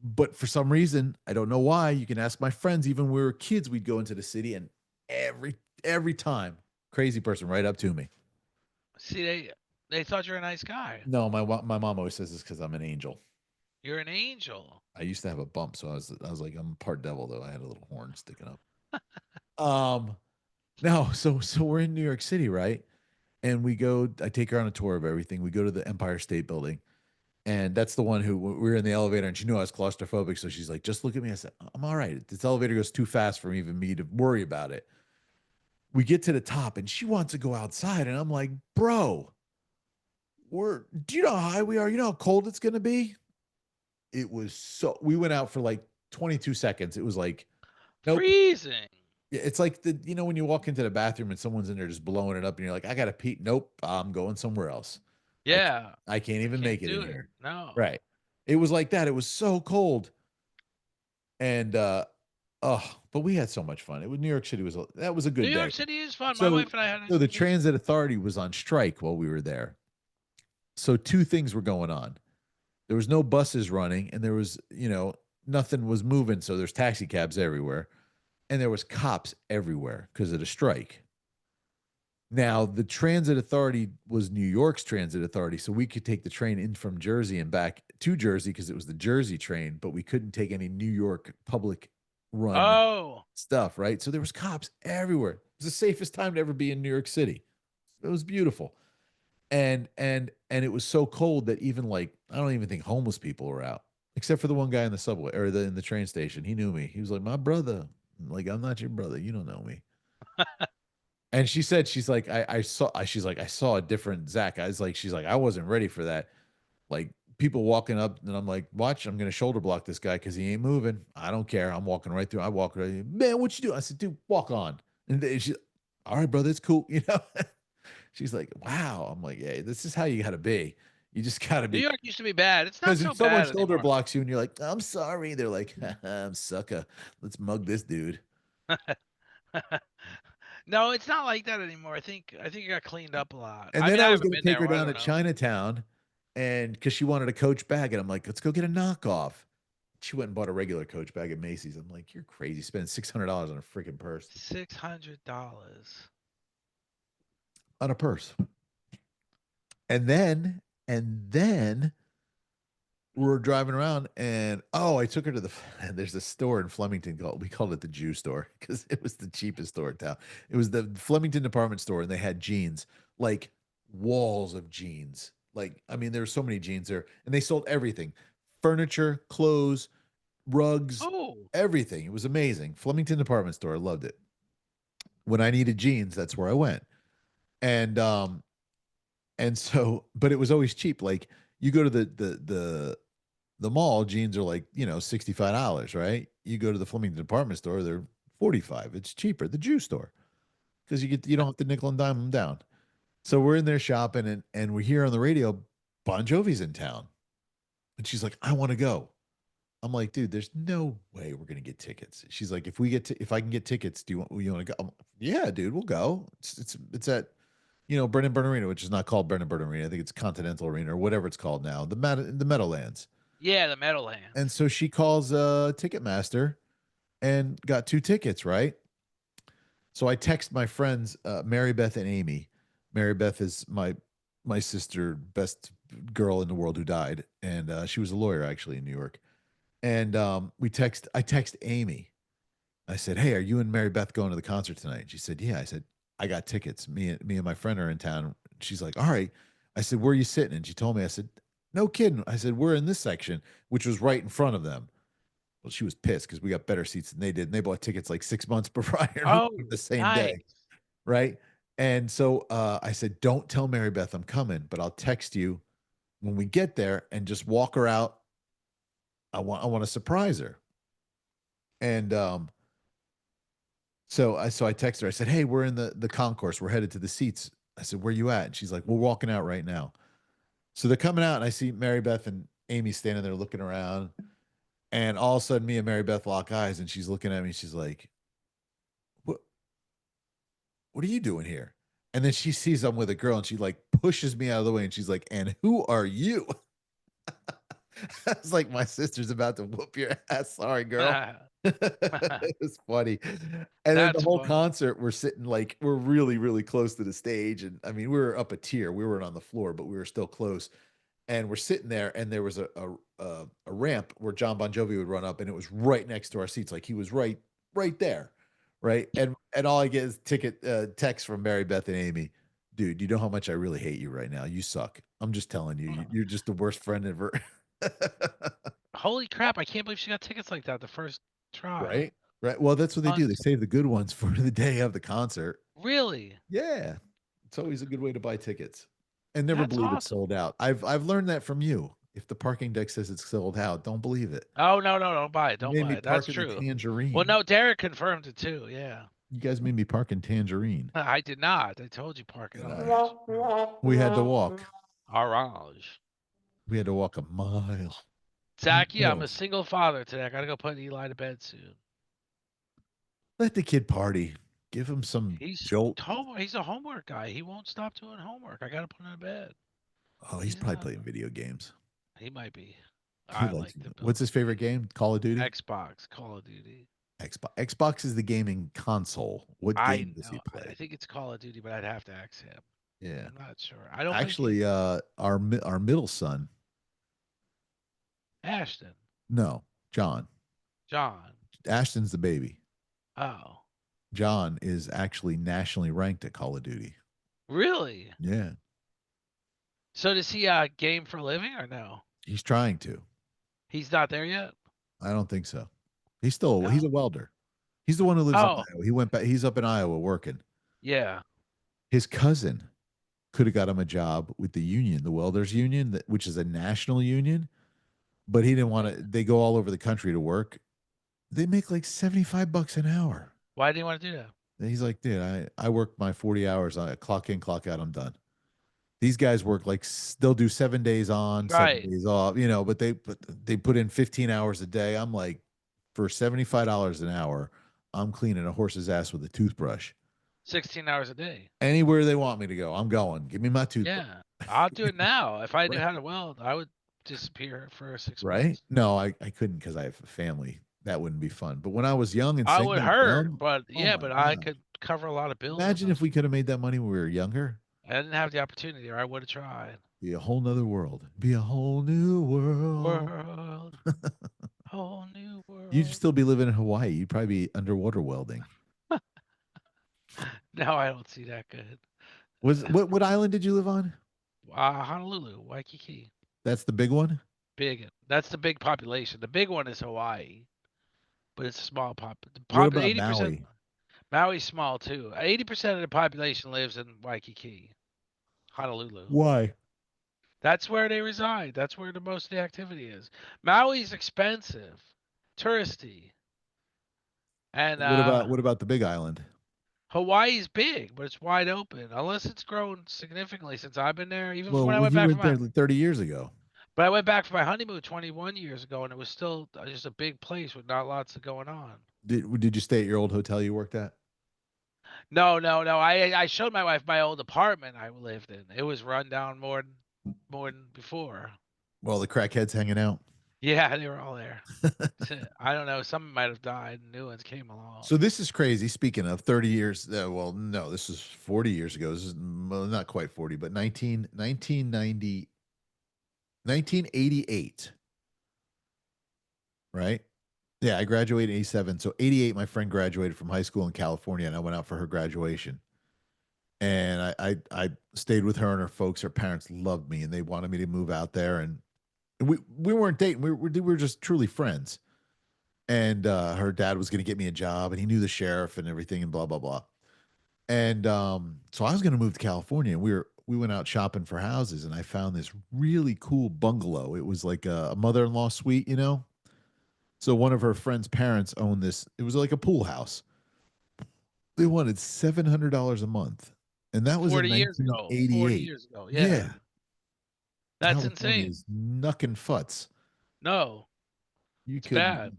But for some reason, I don't know why. You can ask my friends. Even when we were kids, we'd go into the city, and every time, crazy person right up to me.
See, they thought you're a nice guy.
No, my mom always says this because I'm an angel.
You're an angel.
I used to have a bump, so I was like, I'm part devil though. I had a little horn sticking up. Um, no, so we're in New York City, right? And we go. I take her on a tour of everything. We go to the Empire State Building, and that's the one who we were in the elevator, and she knew I was claustrophobic, so she's like, "Just look at me." I said, "I'm all right. This elevator goes too fast for even me to worry about it." We get to the top, and she wants to go outside, and I'm like, "Bro, do you know how high we are? You know how cold it's gonna be?" It was so. We went out for like 22 seconds. It was like, nope.
Freezing.
Yeah, it's like when you walk into the bathroom and someone's in there just blowing it up, and you're like, I gotta pee. Nope, I'm going somewhere else. I
Yeah.
I can't
I
even
can't
make it
do
in
it.
here.
No.
Right. It was like that. It was so cold. And but we had so much fun. It was New York City that was a
New
good day.
York City is fun. My
So
wife and I had a
so the
good time.
transit authority was on strike while we were there. So two things were going on. There was no buses running, and there was, nothing was moving. So there's taxi cabs everywhere, and there was cops everywhere because of the strike. Now, the transit authority was New York's transit authority, so we could take the train in from Jersey and back to Jersey because it was the Jersey train, but we couldn't take any New York public run
Oh,
stuff, right? So there was cops everywhere. It was the safest time to ever be in New York City. It was beautiful. And it was so cold that even like I don't even think homeless people were out, except for the one guy in the subway or in the train station. He knew me. He was like, "My brother." I'm like, I'm not your brother. You don't know me. And she said, she's like, she's like, I saw a different Zach. She's like, I wasn't ready for that. Like people walking up, and I'm like, watch, I'm gonna shoulder block this guy because he ain't moving. I don't care. I'm walking right through. I walk right. Man, what you do? I said, dude, walk on. And she, all right, brother, it's cool. She's like, wow. I'm like, yeah, this is how you gotta be. You just gotta
New
be.
York used to be bad. It's not
Because
so
if someone
bad
shoulder
anymore.
blocks you and you're like, I'm sorry, they're like, I'm sucker. Let's mug this dude.
No, it's not like that anymore. I think it got cleaned up a lot.
And
I
then
mean,
I
I
was
haven't
going to
been
take
there.
her
I
down
don't
to
know.
Chinatown, and because she wanted a Coach bag, and I'm like, let's go get a knockoff. She went and bought a regular Coach bag at Macy's. I'm like, you're crazy. Spending $600 on a freaking purse.
$600.
On a purse. And then we were driving around, and I took her to there's a store in Flemington we called it the Jew store because it was the cheapest store in town. It was the Flemington department store, and they had jeans, like walls of jeans. Like, I mean, there were so many jeans there, and they sold everything: furniture, clothes, rugs,
Oh,
everything. It was amazing. Flemington department store. I loved it. When I needed jeans, that's where I went. And so, but it was always cheap. Like you go to the mall, jeans are like, $65, right? You go to the Flemington department store, they're 45. It's cheaper. The Jew store. Because you don't have to nickel and dime them down. So we're in there shopping, and we hear on the radio, Bon Jovi's in town. And she's like, I want to go. I'm like, dude, there's no way we're gonna get tickets. She's like, if I can get tickets, you want to go? Yeah, dude, we'll go. It's at Brennan Burn Arena, which is not called Brennan Burn Arena. I think it's Continental Arena or whatever it's called now. The Meadowlands.
yeah, the Meadowlands.
And so she calls Ticketmaster and got 2 tickets, right? So I text my friends, Mary Beth and Amy. Mary Beth is my my sister, best girl in the world who died, and she was a lawyer actually in New York. And I text Amy. I said, "Hey, are you and Mary Beth going to the concert tonight?" And she said, "Yeah." I said, "I got tickets. Me and my friend are in town." She's like, "All right." I said, "Where are you sitting?" And she told me. I said, "No kidding." I said, "We're in this section," which was right in front of them. Well, she was pissed because we got better seats than they did, and they bought tickets like 6 months prior. We
Oh,
went the same day,
nice.
right? And so I said, "Don't tell Mary Beth I'm coming, but I'll text you when we get there and just walk her out. I want to surprise her." And so I texted her. I said, "Hey, we're in the concourse. We're headed to the seats." I said, "Where you at?" And she's like, "We're walking out right now." So they're coming out, and I see Mary Beth and Amy standing there looking around. And all of a sudden, me and Mary Beth lock eyes, and she's looking at me. She's like, "What? What are you doing here?" And then she sees I'm with a girl, and she like pushes me out of the way, and she's like, "And who are you?" It's like my sister's about to whoop your ass. Sorry, girl. It was funny. And then the
That's
whole
funny.
concert, we're sitting like we're really, really close to the stage. And I mean, we were up a tier. We weren't on the floor, but we were still close. And we're sitting there, and there was a ramp where John Bon Jovi would run up, and it was right next to our seats. Like he was right there. Right. And all I get is text from Mary Beth and Amy. Dude, you know how much I really hate you right now. You suck. I'm just telling you, you're just the worst friend ever.
Holy crap! I can't believe she got tickets like that the first try.
Right? Right. Well, that's what they do. They
Uns-
save the good ones for the day of the concert.
really?
Yeah. It's always a good way to buy tickets. And never
That's
believe it's
awesome.
sold out. I've learned that from you. If the parking deck says it's sold out, don't believe it.
Oh no, no, don't buy it.
You
Don't
made me
buy it. That's
park in the
true. Well,
Tangerine.
no, Derek confirmed it too. Yeah,
You guys made me park in Tangerine.
I did not. I told you park it
And
orange.
we had to walk.
Orange.
We had to walk a mile.
Zachy, I'm a
Miles.
single father today. I gotta go put Eli to bed soon.
Let the kid party. Give him some jolt.
He's a homework guy. He won't stop doing homework. I gotta put him to bed.
Oh, he's
He's
probably
not.
playing video games.
He might be.
He
I
likes
like
it.
to
What's
build
his favorite game? Call of Duty?
Xbox, Call of Duty.
Xbox. Xbox is the gaming console. What
I
game does he
know. I
play?
think it's Call of Duty, but I'd have to ask him.
Yeah.
I'm not sure. I don't play
Actually,
games.
our middle son,
Ashton,
no, John.
John.
Ashton's the baby.
Oh,
John is actually nationally ranked at Call of Duty.
really?
Yeah,
So does he game for a living or no?
he's trying to.
He's not there yet.
I don't think so. He's a
No.
welder. He's the one who lives in
Oh,
Iowa. He went back. He's up in Iowa working.
yeah.
His cousin could have got him a job with the union, the welders union, which is a national union, but he didn't want to. They go all over the country to work. They make like $75 an hour.
Why do you want to do that?
And he's like, dude, I work my 40 hours. I clock in, clock out. I'm done. These guys work like they'll do 7 days on, seven
Right.
days off, but they put in 15 hours a day. I'm like, for $75 an hour, I'm cleaning a horse's ass with a toothbrush.
16 hours a day.
Anywhere they want me to go, I'm going. Give me my toothbrush.
Yeah. I'll do it now. If I knew
Right.
how to weld, I would disappear for 6
Right?
months.
No, I couldn't because I have a family. That wouldn't be fun. But when I was young and
I would
single and
hurt,
dumb,
but
oh
yeah,
my
but I
God.
could cover a lot of bills with
Imagine if
them.
we could have made that money when we were younger.
I didn't have the opportunity, or I would have tried.
Be a whole nother world. Be a whole new world.
World, whole new
You'd
world.
still be living in Hawaii. You'd probably be underwater welding.
No, I don't see that good.
What island did you live on?
Honolulu, Waikiki,
That's the big one.
big. That's the big population. The big one is Hawaii, but it's a small
What about
80%.
Maui?
Maui's small too. 80% of the population lives in Waikiki, Honolulu.
Why?
That's where they reside. That's where the most of the activity is. Maui's expensive, touristy, and
What about the big island?
Hawaii's big, but it's wide open. Unless it's grown significantly since I've been there. Even from when I
Well,
went
you
back for
went
my,
there 30 years ago.
but I went back for my honeymoon 21 years ago, and it was still just a big place with not lots of going on.
Did you stay at your old hotel you worked at?
No, no, no. I showed my wife my old apartment I lived in. It was run down more than before.
Well, the crackheads hanging out.
Yeah, they were all there. I don't know. Some might have died. And new ones came along.
So this is crazy. Speaking of 30 years, well, no, this is 40 years ago. This is well, not quite 40, but 1988, right? Yeah, I graduated in 87. So 88, my friend graduated from high school in California, and I went out for her graduation. And I stayed with her and her folks. Her parents loved me, and they wanted me to move out there. And we weren't dating. We were just truly friends. And her dad was going to get me a job, and he knew the sheriff and everything, and blah blah blah. And so I was going to move to California, and we went out shopping for houses, and I found this really cool bungalow. It was like a mother-in-law suite, you know. So one of her friend's parents owned this. It was like a pool house. They wanted $700 a month, and that was in
40 years ago. 40
1988.
years ago.
Yeah,
That's
California
insane.
is knucking futs.
No,
You
it's
could.
bad.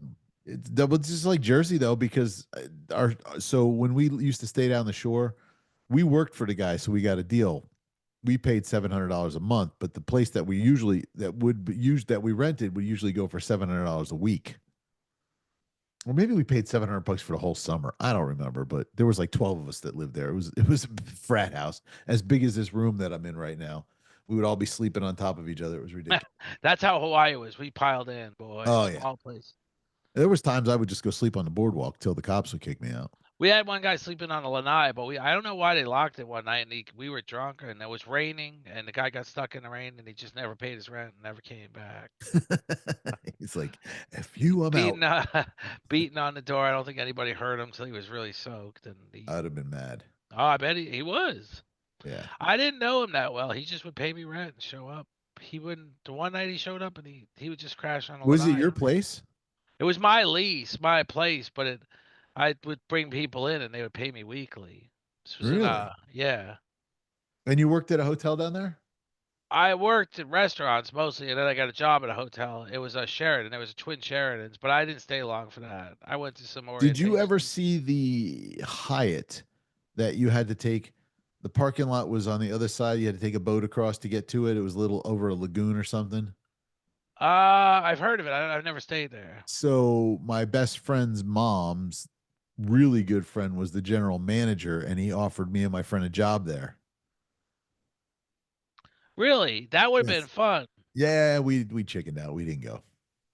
It's double. It's just like Jersey though, because our so when we used to stay down the shore, we worked for the guy, so we got a deal. We paid $700 a month, but the place that we usually that would be used that we rented would usually go for $700 a week. Or maybe we paid 700 bucks for the whole summer. I don't remember, but there was like 12 of us that lived there. It was a frat house as big as this room that I'm in right now. We would all be sleeping on top of each other. It was ridiculous.
That's how Hawaii was. We piled in, boy.
Oh yeah.
Small place.
There was times I would just go sleep on the boardwalk till the cops would kick me out.
We had one guy sleeping on a lanai, but I don't know why they locked it one night, and we were drunk, and it was raining, and the guy got stuck in the rain, and he just never paid his rent and never came back.
He's like, "If you, I'm out."
Beating, beating on the door. I don't think anybody heard him until he was really soaked, and
I'd have been mad.
oh, I bet he was.
Yeah.
I didn't know him that well. He just would pay me rent and show up. He wouldn't. The one night he showed up, and he would just crash on a
Was it
lanai.
your place?
It was my lease, my place, but I would bring people in and they would pay me weekly. This was
Really?
yeah.
And you worked at a hotel down there?
I worked in restaurants mostly, and then I got a job at a hotel. It was a Sheraton. It was a twin Sheratons, but I didn't stay long for that. I went to some
Did you ever
orientation.
see the Hyatt that you had to take? The parking lot was on the other side. You had to take a boat across to get to it. It was a little over a lagoon or something.
I've heard of it. I've never stayed there.
So my best friend's mom's really good friend was the general manager, and he offered me and my friend a job there.
Really? That would have been
Yes.
fun.
Yeah, we chickened out. We didn't go.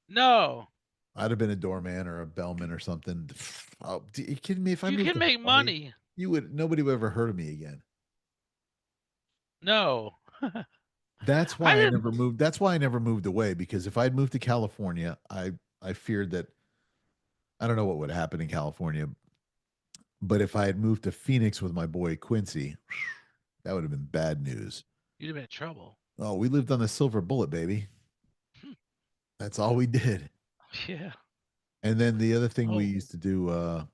No.
I'd have been a doorman or a bellman or something. Oh, you kidding me? If I
You
moved
can
to
make
Hawaii,
money.
nobody would ever heard of me again.
No.
That's
I
why I
didn't.
never moved. That's why I never moved away, because if I'd moved to California, I feared that I don't know what would happen in California, but if I had moved to Phoenix with my boy Quincy, that would have been bad news.
You'd have been in trouble.
Oh, we lived on the silver bullet, baby.
Hmm.
That's all we did.
Yeah.
And then the other thing we
Oh.
used to do,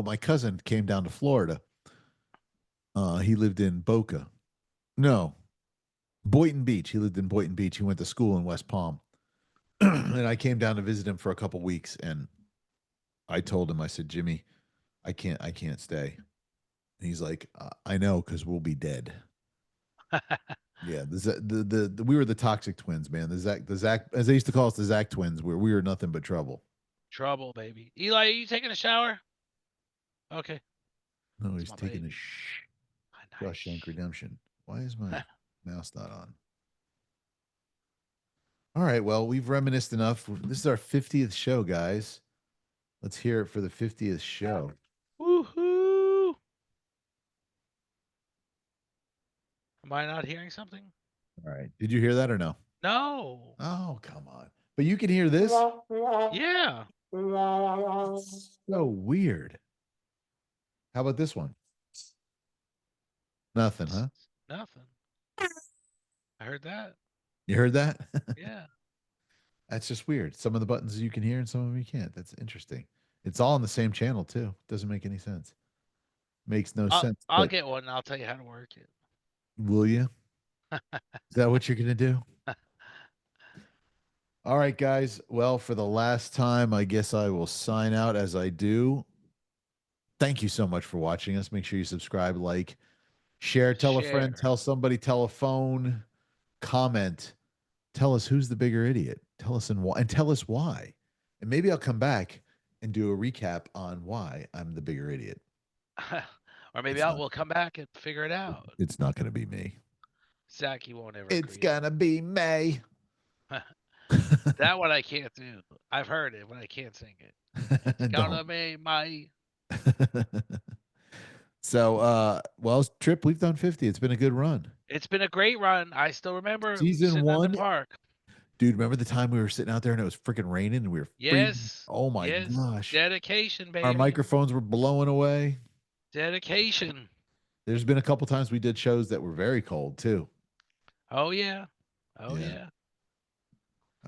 my cousin came down to Florida. He lived in Boca. No, Boynton Beach. He lived in Boynton Beach. He went to school in West Palm. And I came down to visit him for a couple weeks, and I told him, I said, Jimmy, I can't stay. And he's like, I know, because we'll be dead. Yeah, we were the toxic twins, man. The Zak, as they used to call us, the Zak twins, where we were nothing but trouble.
Trouble, baby. Eli, are you taking a shower? Okay.
No,
That's
he's
my
taking a
baby.
Shawshank Redemption. Why is my mouse not on? All right, well, we've reminisced enough. This is our 50th show, guys. Let's hear it for the 50th show.
Woohoo! Am I not hearing something?
All right. Did you hear that or no?
No.
Oh, come on. But you can hear this?
Yeah.
So weird. How about this one? Nothing, huh?
Nothing. I heard that.
You heard that?
Yeah.
That's just weird. Some of the buttons you can hear and some of them you can't. That's interesting. It's all on the same channel too. Doesn't make any sense. Makes no sense.
I'll
But
get one and I'll tell you how to work it.
will you? Is that what you're gonna do? All right, guys. Well, for the last time, I guess I will sign out as I do. Thank you so much for watching us. Make sure you subscribe, like, share, tell a friend,
Share.
tell somebody, tell a phone, comment. tell us who's the bigger idiot. Tell us and tell us why. And maybe I'll come back and do a recap on why I'm the bigger idiot.
Or maybe
It's not.
we'll come back and figure it out.
It's not going to be me.
Zach, you won't ever
It's
agree.
gonna be May.
That one I can't do. I've heard it, but I can't sing it. It's gonna be my.
So, well, Trip, we've done 50. It's been a good run.
It's been a great run. I still remember
Season
sitting in
one,
the park.
dude. Remember the time we were sitting out there and it was freaking raining and we were freezing?
Yes.
Oh my
Yes.
gosh!
Dedication, baby.
Our microphones were blowing away.
Dedication.
There's been a couple times we did shows that were very cold too.
Oh yeah. Oh
Yeah.
yeah.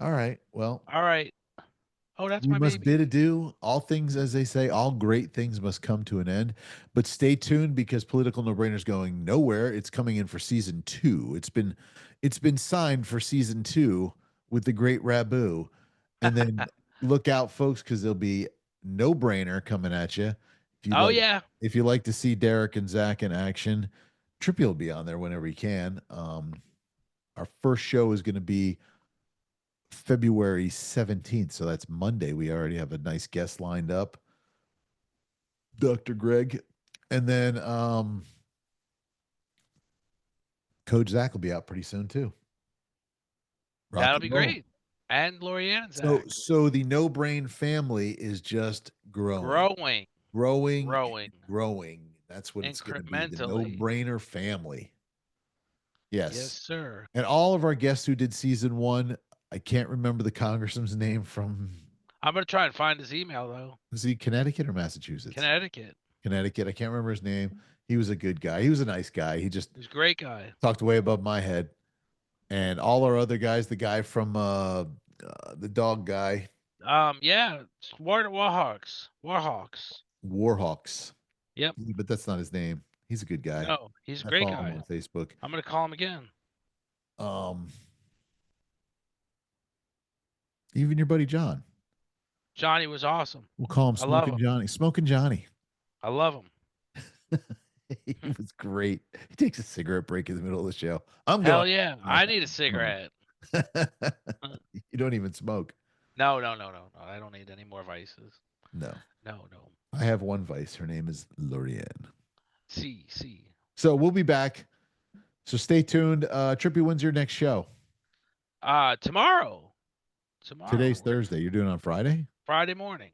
All right. Well,
All right. Oh, that's
we
my
must
baby.
bid adieu. All things, as they say, all great things must come to an end. But stay tuned because Political No Brainer's going nowhere. It's coming in for season 2. It's been signed for season 2 with the great Rabu. And then look out, folks, because there'll be No Brainer coming at you.
Oh yeah.
If you like to see Derek and Zach in action, Trippy will be on there whenever he can. Our first show is going to be February 17th. So that's Monday. We already have a nice guest lined up. Dr. Greg. And then Coach Zach will be out pretty soon too.
That'll be great. And Lorianne and Zach.
So the No Brain family is just growing. That's what it's going to be. The No Brainer family. Yes.
Yes, sir.
And all of our guests who did season 1, I can't remember the congressman's name from.
I'm gonna try and find his email though.
Was he Connecticut or Massachusetts?
Connecticut.
I can't remember his name. He was a good guy. He was a nice guy. He was
a great guy.
Talked way above my head. And all our other guys, the guy from the dog guy.
Yeah, Warhawks. Yep.
But that's not his name. He's a good guy.
No, he's a great guy
on Facebook.
I'm gonna call him again.
Even your buddy John.
Johnny was awesome.
We'll call him Smoking Johnny. Smoking Johnny.
I love him.
He was great. He takes a cigarette break in the middle of the show.
Hell yeah. I need a cigarette.
You don't even smoke.
No. I don't need any more vices.
No.
No.
I have one vice. Her name is Lorianne.
See.
So we'll be back. So stay tuned. Trippy, when's your next show?
Tomorrow.
Today's Thursday. You're doing it on Friday?
Friday morning.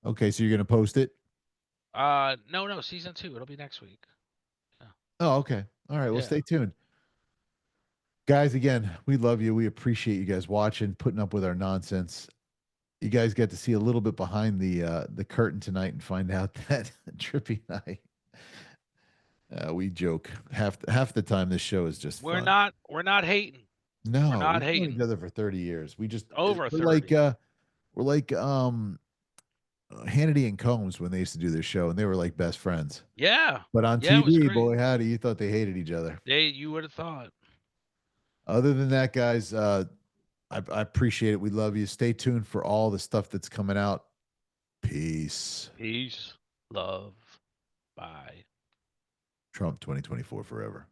Okay, so you're going to post it?
No, season 2. It'll be next week.
Yeah. Oh, okay. All right. Well, stay tuned. Guys, again, we love you. We appreciate you guys watching, putting up with our nonsense. You guys get to see a little bit behind the curtain tonight and find out that Trippy and I, we joke half the time. This show is just
we're
fun.
We're not hating.
No,
we're not
hating.
We've
known each other for 30 years. We just
over 30.
We're like Hannity and Combs when they used to do their show, and they were like best friends.
Yeah.
But on TV, boy, howdy, you thought they hated each other.
You would have thought.
Other than that, guys, I appreciate it. We love you. Stay tuned for all the stuff that's coming out. Peace.
Love. Bye.
Trump 2024 forever.